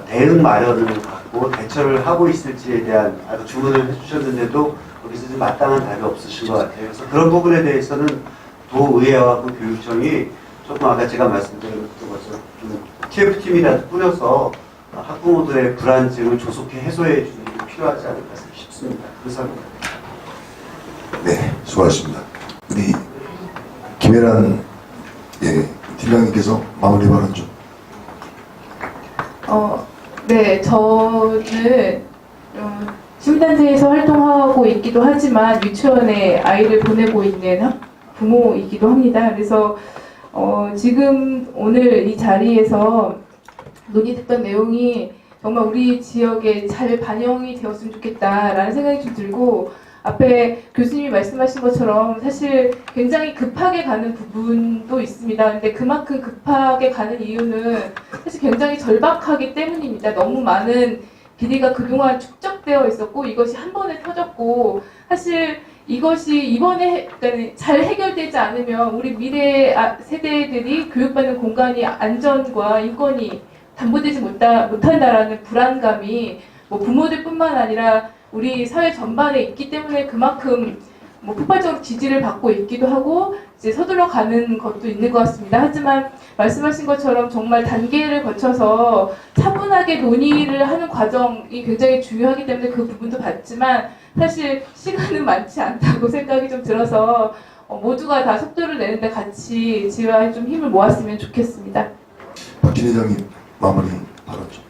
[SPEAKER 5] 대응 마련을 갖고 대처를 하고 있을지에 대한 주문을 해주셨는데도 거기서 좀 마땅한 답이 없으신 것 같아요. 그래서 그런 부분에 대해서는 도의회와 그 교육청이 조금 아까 제가 말씀드린 것처럼 좀 TF팀이라도 꾸려서 학부모들의 불안증을 조속히 해소해 주는 게 필요하지 않을까 싶습니다. 감사합니다.
[SPEAKER 3] 네, 수고하셨습니다. 우리 김혜란 팀장님께서 마무리 발언 좀.
[SPEAKER 7] 네, 저는 시민단체에서 활동하고 있기도 하지만 유치원에 아이를 보내고 있는 부모이기도 합니다. 그래서 지금 오늘 이 자리에서 논의됐던 내용이 정말 우리 지역에 잘 반영이 되었으면 좋겠다라는 생각이 좀 들고, 앞에 교수님이 말씀하신 것처럼 사실 굉장히 급하게 가는 부분도 있습니다. 근데 그만큼 급하게 가는 이유는 사실 굉장히 절박하기 때문입니다. 너무 많은 비리가 그동안 축적되어 있었고 이것이 한 번에 터졌고, 사실 이것이 이번에 잘 해결되지 않으면 우리 미래 세대들이 교육받는 공간이 안전과 인권이 담보되지 못한다라는 불안감이 부모들뿐만 아니라 우리 사회 전반에 있기 때문에 그만큼 폭발적으로 지지를 받고 있기도 하고 이제 서둘러 가는 것도 있는 것 같습니다. 하지만 말씀하신 것처럼 정말 단계를 거쳐서 차분하게 논의를 하는 과정이 굉장히 중요하기 때문에 그 부분도 봤지만 사실 시간은 많지 않다고 생각이 좀 들어서 모두가 다 속도를 내는데 같이 지휘에 좀 힘을 모았으면 좋겠습니다.
[SPEAKER 3] 박진 회장님 마무리 발언 좀.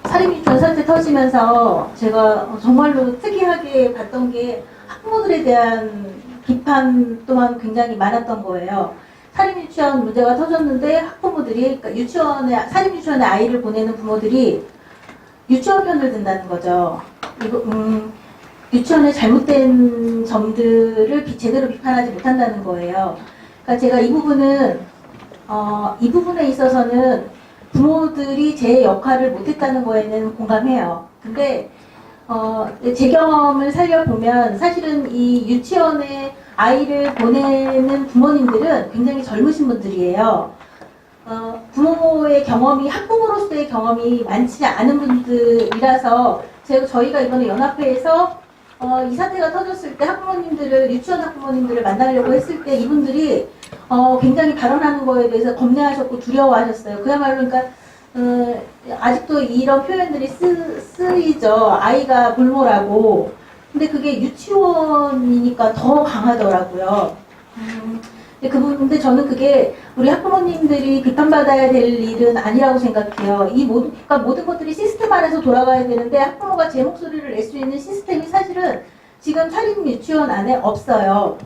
[SPEAKER 6] 사립유치원 사태 터지면서 제가 정말로 특이하게 봤던 게 학부모들에 대한 비판 또한 굉장히 많았던 거예요. 사립유치원 문제가 터졌는데 학부모들이, 그러니까 사립유치원에 아이를 보내는 부모들이 유치원 편을 든다는 거죠. 유치원의 잘못된 점들을 제대로 비판하지 못한다는 거예요. 그러니까 제가 이 부분에 있어서는 부모들이 제 역할을 못했다는 거에는 공감해요. 근데 제 경험을 살려보면 사실은 이 유치원에 아이를 보내는 부모님들은 굉장히 젊으신 분들이에요. 부모의 경험이, 학부모로서의 경험이 많지 않은 분들이라서 저희가 이번에 연합회에서 이 사태가 터졌을 때 유치원 학부모님들을 만나려고 했을 때 이분들이 굉장히 발언하는 거에 대해서 겁내하셨고 두려워하셨어요. 그야말로 그러니까 아직도 이런 표현들이 쓰이죠. 아이가 볼모라고. 근데 그게 유치원이니까 더 강하더라고요. 근데 저는 그게 우리 학부모님들이 비판받아야 될 일은 아니라고 생각해요. 그러니까 모든 것들이 시스템 안에서 돌아가야 되는데 학부모가 제 목소리를 낼 수 있는 시스템이 사실은 지금 사립 유치원 안에 없어요.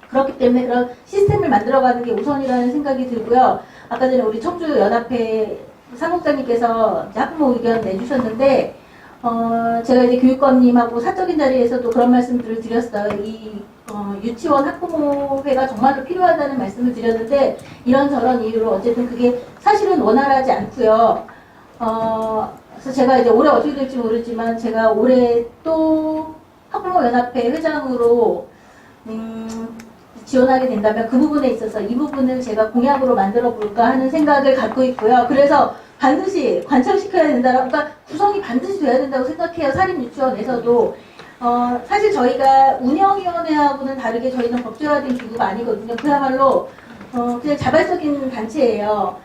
[SPEAKER 6] 그렇기 때문에 그런 시스템을 만들어가는 게 우선이라는 생각이 들고요. 아까 전에 우리 청주연합회 사무국장님께서 학부모 의견 내주셨는데 제가 이제 교육감님하고 사적인 자리에서도 그런 말씀들을 드렸어요. 유치원 학부모회가 정말로 필요하다는 말씀을 드렸는데 이런저런 이유로 어쨌든 그게 사실은 원활하지 않고요. 그래서 제가 이제 올해 어떻게 될지 모르지만 제가 올해 또 학부모연합회 회장으로 지원하게 된다면 그 부분에 있어서 이 부분을 제가 공약으로 만들어 볼까 하는 생각을 갖고 있고요. 그래서 반드시 관철시켜야 된다라고, 그러니까 구성이 반드시 돼야 된다고 생각해요. 사립유치원에서도. 사실 저희가 운영위원회하고는 다르게 저희는 법제화된 기구가 아니거든요. 그야말로 그냥 자발적인 단체예요.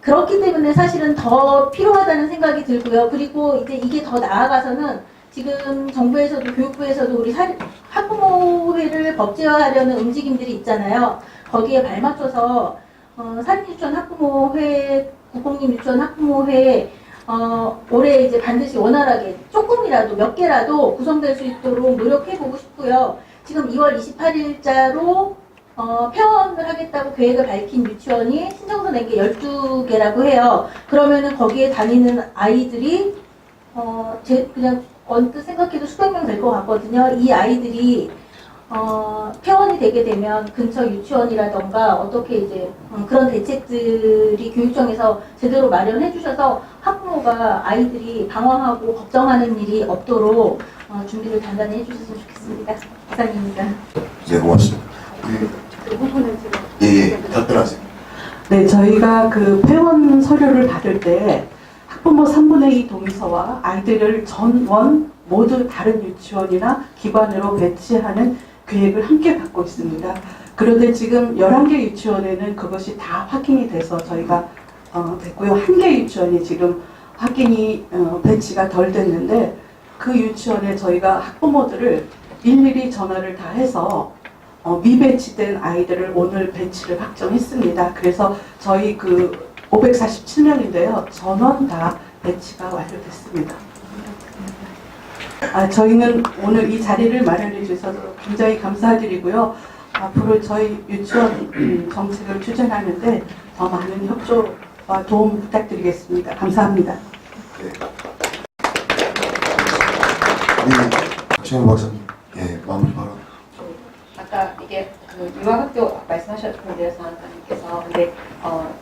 [SPEAKER 6] 그렇기 때문에 사실은 더 필요하다는 생각이 들고요. 그리고 이제 이게 더 나아가서는 지금 정부에서도 교육부에서도 우리 학부모회를 법제화하려는 움직임들이 있잖아요. 거기에 발맞춰서 사립유치원 학부모회, 국공립 유치원 학부모회 올해 이제 반드시 원활하게 조금이라도 몇 개라도 구성될 수 있도록 노력해보고 싶고요. 지금 2월 28일자로 폐원을 하겠다고 계획을 밝힌 유치원이 신청서 낸 게 12개라고 해요. 그러면은 거기에 다니는 아이들이 그냥 언뜻 생각해도 수백 명 될 것 같거든요. 이 아이들이 폐원이 되게 되면 근처 유치원이라던가 어떻게 이제 그런 대책들이 교육청에서 제대로 마련해 주셔서 학부모가 아이들이 방황하고 걱정하는 일이 없도록 준비를 단단히 해주셨으면 좋겠습니다. 이상입니다.
[SPEAKER 3] 네, 고맙습니다.
[SPEAKER 8] 그 부분은 제가
[SPEAKER 3] 예, 답변하세요.
[SPEAKER 8] 네, 저희가 그 폐원 서류를 받을 때 학부모 3분의 2 동의서와 아이들을 전원 모두 다른 유치원이나 기관으로 배치하는 계획을 함께 갖고 있습니다. 그런데 지금 11개 유치원에는 그것이 다 확인이 돼서 저희가 됐고요. 1개 유치원이 지금 확인이 배치가 덜 됐는데 그 유치원에 저희가 학부모들을 일일이 전화를 다 해서 미배치된 아이들을 오늘 배치를 확정했습니다. 그래서 저희 그 547명인데요. 전원 다 배치가 완료됐습니다. 저희는 오늘 이 자리를 마련해 주셔서 굉장히 감사드리고요. 앞으로 저희 유치원 정책을 추진하는데 더 많은 협조와 도움 부탁드리겠습니다. 감사합니다.
[SPEAKER 3] 네. 우리 박지원 박사님, 예, 마무리 발언.
[SPEAKER 9] 아까 이게 그 유아학교 말씀하셨는데요, 장관님께서. 근데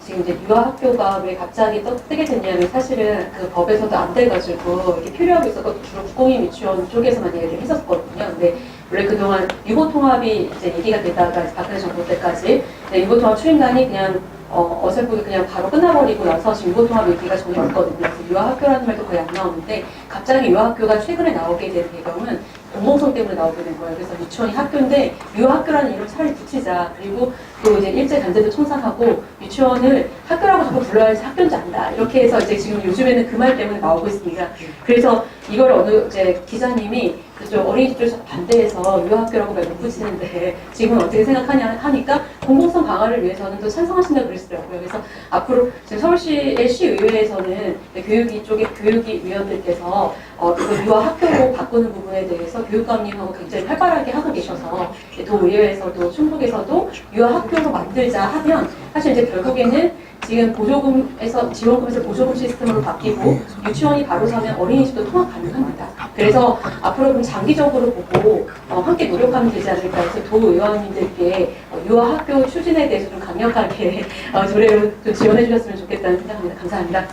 [SPEAKER 9] 지금 이제 유아학교가 왜 갑자기 뜨게 됐냐면 사실은 그 법에서도 안 돼가지고 이렇게 필요하고 있었고 주로 국공립 유치원 쪽에서만 얘기를 했었거든요. 근데 원래 그동안 유보통합이 이제 얘기가 되다가 박근혜 정부 때까지 유보통합 추진단이 그냥 어설프게 그냥 바로 끝나버리고 나서 지금 유보통합 얘기가 전혀 없거든요. 그래서 유아학교라는 말도 거의 안 나오는데 갑자기 유아학교가 최근에 나오게 된 배경은 공공성 때문에 나오게 된 거예요. 그래서 유치원이 학교인데 유아학교라는 이름 차라리 붙이자. 그리고 또 이제 일제강제도 청산하고 유치원을 학교라고 자꾸 불러야지 학교인지 안다. 이렇게 해서 이제 지금 요즘에는 그 말 때문에 나오고 있습니다. 그래서 이걸 어느 이제 기자님이 그쪽 어린이집 쪽에서 반대해서 유아학교라고 말 못 붙이는데 지금은 어떻게 생각하냐 하니까 공공성 강화를 위해서는 또 찬성하신다고 그러시더라고요. 그래서 앞으로 지금 서울시의 시의회에서는 교육위 쪽의 교육위 위원들께서 그 유아학교로 바꾸는 부분에 대해서 교육감님하고 굉장히 활발하게 하고 계셔서 도의회에서도 충북에서도 유아학교로 만들자 하면 사실 이제 결국에는 지금 보조금에서 지원금에서 보조금 시스템으로 바뀌고 유치원이 바로 서면 어린이집도 통합 가능합니다. 그래서 앞으로 그럼 장기적으로 보고 함께 노력하면 되지 않을까 해서 도의원님들께 유아학교 추진에 대해서 좀 강력하게 조례로 좀 지원해 주셨으면 좋겠다는 생각합니다. 감사합니다.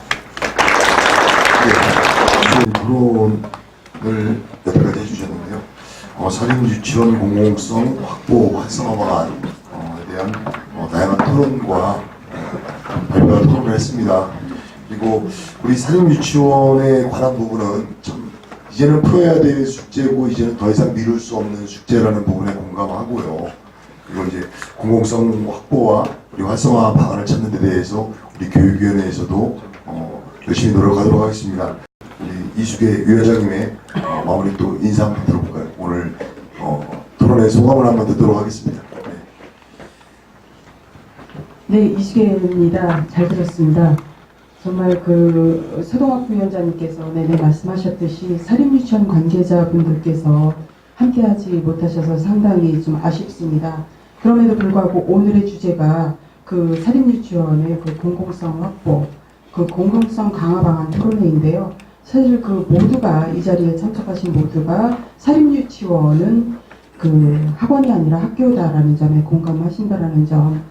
[SPEAKER 3] 네, 토론을 여태까지 해주셨는데요. 사립유치원 공공성 확보 활성화 방안에 대한 다양한 토론과 발표와 토론을 했습니다. 그리고 우리 사립유치원에 관한 부분은 참 이제는 풀어야 될 숙제고 이제는 더 이상 미룰 수 없는 숙제라는 부분에 공감하고요. 그리고 이제 공공성 확보와 우리 활성화 방안을 찾는 데 대해서 우리 교육위원회에서도 열심히 노력하도록 하겠습니다. 우리 이수계 위원장님의 마무리 또 인사 한번 들어볼까요? 오늘 토론의 소감을 한번 듣도록 하겠습니다.
[SPEAKER 10] 네, 이수계입니다. 잘 들었습니다. 정말 그 서동학 부위원장님께서 내내 말씀하셨듯이 사립유치원 관계자분들께서 함께하지 못하셔서 상당히 좀 아쉽습니다. 그럼에도 불구하고 오늘의 주제가 그 사립유치원의 그 공공성 확보, 그 공공성 강화 방안 토론회인데요. 사실 그 모두가 이 자리에 참석하신 모두가 사립유치원은 그 학원이 아니라 학교다라는 점에 공감하신다라는 점.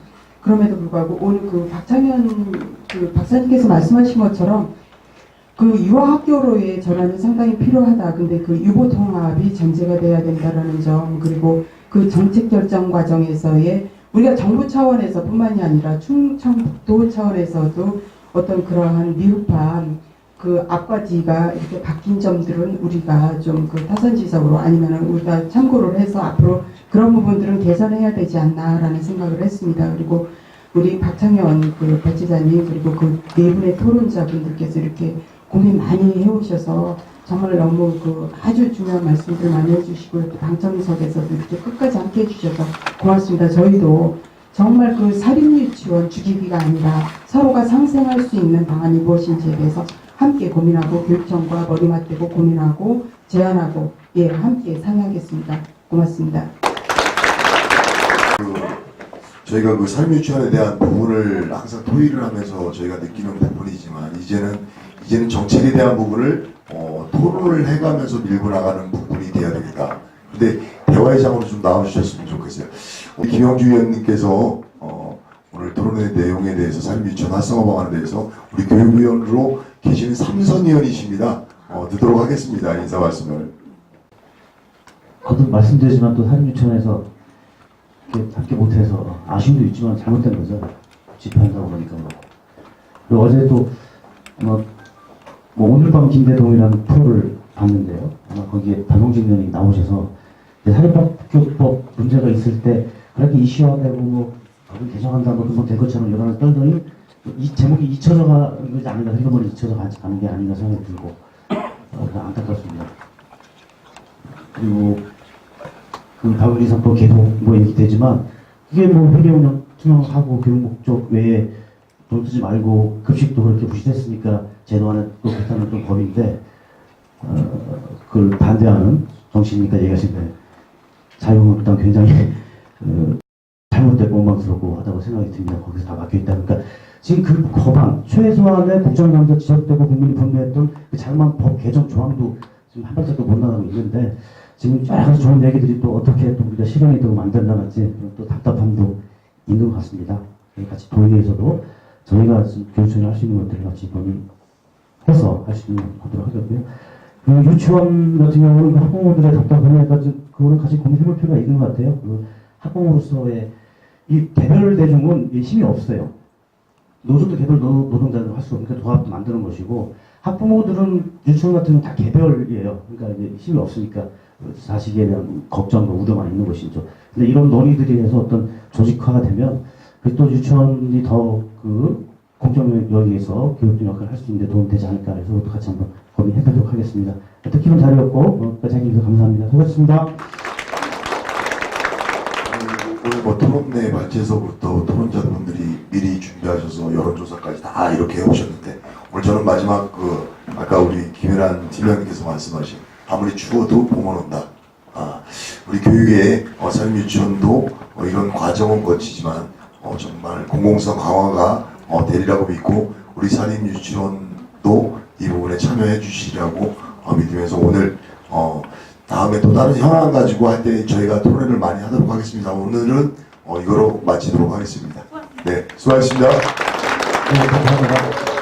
[SPEAKER 10] 그럼에도 불구하고 오늘 그 박창현 그 박사님께서 말씀하신 것처럼 그 유아학교로의 전환은 상당히 필요하다. 근데 그 유보통합이 전제가 돼야 된다라는 점, 그리고 그 정책 결정 과정에서의 우리가 정부 차원에서 뿐만이 아니라 충청북도 차원에서도 어떤 그러한 미흡한 그 앞과 뒤가 이렇게 바뀐 점들은 우리가 좀 그 타선지석으로 아니면은 우리가 참고를 해서 앞으로 그런 부분들은 개선해야 되지 않나라는 생각을 했습니다. 그리고 우리 박창현 그 배치자님 그리고 그 네 분의 토론자분들께서 이렇게 고민 많이 해오셔서 정말 너무 그 아주 중요한 말씀들 많이 해주시고 이렇게 방청석에서도 이렇게 끝까지 함께 해주셔서 고맙습니다. 저희도 정말 그 사립유치원 죽이기가 아니라 서로가 상생할 수 있는 방안이 무엇인지에 대해서 함께 고민하고 교육청과 머리 맞대고 고민하고 제안하고 예 함께 상의하겠습니다. 고맙습니다.
[SPEAKER 3] 저희가 그 사립유치원에 대한 부분을 항상 토의를 하면서 저희가 느끼는 부분이지만 이제는 정책에 대한 부분을 토론을 해가면서 밀고 나가는 부분이 돼야 되겠다. 근데 대화의 장으로 좀 나와주셨으면 좋겠어요. 우리 김영주 의원님께서 오늘 토론의 내용에 대해서 사립유치원 활성화 방안에 대해서 우리 교육위원으로 계시는 삼선위원이십니다. 듣도록 하겠습니다. 인사 말씀을.
[SPEAKER 11] 거듭 말씀드리지만 또 사립유치원에서 함께 못해서 아쉬움도 있지만 잘못된 거죠. 집회한다고 그러니까 그렇고. 그리고 어제 또 오늘 밤 김대동이라는 프로를 봤는데요. 아마 거기에 박용진 의원이 나오셔서 사립학교법 문제가 있을 때 그렇게 이슈화되고 법을 개정한다 될 것처럼 여론을 떨더니 이 제목이 잊혀져 가는 것이 아닌가, 흘러머리 잊혀져 가는 게 아닌가 생각이 들고 안타깝습니다. 그리고 그 박은리선법 개정 얘기되지만 그게 회계운영 투명하고 교육 목적 외에 돈 쓰지 말고 급식도 그렇게 부실했으니까 제도안에 또 그렇다는 또 법인데 그걸 반대하는 정치인이니까 얘기하시는데 자유한국당 굉장히 잘못되고 원망스럽고 하다고 생각이 듭니다. 거기서 다 막혀있다. 그러니까 지금 그 거방, 최소한의 국정감사 지적되고 국민이 분노했던 그 자그마한 법 개정 조항도 지금 한 발짝도 못 나가고 있는데 지금 여러 가지 좋은 얘기들이 또 어떻게 또 우리가 실현이 되고 만들어나갈지 또 답답함도 있는 것 같습니다. 같이 도의회에서도 저희가 교육청이 할 수 있는 것들을 같이 논의해서 할 수 있는 하도록 하겠고요. 그리고 유치원 같은 경우는 학부모들의 답답함에까 그거는 같이 고민해볼 필요가 있는 것 같아요. 학부모로서의 이 개별 대중은 힘이 없어요. 노조도 개별 노동자들 할 수 없으니까 조합도 만드는 것이고 학부모들은 유치원 같은 경우는 다 개별이에요. 그러니까 이제 힘이 없으니까 자식에 대한 걱정과 우려만 있는 것이죠. 근데 이런 논의들이 해서 어떤 조직화가 되면 또 유치원이 더 그 공정 여기에서 교육적 역할을 할 수 있는 데 도움이 되지 않을까 해서 그것도 같이 한번 고민해보도록 하겠습니다. 뜻깊은 자리였고 자기님도 감사합니다. 수고하셨습니다.
[SPEAKER 3] 오늘 토론회 발제에서부터 토론자분들이 미리 준비하셔서 여론조사까지 다 이렇게 해오셨는데 오늘 저는 마지막 아까 우리 김혜란 팀장님께서 말씀하신 아무리 추워도 봄은 온다. 우리 교육의 사립유치원도 이런 과정은 거치지만 정말 공공성 강화가 되리라고 믿고 우리 사립유치원도 이 부분에 참여해 주시라고 믿으면서 오늘 다음에 또 다른 현안 가지고 할 때 저희가 토론회를 많이 하도록 하겠습니다. 오늘은 이거로 마치도록 하겠습니다. 네, 수고하셨습니다.
[SPEAKER 11] 네, 감사합니다.